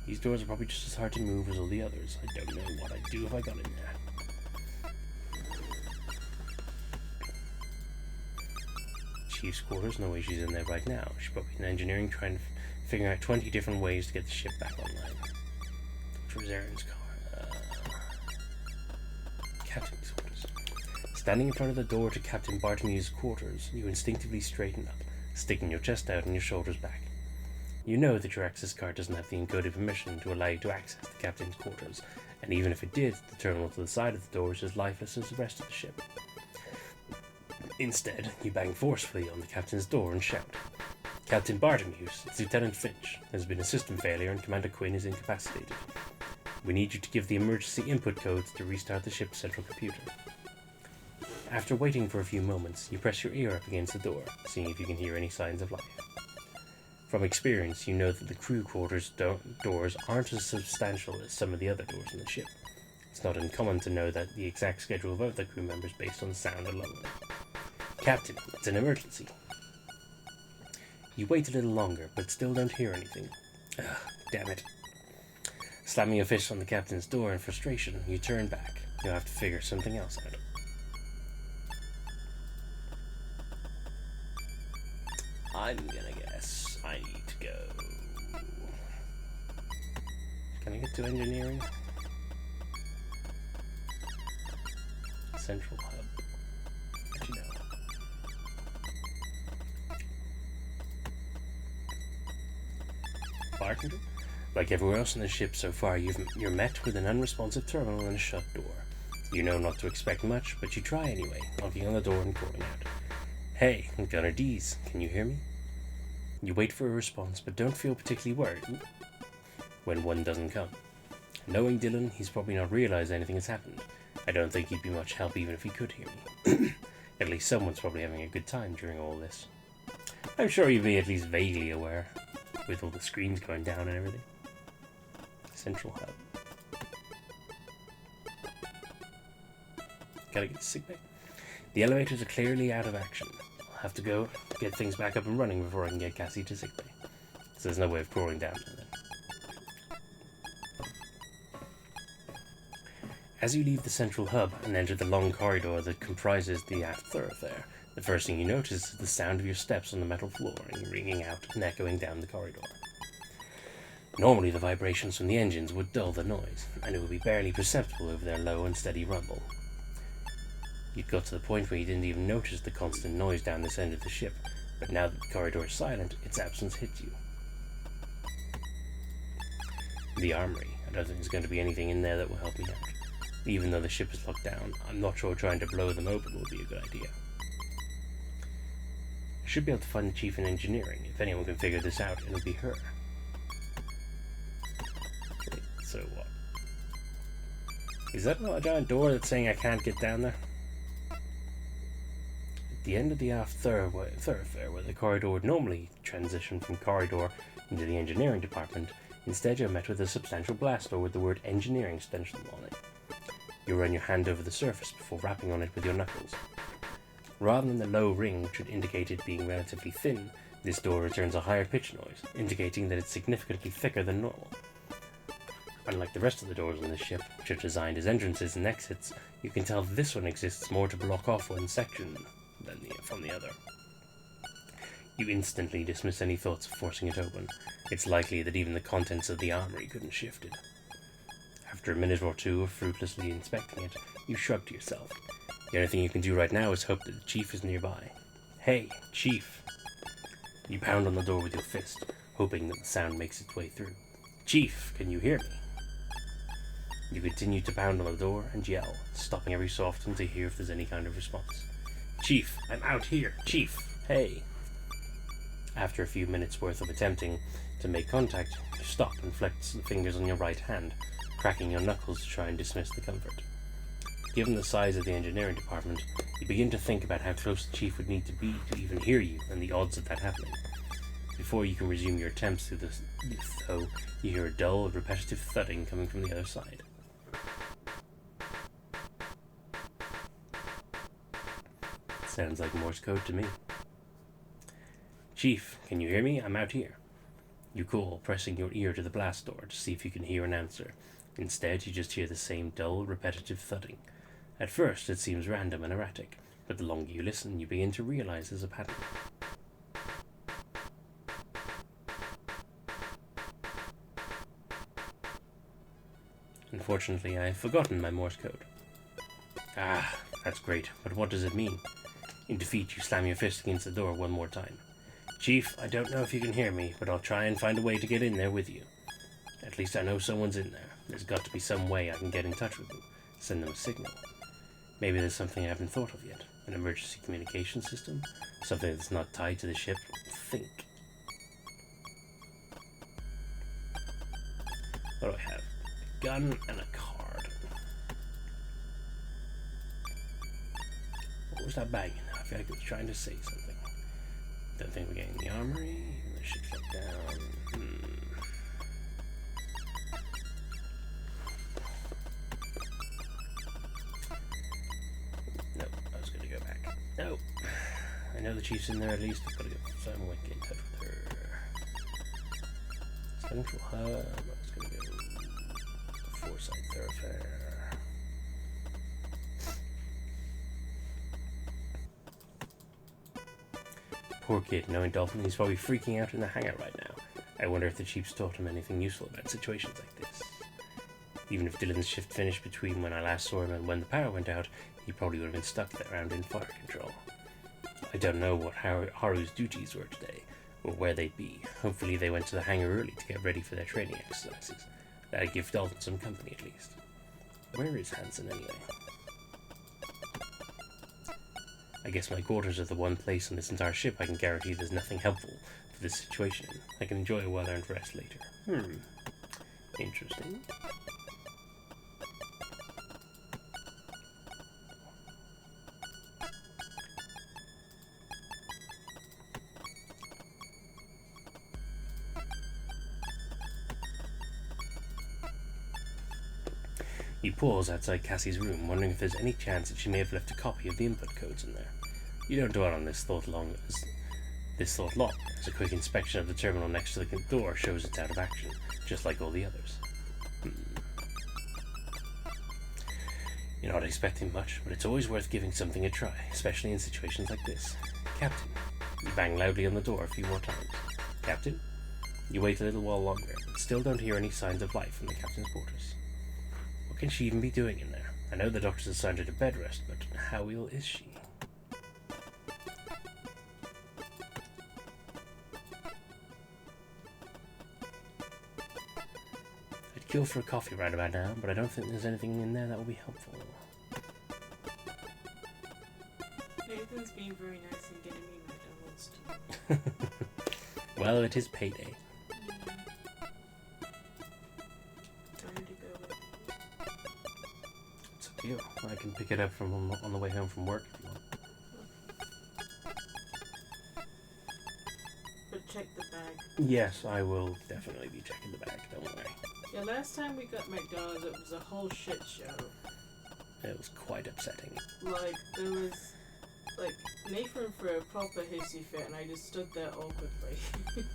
Speaker 1: These doors are probably just as hard to move as all the others. I don't know what I'd do if I got in there. Chief's quarters, no way she's in there right now. She's probably in engineering trying to figure out 20 different ways to get the ship back online. Dr. Zaren's car. Captain's quarters. Standing in front of the door to Captain Bartomew's quarters, you instinctively straighten up, sticking your chest out and your shoulders back. You know that your access card doesn't have the encoded permission to allow you to access the captain's quarters, and even if it did, the terminal to the side of the door is as lifeless as the rest of the ship. Instead, you bang forcefully on the captain's door and shout, "Captain Bartomew, it's Lieutenant Finch. There's been a system failure and Commander Quinn is incapacitated. We need you to give the emergency input codes to restart the ship's central computer." After waiting for a few moments, you press your ear up against the door, seeing if you can hear any signs of life. From experience, you know that the crew quarters doors aren't as substantial as some of the other doors in the ship. It's not uncommon to know that the exact schedule of other crew members based on sound alone. "Captain, it's an emergency." You wait a little longer, but still don't hear anything. Ugh, damn it. Slamming your fist on the captain's door in frustration, you turn back. You'll have to figure something else out. I'm gonna guess I need to go. Can I get to engineering? Central hub. Actually, no. Bartender? Like everywhere else in the ship so far, you're met with an unresponsive terminal and a shut door. You know not to expect much, but you try anyway, knocking on the door and calling out, "Hey, Gunner D's, can you hear me?" You wait for a response, but don't feel particularly worried when one doesn't come. Knowing Dylan, he's probably not realized anything has happened. I don't think he'd be much help even if he could hear me. At least someone's probably having a good time during all this. I'm sure he'd be at least vaguely aware, with all the screens going down and everything. Central hub. Gotta get to sickbay. The elevators are clearly out of action. I'll have to go get things back up and running before I can get Cassie to sickbay. So there's no way of crawling down there then. As you leave the central hub and enter the long corridor that comprises the aft thoroughfare, the first thing you notice is the sound of your steps on the metal flooring ringing out and echoing down the corridor. Normally the vibrations from the engines would dull the noise, and it would be barely perceptible over their low and steady rumble. You'd got to the point where you didn't even notice the constant noise down this end of the ship, But now that the corridor is silent, its absence hits you. The armory. I don't think there's going to be anything in there that will help me out. Even though the ship is locked down, I'm not sure trying to blow them open would be a good idea. I should be able to find the chief in engineering. If anyone can figure this out, it'll be her. Wait, so what? Is that a giant door that's saying I can't get down there? At the end of the aft thoroughfare, where the corridor would normally transition from corridor into the engineering department, instead you're met with a substantial blast door with the word engineering stenciled on it. You run your hand over the surface before rapping on it with your knuckles. Rather than the low ring which would indicate it being relatively thin, this door returns a higher pitch noise, indicating that it's significantly thicker than normal. Unlike the rest of the doors on this ship, which are designed as entrances and exits, you can tell that this one exists more to block off one section from the other. You instantly dismiss any thoughts of forcing it open. It's likely that even the contents of the armory couldn't shift it. After a minute or two of fruitlessly inspecting it, you shrug to yourself. The only thing you can do right now is hope that the chief is nearby. Hey, chief! You pound on the door with your fist, hoping that the sound makes its way through. Chief, can you hear me? You continue to pound on the door and yell, stopping every so often to hear if there's any kind of response. Chief, I'm out here! Chief! Hey! After a few minutes worth of attempting to make contact, you stop and flex the fingers on your right hand, cracking your knuckles to try and dismiss the comfort. Given the size of the engineering department, you begin to think about how close the chief would need to be to even hear you and the odds of that happening. Before you can resume your attempts through this, though, you hear a dull, repetitive thudding coming from the other side. Sounds like Morse code to me. Chief, can you hear me? I'm out here. You call, pressing your ear to the blast door to see if you can hear an answer. Instead, you just hear the same dull, repetitive thudding. At first, it seems random and erratic, but the longer you listen, you begin to realize there's a pattern. Unfortunately, I've forgotten my Morse code. Ah, that's great, but what does it mean? In defeat, you slam your fist against the door one more time. Chief, I don't know if you can hear me, but I'll try and find a way to get in there with you. At least I know someone's in there. There's got to be some way I can get in touch with them. Send them a signal. Maybe there's something I haven't thought of yet. An emergency communication system? Something that's not tied to the ship? Think. What do I have? A gun and a card. What was that banging? I feel like it was trying to say something. Don't think we're getting the armory. The ship's locked down. Nope, I was gonna go back. No. I know the chief's in there at least. I've got to go some way to get in touch with her. Central hub. I was gonna go Foresight thoroughfare. Poor kid, knowing Dolphin, he's probably freaking out in the hangar right now. I wonder if the chief's taught him anything useful about situations like this. Even if Dylan's shift finished between when I last saw him and when the power went out, he probably would have been stuck there around in fire control. I don't know what Haru's duties were today, or where they'd be. Hopefully they went to the hangar early to get ready for their training exercises. That'd give Dalton some company at least. Where is Hansen anyway? I guess my quarters are the one place on this entire ship I can guarantee there's nothing helpful for this situation. I can enjoy a well-earned rest later. Interesting. You pause outside Cassie's room, wondering if there's any chance that she may have left a copy of the input codes in there. You don't dwell on this thought long, as a quick inspection of the terminal next to the door shows it's out of action, just like all the others. You're not expecting much, but it's always worth giving something a try, especially in situations like this. Captain. You bang loudly on the door a few more times. Captain? You wait a little while longer, but still don't hear any signs of life from the captain's quarters. What can she even be doing in there? I know the doctor's assigned her to bed rest, but how ill is she? go for a coffee right about now, but I don't think there's anything in there that will be helpful.
Speaker 2: Nathan's being very nice and getting me McDonald's too.
Speaker 1: Well, it is payday.
Speaker 2: Time to go.
Speaker 1: It's up to you. I can pick it up from on the way home from work if you want.
Speaker 2: But check the bag.
Speaker 1: Yes, I will definitely be checking the bag, don't worry.
Speaker 2: Yeah, last time we got McDonald's, it was a whole shit show.
Speaker 1: It was quite upsetting.
Speaker 2: Like, there was, like, Nathan threw a proper hissy fit, and I just stood there awkwardly.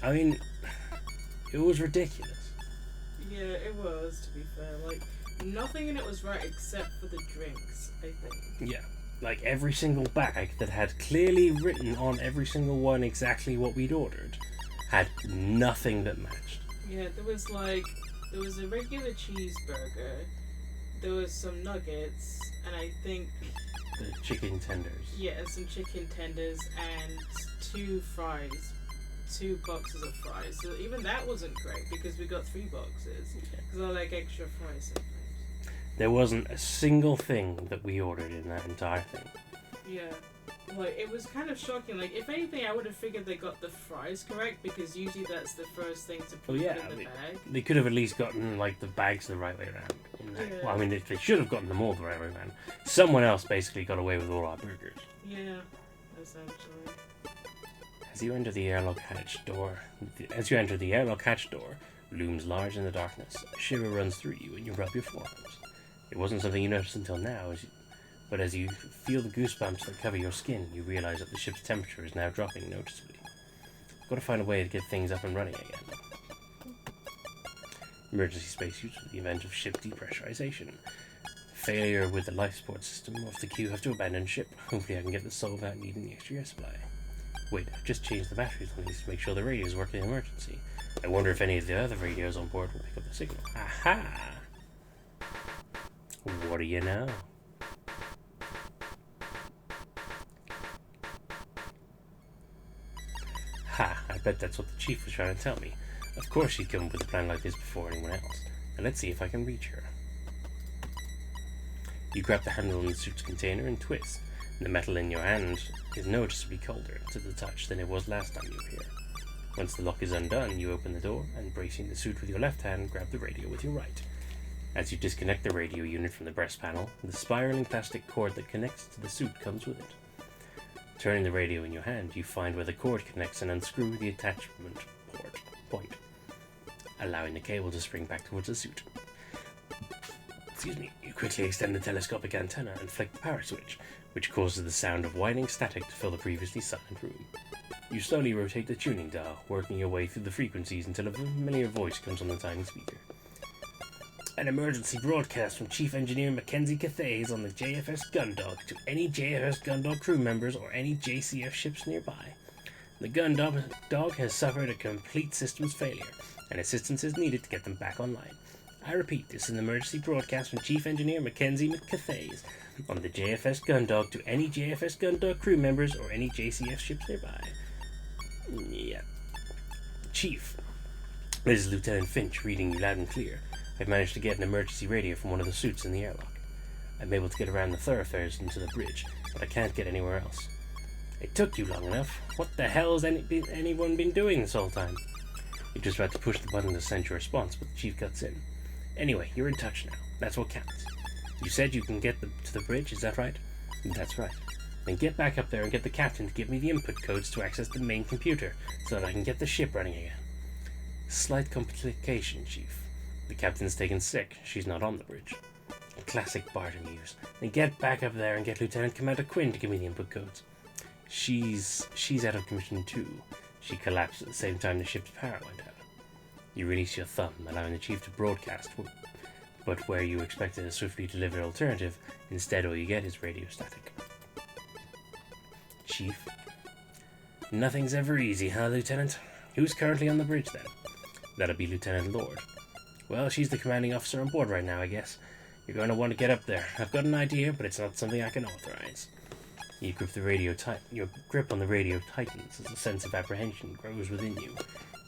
Speaker 1: I mean, it was ridiculous.
Speaker 2: Yeah, it was, to be fair. Like, nothing in it was right except for the drinks, I think.
Speaker 1: Yeah. Like, every single bag that had clearly written on every single one exactly what we'd ordered had nothing that matched.
Speaker 2: Yeah, there was a regular cheeseburger, there was some nuggets, and I think...
Speaker 1: The chicken tenders.
Speaker 2: Yeah, some chicken tenders and 2 fries. 2 boxes of fries. So even that wasn't great because we got 3 boxes. Because I like extra fries sometimes.
Speaker 1: There wasn't a single thing that we ordered in that entire thing.
Speaker 2: Yeah. Like, it was kind of shocking. Like, if anything, I would have figured they got the fries correct because usually that's the first thing to put in the bag.
Speaker 1: They could have at least gotten, like, the bags the right way around.
Speaker 2: Yeah.
Speaker 1: Well, I mean, they should have gotten them all the right way around. Someone else basically got away with all our burgers.
Speaker 2: Yeah, essentially.
Speaker 1: As you enter the airlock hatch door, looms large in the darkness. A shiver runs through you and you rub your forearms. It wasn't something you noticed until now, but as you feel the goosebumps that cover your skin, you realize that the ship's temperature is now dropping noticeably. You've got to find a way to get things up and running again. Emergency spacesuits for the event of ship depressurization. Failure with the life support system, or if the crew have to abandon ship. Hopefully I can get this solved without needing the extra air supply. Wait, I've just changed the batteries on these to make sure the radios work in emergency. I wonder if any of the other radios on board will pick up the signal. Aha! What do you know? Ha! I bet that's what the chief was trying to tell me. Of course she'd come up with a plan like this before anyone else. Now let's see if I can reach her. You grab the handle on the suit's container and twist. The metal in your hand is noticeably colder to the touch than it was last time you were here. Once the lock is undone, you open the door and, bracing the suit with your left hand, grab the radio with your right. As you disconnect the radio unit from the breast panel, the spiraling plastic cord that connects to the suit comes with it. Turning the radio in your hand, you find where the cord connects and unscrew the attachment point, allowing the cable to spring back towards the suit. Excuse me. You quickly extend the telescopic antenna and flick the power switch, which causes the sound of whining static to fill the previously silent room. You slowly rotate the tuning dial, working your way through the frequencies until a familiar voice comes on the tiny speaker. An emergency broadcast from Chief Engineer Mackenzie Cathays on the JFS Gundog to any JFS Gundog crew members or any JCF ships nearby. The Gundog has suffered a complete systems failure, and assistance is needed to get them back online. I repeat, this is an emergency broadcast from Chief Engineer Mackenzie Cathays on the JFS Gundog to any JFS Gundog crew members or any JCF ships nearby. Yeah. Chief, this is Lieutenant Finch reading you loud and clear. I've managed to get an emergency radio from one of the suits in the airlock. I'm able to get around the thoroughfares into the bridge, but I can't get anywhere else. It took you long enough. What the hell has anyone been doing this whole time? You're just about to push the button to send your response, but the chief cuts in. Anyway, you're in touch now. That's what counts. You said you can get to the bridge, is that right? That's right. Then get back up there and get the captain to give me the input codes to access the main computer, so that I can get the ship running again. Slight complication, Chief. The captain's taken sick. She's not on the bridge. A classic Bartomuse. Then get back up there and get Lieutenant Commander Quinn to give me the input codes. She's out of commission too. She collapsed at the same time the ship's power went out. You release your thumb, allowing the chief to broadcast, but where you expected a swiftly delivered alternative, instead all you get is radio static. Chief? Nothing's ever easy, huh, Lieutenant? Who's currently on the bridge, then? That'll be Lieutenant Lord. Well, she's the commanding officer on board right now, I guess. You're going to want to get up there. I've got an idea, but it's not something I can authorize. You grip the radio tight. Your grip on the radio tightens as a sense of apprehension grows within you.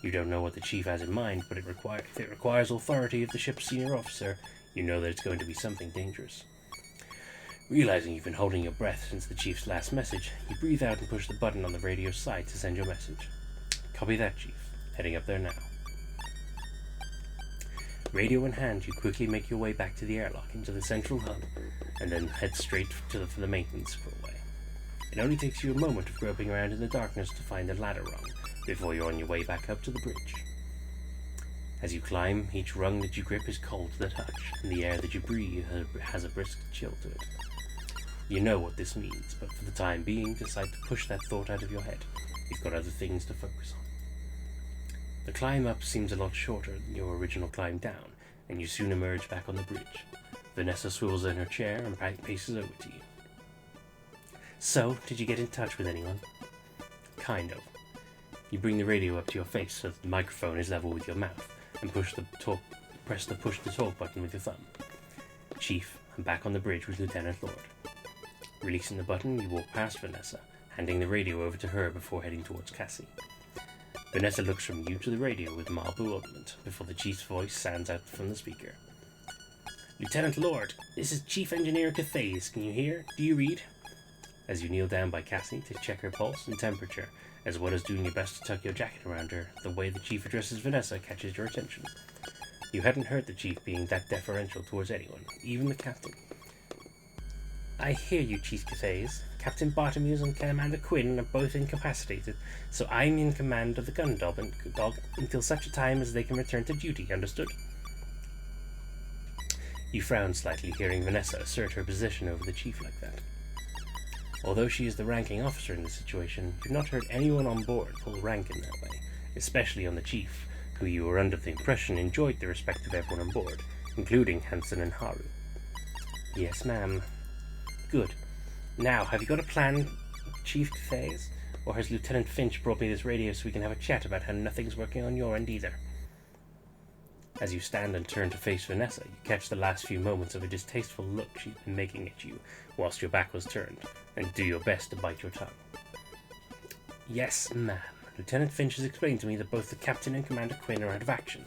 Speaker 1: You don't know what the chief has in mind, but if it requires authority of the ship's senior officer, you know that it's going to be something dangerous. Realizing you've been holding your breath since the chief's last message, you breathe out and push the button on the radio side to send your message. Copy that, Chief. Heading up there now. Radio in hand, you quickly make your way back to the airlock into the central hub, and then head straight for the maintenance spillway. It only takes you a moment of groping around in the darkness to find the ladder rung, before you're on your way back up to the bridge. As you climb, each rung that you grip is cold to the touch, and the air that you breathe has a brisk chill to it. You know what this means, but for the time being, decide to push that thought out of your head. You've got other things to focus on. The climb up seems a lot shorter than your original climb down, and you soon emerge back on the bridge. Vanessa swivels in her chair and paces over to you. So, did you get in touch with anyone? Kind of. You bring the radio up to your face so that the microphone is level with your mouth, and press the push to talk button with your thumb. Chief, I'm back on the bridge with Lieutenant Lord. Releasing the button, you walk past Vanessa, handing the radio over to her before heading towards Cassie. Vanessa looks from you to the radio with mild bewilderment before the chief's voice sounds out from the speaker. Lieutenant Lord, this is Chief Engineer Cathays. Can you hear? Do you read? As you kneel down by Cassie to check her pulse and temperature, as well as doing your best to tuck your jacket around her, the way the chief addresses Vanessa catches your attention. You hadn't heard the chief being that deferential towards anyone, even the captain. I hear you, Chief Cathays. Captain Bartolomew's and Commander Quinn are both incapacitated, so I'm in command of the gun dog until such a time as they can return to duty, understood? You frown slightly, hearing Vanessa assert her position over the chief like that. Although she is the ranking officer in this situation, you've not heard anyone on board pull rank in that way, especially on the chief, who you were under the impression enjoyed the respect of everyone on board, including Hansen and Haru. Yes, ma'am. Good. Now, have you got a plan, Chief Cathays? Or has Lieutenant Finch brought me this radio so we can have a chat about how nothing's working on your end either? As you stand and turn to face Vanessa, you catch the last few moments of a distasteful look she'd been making at you whilst your back was turned, and do your best to bite your tongue. Yes, ma'am. Lieutenant Finch has explained to me that both the captain and Commander Quinn are out of action,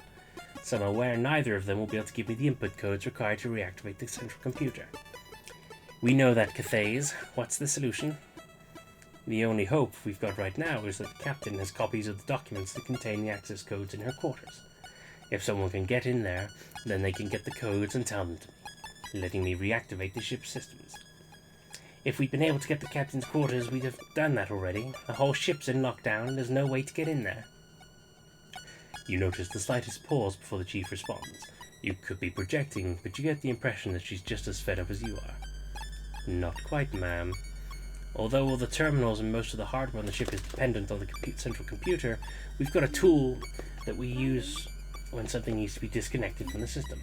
Speaker 1: so I'm aware neither of them will be able to give me the input codes required to reactivate the central computer. We know that, Cathays. What's the solution? The only hope we've got right now is that the captain has copies of the documents that contain the access codes in her quarters. If someone can get in there, then they can get the codes and tell them to me, letting me reactivate the ship's systems. If we'd been able to get the captain's quarters, we'd have done that already. The whole ship's in lockdown and there's no way to get in there. You notice the slightest pause before the chief responds. You could be projecting, but you get the impression that she's just as fed up as you are. Not quite, ma'am. Although all the terminals and most of the hardware on the ship is dependent on the central computer, we've got a tool that we use when something needs to be disconnected from the system.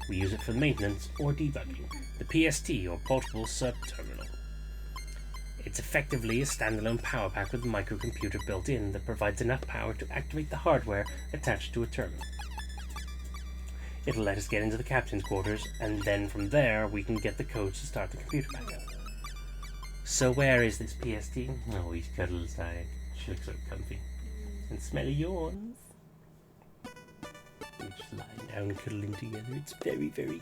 Speaker 1: We use it for maintenance or debugging, the PST or Portable Sub-Terminal. It's effectively a standalone power pack with a microcomputer built in that provides enough power to activate the hardware attached to a terminal. It'll let us get into the captain's quarters, and then from there we can get the codes to start the computer back up. So where is this PST? Oh, he's cuddled aside. She looks so comfy. And smelly yawns. We're just lying down cuddling together. It's very, very cute.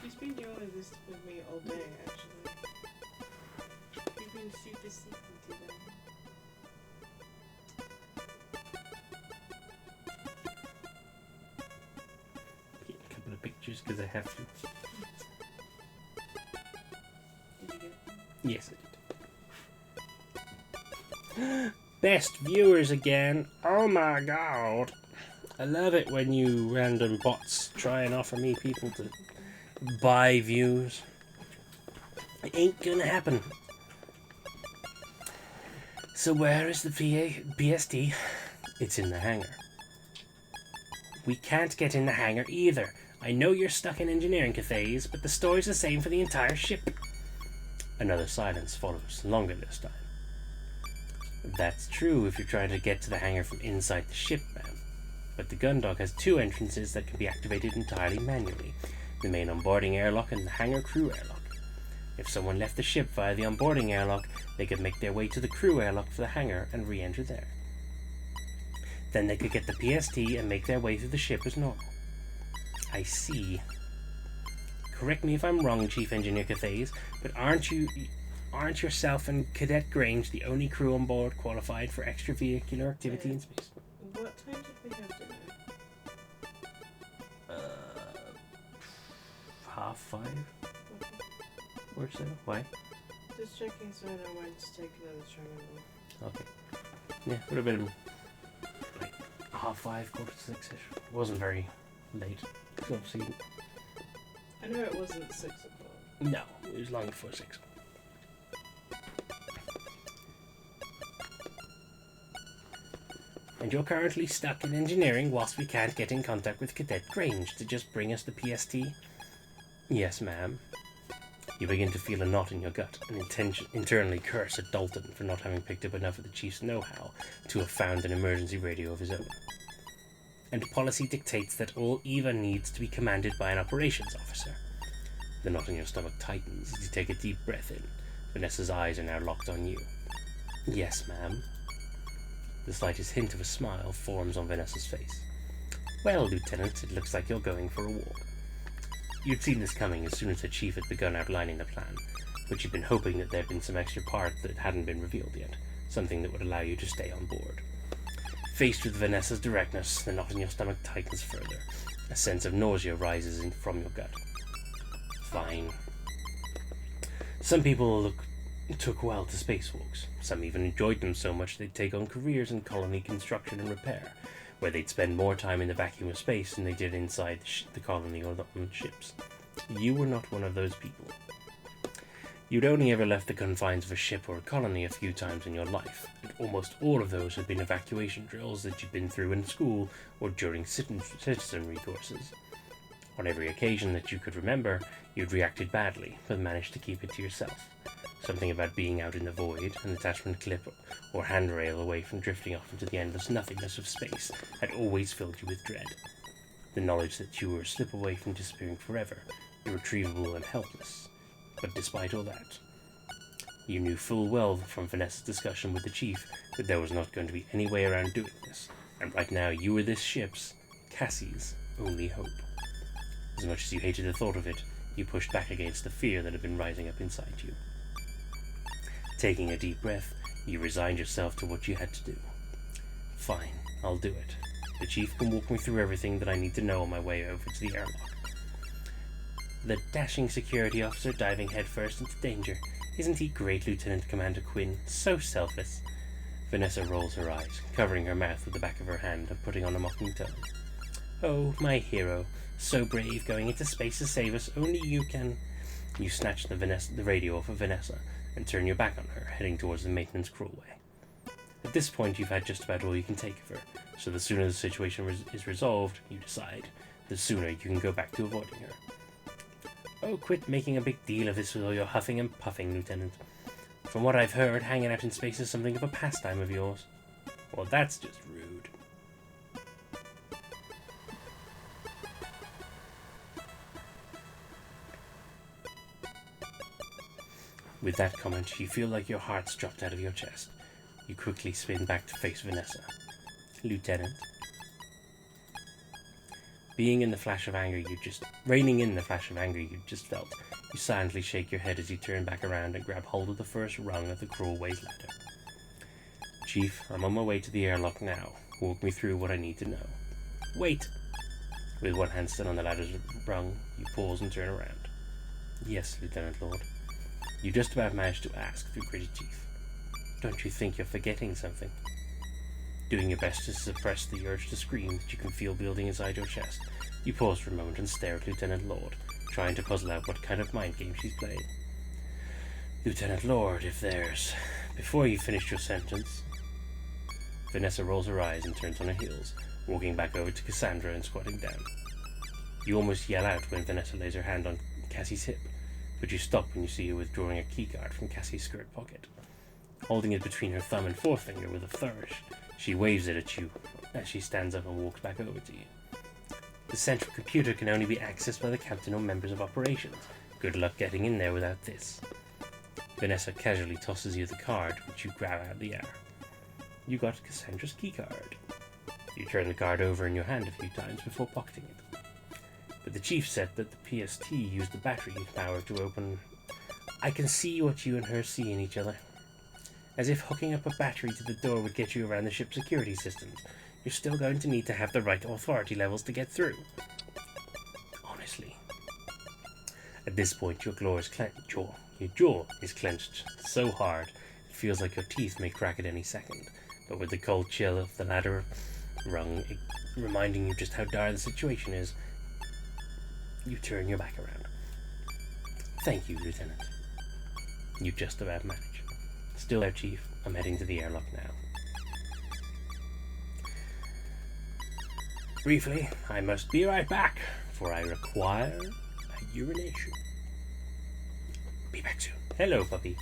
Speaker 2: She's been yawning this with me all day, actually. We've been super sleepy today.
Speaker 1: Get a couple of pictures because I have to.
Speaker 2: Did you get it?
Speaker 1: Yes, I did. Best viewers again. Oh my god. I love it when you random bots try and offer me people to buy views. It ain't gonna happen. So where is the PST? It's in the hangar. We can't get in the hangar either. I know you're stuck in engineering, Cathays, but the story's the same for the entire ship. Another silence follows, longer this time. That's true if you're trying to get to the hangar from inside the ship, ma'am. But the gun dock has two entrances that can be activated entirely manually. The main onboarding airlock and the hangar crew airlock. If someone left the ship via the onboarding airlock, they could make their way to the crew airlock for the hangar and re-enter there. Then they could get the PST and make their way through the ship as normal. I see. Correct me if I'm wrong, Chief Engineer Cathays, but aren't yourself and Cadet Grange the only crew on board qualified for extravehicular activity in space?
Speaker 2: What time did we have dinner?
Speaker 1: 5:30
Speaker 2: Okay.
Speaker 1: or so. Why?
Speaker 2: Just checking so I know when to take another train.
Speaker 1: Okay. Yeah, would have been like 5:30, 5:45-ish. It wasn't very late. So obviously,
Speaker 2: I know it wasn't 6 o'clock.
Speaker 1: no, it was long before 6. And you're currently stuck in engineering whilst we can't get in contact with Cadet Grange to just bring us the PST? Yes, ma'am. You begin to feel a knot in your gut and internally curse at Dalton for not having picked up enough of the Chief's know-how to have found an emergency radio of his own. And policy dictates that all EVA needs to be commanded by an operations officer. The knot in your stomach tightens as you take a deep breath in. Vanessa's eyes are now locked on you. Yes, ma'am. The slightest hint of a smile forms on Vanessa's face. Well, Lieutenant, it looks like you're going for a walk. You'd seen this coming as soon as the Chief had begun outlining the plan, but you'd been hoping that there had been some extra part that hadn't been revealed yet, something that would allow you to stay on board. Faced with Vanessa's directness, the knot in your stomach tightens further. A sense of nausea rises from your gut. Fine. Some people took well to spacewalks. Some even enjoyed them so much they'd take on careers in colony construction and repair, where they'd spend more time in the vacuum of space than they did inside the colony or on ships. You were not one of those people. You'd only ever left the confines of a ship or a colony a few times in your life, and almost all of those had been evacuation drills that you'd been through in school or during citizenry courses. On every occasion that you could remember, you'd reacted badly, but managed to keep it to yourself. Something about being out in the void, an attachment clip or handrail away from drifting off into the endless nothingness of space had always filled you with dread. The knowledge that you were a slip away from disappearing forever, irretrievable and helpless. But despite all that, you knew full well from Vanessa's discussion with the Chief that there was not going to be any way around doing this, and right now you were this ship's, Cassie's, only hope. As much as you hated the thought of it, you pushed back against the fear that had been rising up inside you. Taking a deep breath, you resigned yourself to what you had to do. Fine, I'll do it. The Chief can walk me through everything that I need to know on my way over to the airlock. The dashing security officer diving headfirst into danger. Isn't he great, Lieutenant Commander Quinn? So selfless. Vanessa rolls her eyes, covering her mouth with the back of her hand and putting on a mocking tone. Oh, my hero. So brave, going into space to save us. Only you can... You snatch the radio off of Vanessa and turn your back on her, heading towards the maintenance crawlway. At this point, you've had just about all you can take of her, so the sooner the situation is resolved, you decide, the sooner you can go back to avoiding her. Oh, quit making a big deal of this with all your huffing and puffing, Lieutenant. From what I've heard, hanging out in space is something of a pastime of yours. Well, that's just rude. With that comment, you feel like your heart's dropped out of your chest. You quickly spin back to face Vanessa. Lieutenant. Reining in the flash of anger you just felt, you silently shake your head as you turn back around and grab hold of the first rung of the crawlway's ladder. Chief, I'm on my way to the airlock now. Walk me through what I need to know. Wait! With one hand still on the ladder's rung, you pause and turn around. Yes, Lieutenant Lord. You just about managed to ask through gritted teeth. Don't you think you're forgetting something? Doing your best to suppress the urge to scream that you can feel building inside your chest, you pause for a moment and stare at Lieutenant Lord, trying to puzzle out what kind of mind game she's playing. Lieutenant Lord, if there's... Before you finished your sentence... Vanessa rolls her eyes and turns on her heels, walking back over to Cassandra and squatting down. You almost yell out when Vanessa lays her hand on Cassie's hip, but you stop when you see her withdrawing a keycard from Cassie's skirt pocket. Holding it between her thumb and forefinger with a flourish, she waves it at you as she stands up and walks back over to you. The central computer can only be accessed by the captain or members of operations. Good luck getting in there without this. Vanessa casually tosses you the card, which you grab out of the air. You got Cassandra's keycard. You turn the card over in your hand a few times before pocketing it. But the chief said that the PST used the battery power to open. I can see what you and her see in each other. As if hooking up a battery to the door would get you around the ship's security systems. You're still going to need to have the right authority levels to get through. Honestly. At this point, your jaw is clenched so hard it feels like your teeth may crack at any second. But with the cold chill of the ladder rung reminding you just how dire the situation is, you turn your back around. Thank you, Lieutenant. You just about manage. Still there, Chief. I'm heading to the airlock now. Briefly, I must be right back, for I require a urination. Be back soon. Hello, puppy.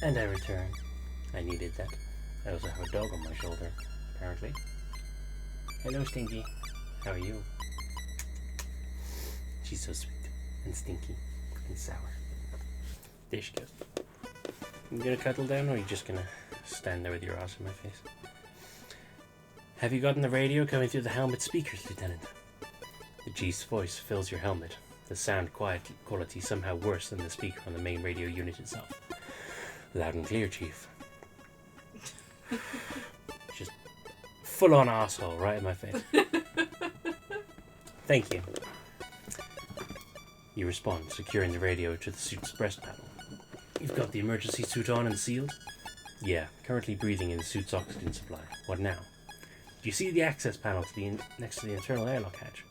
Speaker 1: And I return. I needed that. I also have a dog on my shoulder, apparently. Hello, Stinky. How are you? She's so sweet and stinky and sour. There she goes. You gonna cuddle down, or are you just gonna stand there with your ass in my face? Have you gotten the radio coming through the helmet speakers, Lieutenant? The Chief's voice fills your helmet. The sound quality somehow worse than the speaker on the main radio unit itself. Loud and clear, Chief. Just full-on asshole right in my face. Thank you. You respond, securing the radio to the suit's breast panel. You've got the emergency suit on and sealed? Yeah, currently breathing in the suit's oxygen supply. What now? Do you see the access panel next to the internal airlock hatch?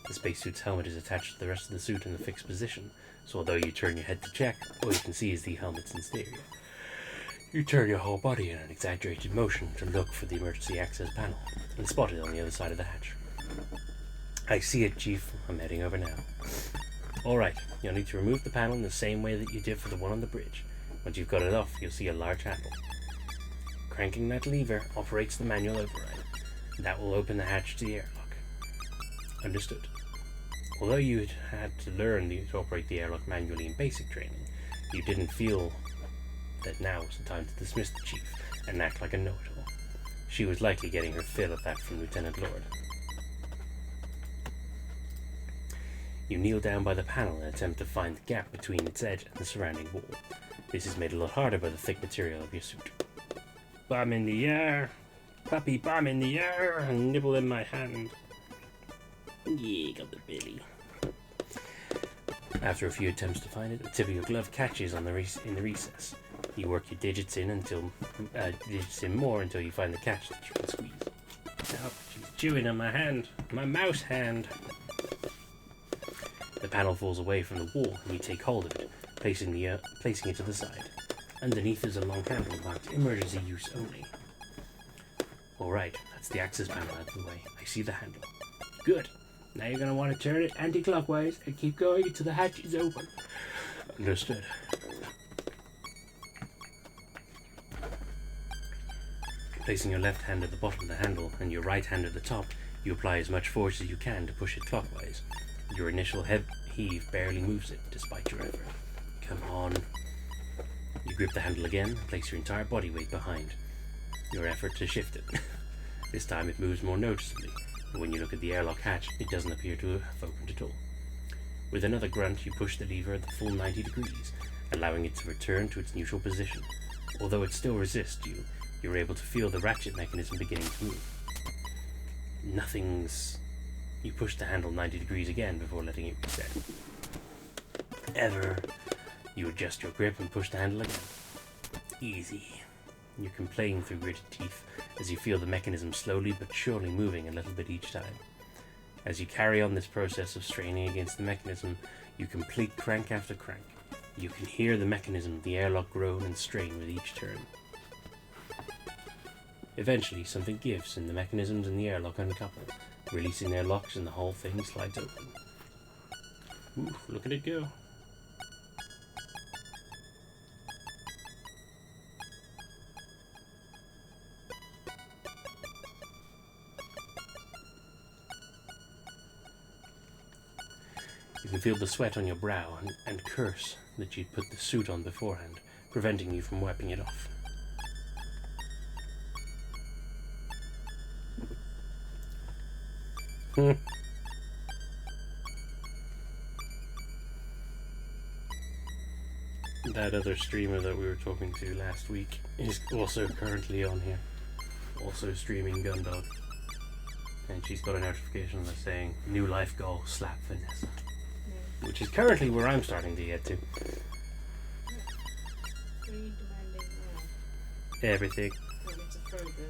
Speaker 1: The spacesuit's helmet is attached to the rest of the suit in a fixed position, so although you turn your head to check, all you can see is the helmet's exterior. You turn your whole body in an exaggerated motion to look for the emergency access panel, and spot it on the other side of the hatch. I see it, Chief. I'm heading over now. Alright, you'll need to remove the panel in the same way that you did for the one on the bridge. Once you've got it off, you'll see a large handle. Cranking that lever operates the manual override. That will open the hatch to the airlock. Understood. Although you had to learn to operate the airlock manually in basic training, you didn't feel that now was the time to dismiss the Chief and act like a know-it-all. She was likely getting her fill of that from Lieutenant Lord. You kneel down by the panel and attempt to find the gap between its edge and the surrounding wall. This is made a lot harder by the thick material of your suit. Bomb in the air! Puppy bomb in the air! And nibble in my hand. Yeah, got the belly. After a few attempts to find it, the tip of your glove catches on in the recess. You work your digits in more until you find the catch that you can squeeze. Oh, she's chewing on my hand. My mouse hand. The panel falls away from the wall and you take hold of it, placing it to the side. Underneath is a long handle marked emergency use only. Alright, that's the access panel out of the way. I see the handle. Good. Now you're going to want to turn it anti-clockwise and keep going until the hatch is open. Understood. Placing your left hand at the bottom of the handle and your right hand at the top, you apply as much force as you can to push it clockwise. Your initial heave barely moves it, despite your effort. Come on. You grip the handle again and place your entire body weight behind your effort to shift it. This time it moves more noticeably, but when you look at the airlock hatch, it doesn't appear to have opened at all. With another grunt, you push the lever at the full 90 degrees, allowing it to return to its neutral position. Although it still resists you, you're able to feel the ratchet mechanism beginning to move. You push the handle 90 degrees again before letting it reset. You adjust your grip and push the handle again. Easy. You complain through gritted teeth as you feel the mechanism slowly but surely moving a little bit each time. As you carry on this process of straining against the mechanism, you complete crank after crank. You can hear the mechanism of the airlock groan and strain with each turn. Eventually, something gives and the mechanisms in the airlock uncouple, releasing their locks and the whole thing slides open. Ooh, look at it go. You can feel the sweat on your brow and curse that you'd put the suit on beforehand, preventing you from wiping it off. That other streamer that we were talking to last week is also currently on here, also streaming Gundog, and she's got a notification that's saying new life goal slap Vanessa, which is currently where I'm starting to get to. Everything.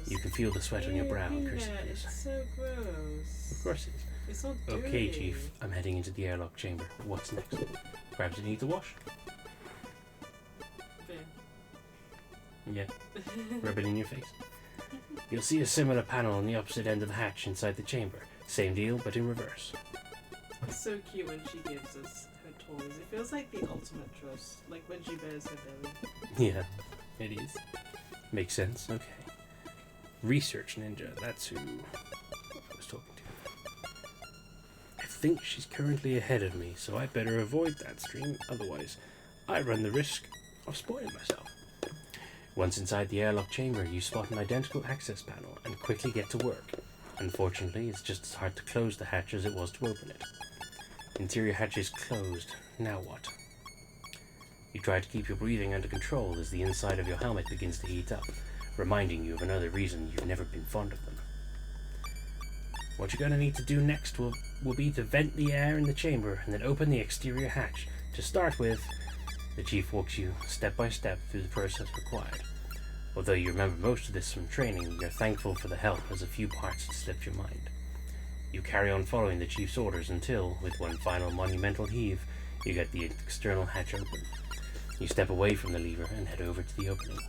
Speaker 1: You can feel the sweat on your brow and curse it.
Speaker 2: It's so gross.
Speaker 1: Of course it is.
Speaker 2: It's so dirty.
Speaker 1: Okay, Chief, I'm heading into the airlock chamber. What's next? Perhaps it needs a wash? Yeah. Rub it in your face. You'll see a similar panel on the opposite end of the hatch inside the chamber. Same deal, but in reverse.
Speaker 2: It's so cute when she gives us her toys. It feels like the ultimate trust, like when she bears her belly.
Speaker 1: Yeah, it is. Makes sense, okay. Research Ninja, that's who I was talking to. I think she's currently ahead of me, so I better avoid that stream, otherwise I run the risk of spoiling myself. Once inside the airlock chamber, you spot an identical access panel and quickly get to work. Unfortunately, it's just as hard to close the hatch as it was to open it. Interior hatch is closed. Now what? You try to keep your breathing under control as the inside of your helmet begins to heat up, reminding you of another reason you've never been fond of them. What you're going to need to do next will be to vent the air in the chamber and then open the exterior hatch. To start with, the Chief walks you step by step through the process required. Although you remember most of this from training, you're thankful for the help as a few parts had slipped your mind. You carry on following the Chief's orders until, with one final monumental heave, you get the external hatch open. You step away from the lever and head over to the opening.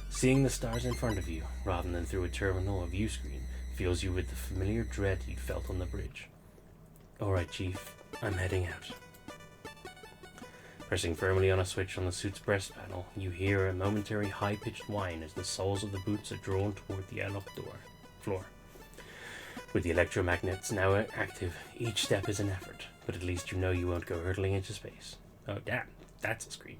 Speaker 1: Seeing the stars in front of you, rather than through a terminal or view screen, fills you with the familiar dread you'd felt on the bridge. Alright, Chief. I'm heading out. Pressing firmly on a switch on the suit's breast panel, you hear a momentary high-pitched whine as the soles of the boots are drawn toward the airlock floor. With the electromagnets now active, each step is an effort, but at least you know you won't go hurtling into space. Oh damn, that's a screen.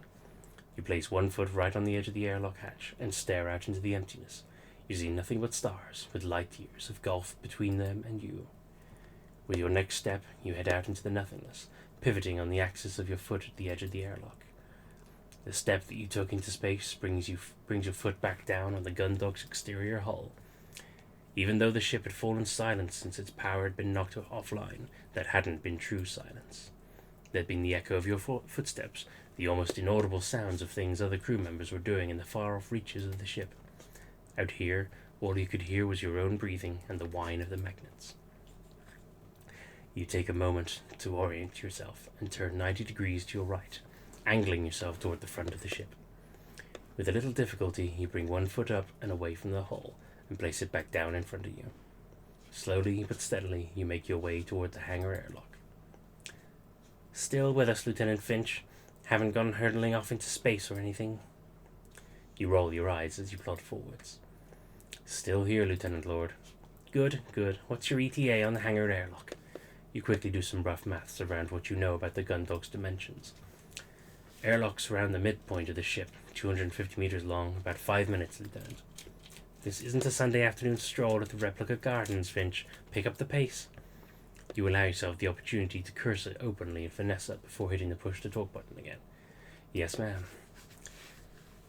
Speaker 1: You place one foot right on the edge of the airlock hatch and stare out into the emptiness. You see nothing but stars, with light years of gulf between them and you. With your next step, you head out into the nothingness, pivoting on the axis of your foot at the edge of the airlock. The step that you took into space brings your foot back down on the Gundog's exterior hull. Even though the ship had fallen silent since its power had been knocked offline, that hadn't been true silence. There'd been the echo of your footsteps, the almost inaudible sounds of things other crew members were doing in the far-off reaches of the ship. Out here, all you could hear was your own breathing and the whine of the magnets. You take a moment to orient yourself and turn 90 degrees to your right, angling yourself toward the front of the ship. With a little difficulty, you bring one foot up and away from the hull and place it back down in front of you. Slowly but steadily, you make your way toward the hangar airlock. Still with us, Lieutenant Finch? Haven't gone hurtling off into space or anything? You roll your eyes as you plod forwards. Still here, Lieutenant Lord. Good, good. What's your ETA on the hangar airlock? You quickly do some rough maths around what you know about the Gundog's dimensions. Airlock's around the midpoint of the ship, 250 meters long, about 5 minutes, Lieutenant. This isn't a Sunday afternoon stroll at the replica gardens, Finch. Pick up the pace. You allow yourself the opportunity to curse it openly at Vanessa before hitting the push-to-talk button again. Yes, ma'am.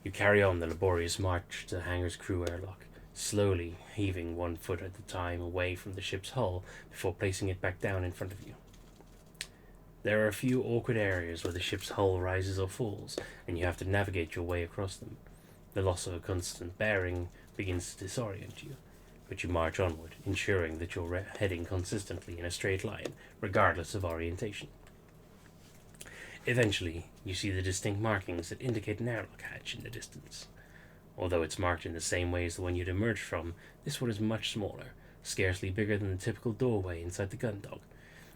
Speaker 1: You carry on the laborious march to the hangar's crew airlock, slowly heaving one foot at a time away from the ship's hull before placing it back down in front of you. There are a few awkward areas where the ship's hull rises or falls, and you have to navigate your way across them. The loss of a constant bearing begins to disorient you, but you march onward, ensuring that you're heading consistently in a straight line, regardless of orientation. Eventually, you see the distinct markings that indicate an airlock hatch in the distance. Although it's marked in the same way as the one you'd emerged from, this one is much smaller, scarcely bigger than the typical doorway inside the Gundog.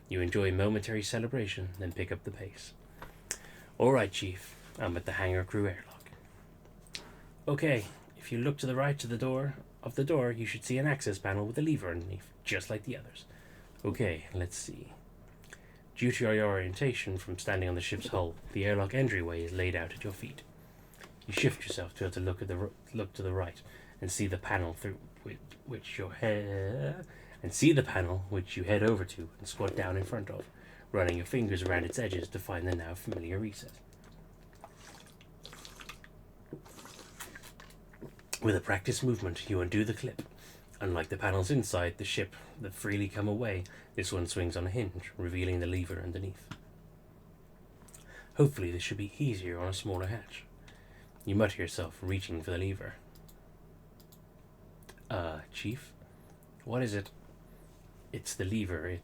Speaker 1: You enjoy momentary celebration, then pick up the pace. All right, Chief. I'm at the hangar crew airlock. Okay, if you look to the right of the door, you should see an access panel with a lever underneath, just like the others. Okay, let's see. Due to your orientation from standing on the ship's hull, the airlock entryway is laid out at your feet. You shift yourself to be able to look to the right and see the panel through which you head over to and squat down in front of, running your fingers around its edges to find the now familiar reset. With a practiced movement, you undo the clip. Unlike the panels inside the ship that freely come away, this one swings on a hinge, revealing the lever underneath. Hopefully this should be easier on a smaller hatch. You mutter yourself, reaching for the lever. Chief? What is it? It's the lever.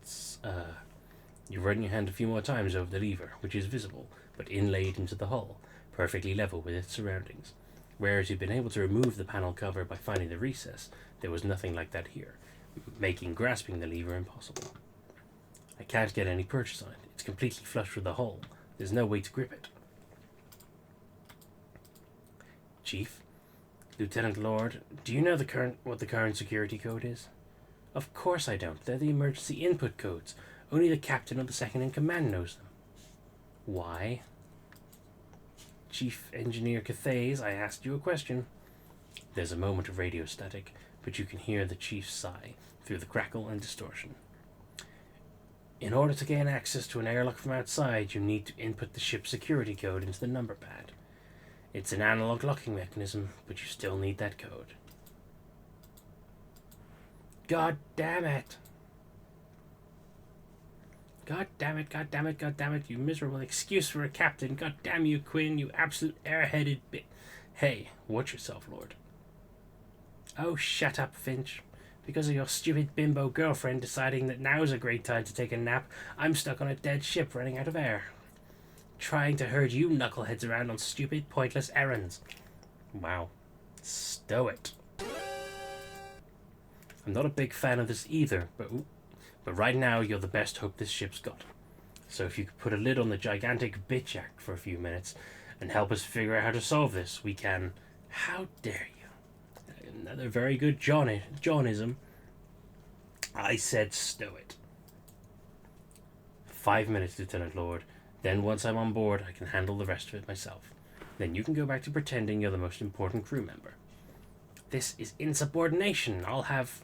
Speaker 1: You run your hand a few more times over the lever, which is visible, but inlaid into the hull, perfectly level with its surroundings. Whereas you've been able to remove the panel cover by finding the recess, there was nothing like that here, making grasping the lever impossible. I can't get any purchase on it. It's completely flush with the hull. There's no way to grip it. Chief? Lieutenant Lord, do you know what the current security code is? Of course I don't. They're the emergency input codes. Only the captain or the second in command knows them. Why? Chief Engineer Cathays, I asked you a question. There's a moment of radio static, but you can hear the chief's sigh through the crackle and distortion. In order to gain access to an airlock from outside, you need to input the ship's security code into the number pad. It's an analog locking mechanism, but you still need that code. God damn it! God damn it, God damn it, God damn it, you miserable excuse for a captain. God damn you, Quinn, you absolute airheaded Hey, watch yourself, Lord. Oh, shut up, Finch. Because of your stupid bimbo girlfriend deciding that now's a great time to take a nap, I'm stuck on a dead ship running out of air. Trying to herd you knuckleheads around on stupid, pointless errands. Wow. Stow it. I'm not a big fan of this either, But right now, you're the best hope this ship's got. So if you could put a lid on the gigantic bitch act for a few minutes and help us figure out how to solve this, we can... How dare you? Another very good Johnism. I said stow it. 5 minutes, Lieutenant Lord. Then once I'm on board, I can handle the rest of it myself. Then you can go back to pretending you're the most important crew member. This is insubordination. I'll have...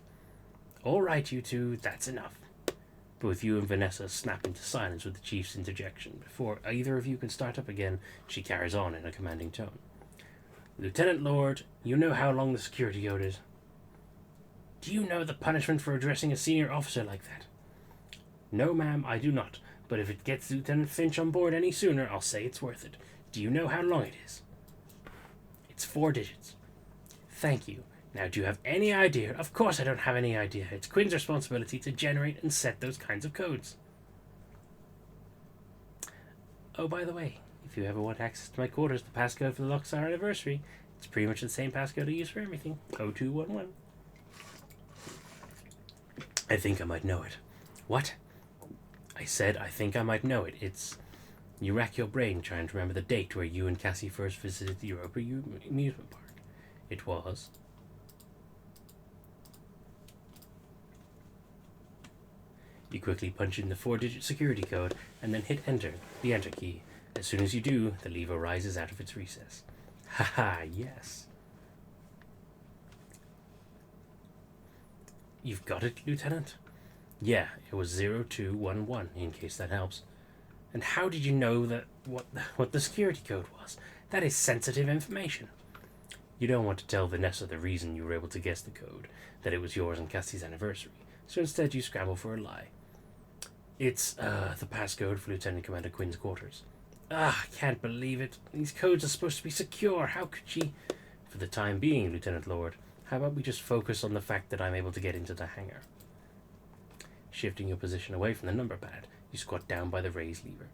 Speaker 1: All right, you two, that's enough. Both you and Vanessa snap into silence with the chief's interjection. Before either of you can start up again, she carries on in a commanding tone. Lieutenant Lord, you know how long the security code is. Do you know the punishment for addressing a senior officer like that? No, ma'am, I do not. But if it gets Lieutenant Finch on board any sooner, I'll say it's worth it. Do you know how long it is? It's 4 digits. Thank you. Now, do you have any idea? Of course I don't have any idea. It's Quinn's responsibility to generate and set those kinds of codes. Oh, by the way, if you ever want access to my quarters, the passcode for the Luxor anniversary, it's pretty much the same passcode I use for everything. 0211. I think I might know it. What? I said I think I might know it. It's... You rack your brain trying to remember the date where you and Cassie first visited the Europa amusement park. It was... You quickly punch in the 4-digit security code and then hit enter, the enter key. As soon as you do, the lever rises out of its recess. Haha, yes. You've got it, Lieutenant? Yeah, it was 0211, in case that helps. And how did you know that what the security code was? That is sensitive information. You don't want to tell Vanessa the reason you were able to guess the code, that it was yours and Cassie's anniversary, so instead you scramble for a lie. It's, the passcode for Lieutenant Commander Quinn's quarters. I can't believe it. These codes are supposed to be secure. How could she... For the time being, Lieutenant Lord, how about we just focus on the fact that I'm able to get into the hangar? Shifting your position away from the number pad, you squat down by the raised lever.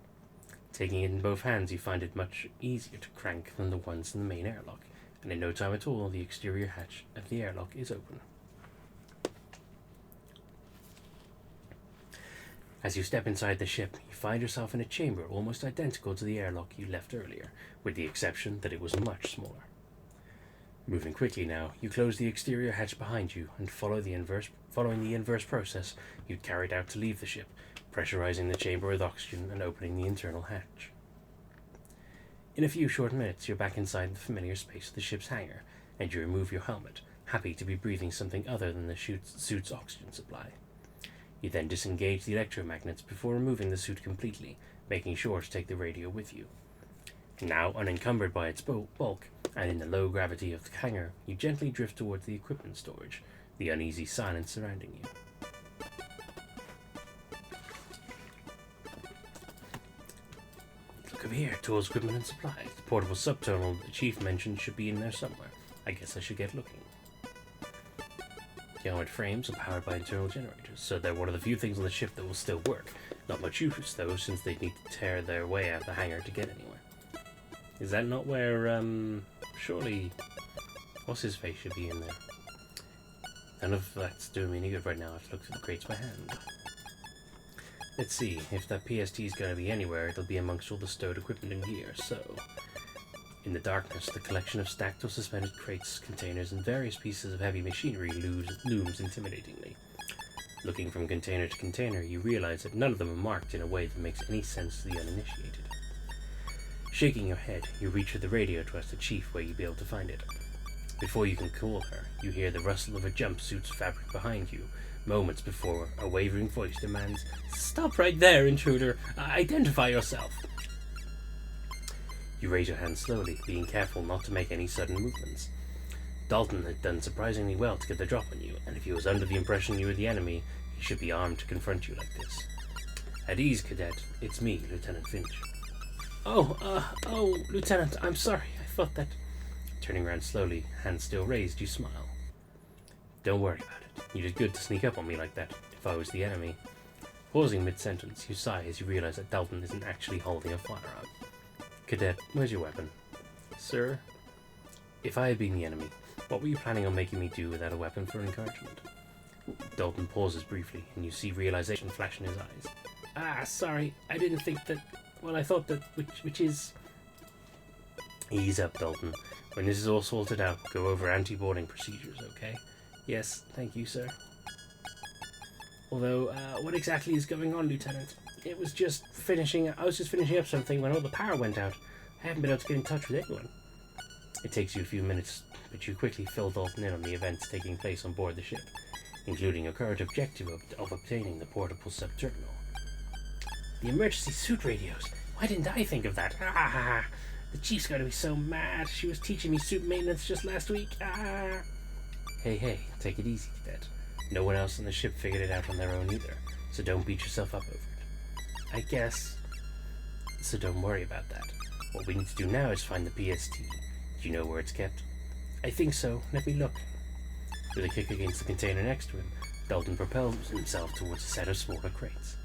Speaker 1: Taking it in both hands, you find it much easier to crank than the ones in the main airlock, and in no time at all, the exterior hatch of the airlock is open. As you step inside the ship, you find yourself in a chamber almost identical to the airlock you left earlier, with the exception that it was much smaller. Moving quickly now, you close the exterior hatch behind you and following the inverse process you'd carried out to leave the ship, pressurizing the chamber with oxygen and opening the internal hatch. In a few short minutes, you're back inside the familiar space of the ship's hangar, and you remove your helmet, happy to be breathing something other than the suit's oxygen supply. You then disengage the electromagnets before removing the suit completely, making sure to take the radio with you. Now unencumbered by its bulk, and in the low gravity of the hangar, you gently drift towards the equipment storage, the uneasy silence surrounding you. Look over here, tools, equipment, and supplies. The portable subterminal the chief mentioned should be in there somewhere. I guess I should get looking. The armored frames are powered by internal generators, so they're one of the few things on the ship that will still work. Not much use, though, since they'd need to tear their way out of the hangar to get anywhere. Is that not where, surely... What's his face should be in there? None of that's doing me any good right now. I have to look through the crates by hand. Let's see, if that PST is going to be anywhere, it'll be amongst all the stowed equipment and gear, so... In the darkness, the collection of stacked or suspended crates, containers, and various pieces of heavy machinery looms intimidatingly. Looking from container to container, you realize that none of them are marked in a way that makes any sense to the uninitiated. Shaking your head, you reach for the radio to ask the chief where you'd be able to find it. Before you can call her, you hear the rustle of a jumpsuit's fabric behind you, moments before a wavering voice demands, "Stop right there, intruder! Identify yourself!" You raise your hand slowly, being careful not to make any sudden movements. Dalton had done surprisingly well to get the drop on you, and if he was under the impression you were the enemy, he should be armed to confront you like this. At ease, Cadet. It's me, Lieutenant Finch. Oh, Lieutenant, I'm sorry. I thought that... Turning around slowly, hand still raised, you smile. Don't worry about it. You did good to sneak up on me like that, if I was the enemy. Pausing mid-sentence, you sigh as you realize that Dalton isn't actually holding a firearm. Cadet, where's your weapon? Sir? If I had been the enemy, what were you planning on making me do without a weapon for encouragement? Dalton pauses briefly, and you see realization flash in his eyes. Ah, sorry, I didn't think that... Well, I thought that... Which is... Ease up, Dalton. When this is all sorted out, go over anti-boarding procedures, okay? Yes, thank you, sir. Although, what exactly is going on, Lieutenant? I was just finishing up something when all the power went out. I haven't been able to get in touch with anyone. It takes you a few minutes, but you quickly fill Dalton in on the events taking place on board the ship, including your current objective of obtaining the portable sub-terminal. The emergency suit radios. Why didn't I think of that? Ah, the chief's going to be so mad. She was teaching me suit maintenance just last week. Ah. Hey, take it easy, Cadet. No one else on the ship figured it out on their own either, so don't beat yourself up over it. I guess. So don't worry about that. What we need to do now is find the PST. Do you know where it's kept? I think so. Let me look. With a kick against the container next to him, Dalton propels himself towards a set of smaller crates.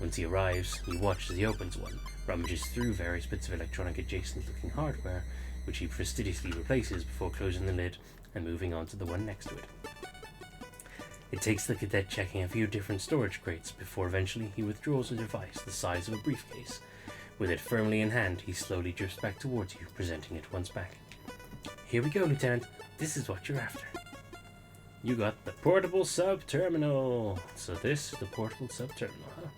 Speaker 1: Once he arrives, he watches as he opens one, rummages through various bits of electronic adjacent-looking hardware, which he fastidiously replaces before closing the lid and moving on to the one next to it. It takes the cadet checking a few different storage crates before eventually he withdraws a device the size of a briefcase. With it firmly in hand, he slowly drifts back towards you, presenting it once back. Here we go, Lieutenant. This is what you're after. You got the portable sub-terminal. So this is the portable sub-terminal, huh?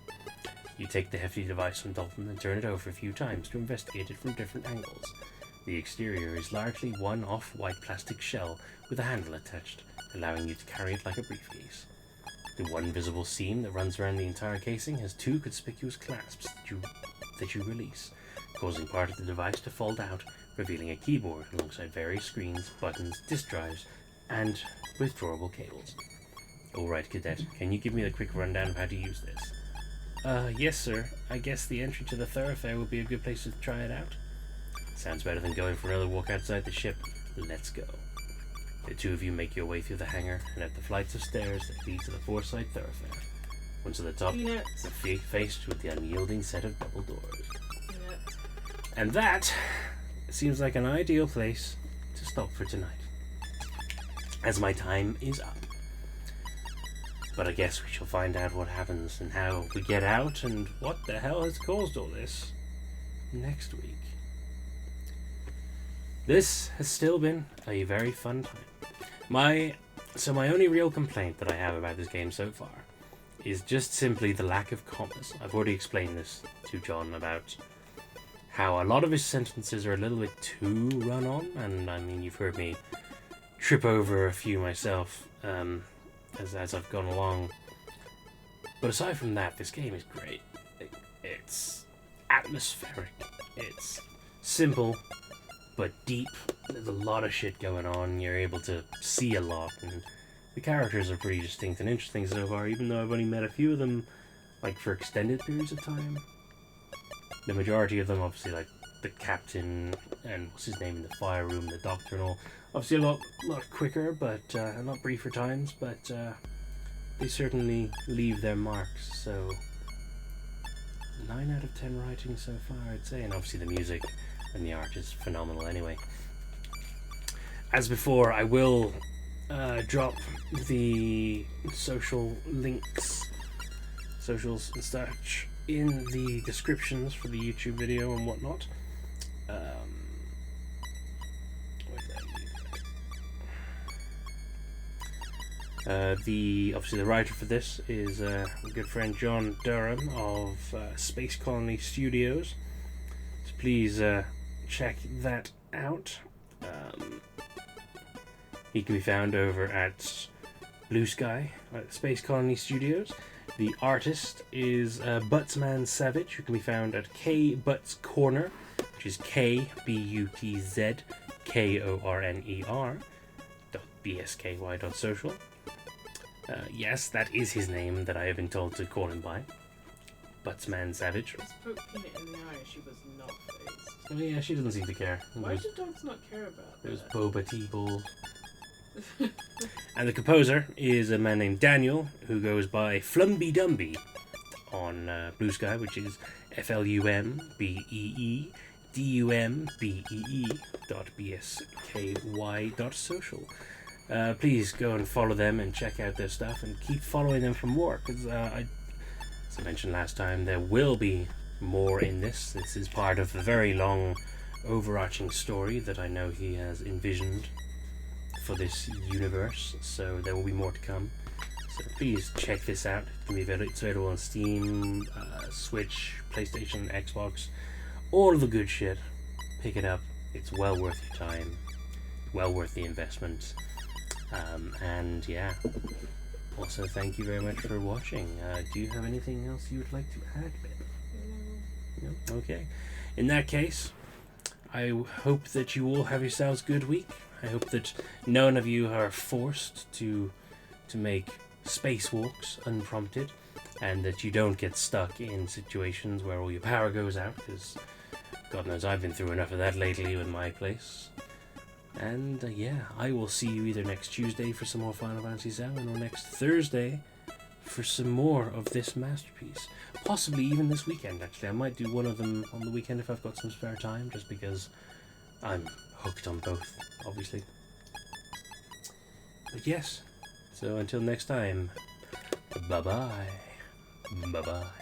Speaker 1: You take the hefty device from Dalton and turn it over a few times to investigate it from different angles. The exterior is largely one off-white plastic shell with a handle attached, allowing you to carry it like a briefcase. The one visible seam that runs around the entire casing has two conspicuous clasps that you release, causing part of the device to fold out, revealing a keyboard alongside various screens, buttons, disk drives, and withdrawable cables. Alright, Cadet, can you give me a quick rundown of how to use this? Yes, sir. I guess the entry to the thoroughfare would be a good place to try it out. Sounds better than going for another walk outside the ship. Let's go. The two of you make your way through the hangar and up the flights of stairs that lead to the foresight thoroughfare. Once at the top, you're faced with the unyielding set of double doors. And that seems like an ideal place to stop for tonight, as my time is up. But I guess we shall find out what happens and how we get out and what the hell has caused all this next week. This has still been a very fun time. My only real complaint that I have about this game so far is just simply the lack of commas. I've already explained this to John about how a lot of his sentences are a little bit too run-on, and I mean, you've heard me trip over a few myself as I've gone along. But aside from that, this game is great. It's atmospheric. It's simple, but deep. There's a lot of shit going on. You're able to see a lot, and the characters are pretty distinct and interesting so far, even though I've only met a few of them, like, for extended periods of time. The majority of them, obviously, like the captain and what's his name in the fire room, the doctor and all, obviously a lot quicker, but a lot briefer times, but they certainly leave their marks. So 9 out of 10 writing so far, I'd say, and obviously the music and the art is phenomenal anyway. As before, I will drop the socials and such in the descriptions for the YouTube video and whatnot. Obviously the writer for this is a good friend John Durham of Space Colony Studios. So please check that out. He can be found over at Blue Sky at Space Colony Studios. The artist is Butzman Savage, who can be found at K Butts Corner, which is KButzKorner.bsky.social. Yes, that is his name that I have been told to call him by. Butzman Savage.
Speaker 2: Let's poke Peanut in the eye, she was not phased.
Speaker 1: Oh yeah, she doesn't seem to care.
Speaker 2: Why do dogs not care about
Speaker 1: There's
Speaker 2: that?
Speaker 1: Boba T-Balls. And the composer is a man named Daniel, who goes by Flumby Dumby on Blue Sky, which is FLUMBEEDUMBEE.bsky.social. please go and follow them and check out their stuff and keep following them for more. Because as I mentioned last time, there will be more in this. This is part of a very long, overarching story that I know he has envisioned for this universe. So there will be more to come. So please check this out. It's available on Steam, Switch, PlayStation, Xbox, all of the good shit. Pick it up. It's well worth your time. Well worth the investment. And yeah. Also, thank you very much for watching. Do you have anything else you would like to add, Ben? No? Okay. In that case, I hope that you all have yourselves a good week. I hope that none of you are forced to make spacewalks unprompted, and that you don't get stuck in situations where all your power goes out, because God knows I've been through enough of that lately with my place. And yeah, I will see you either next Tuesday for some more Final Fantasy VII, or next Thursday for some more of this masterpiece. Possibly even this weekend, actually. I might do one of them on the weekend if I've got some spare time, just because I'm hooked on both, obviously. But yes, so until next time, bye-bye. Bye-bye.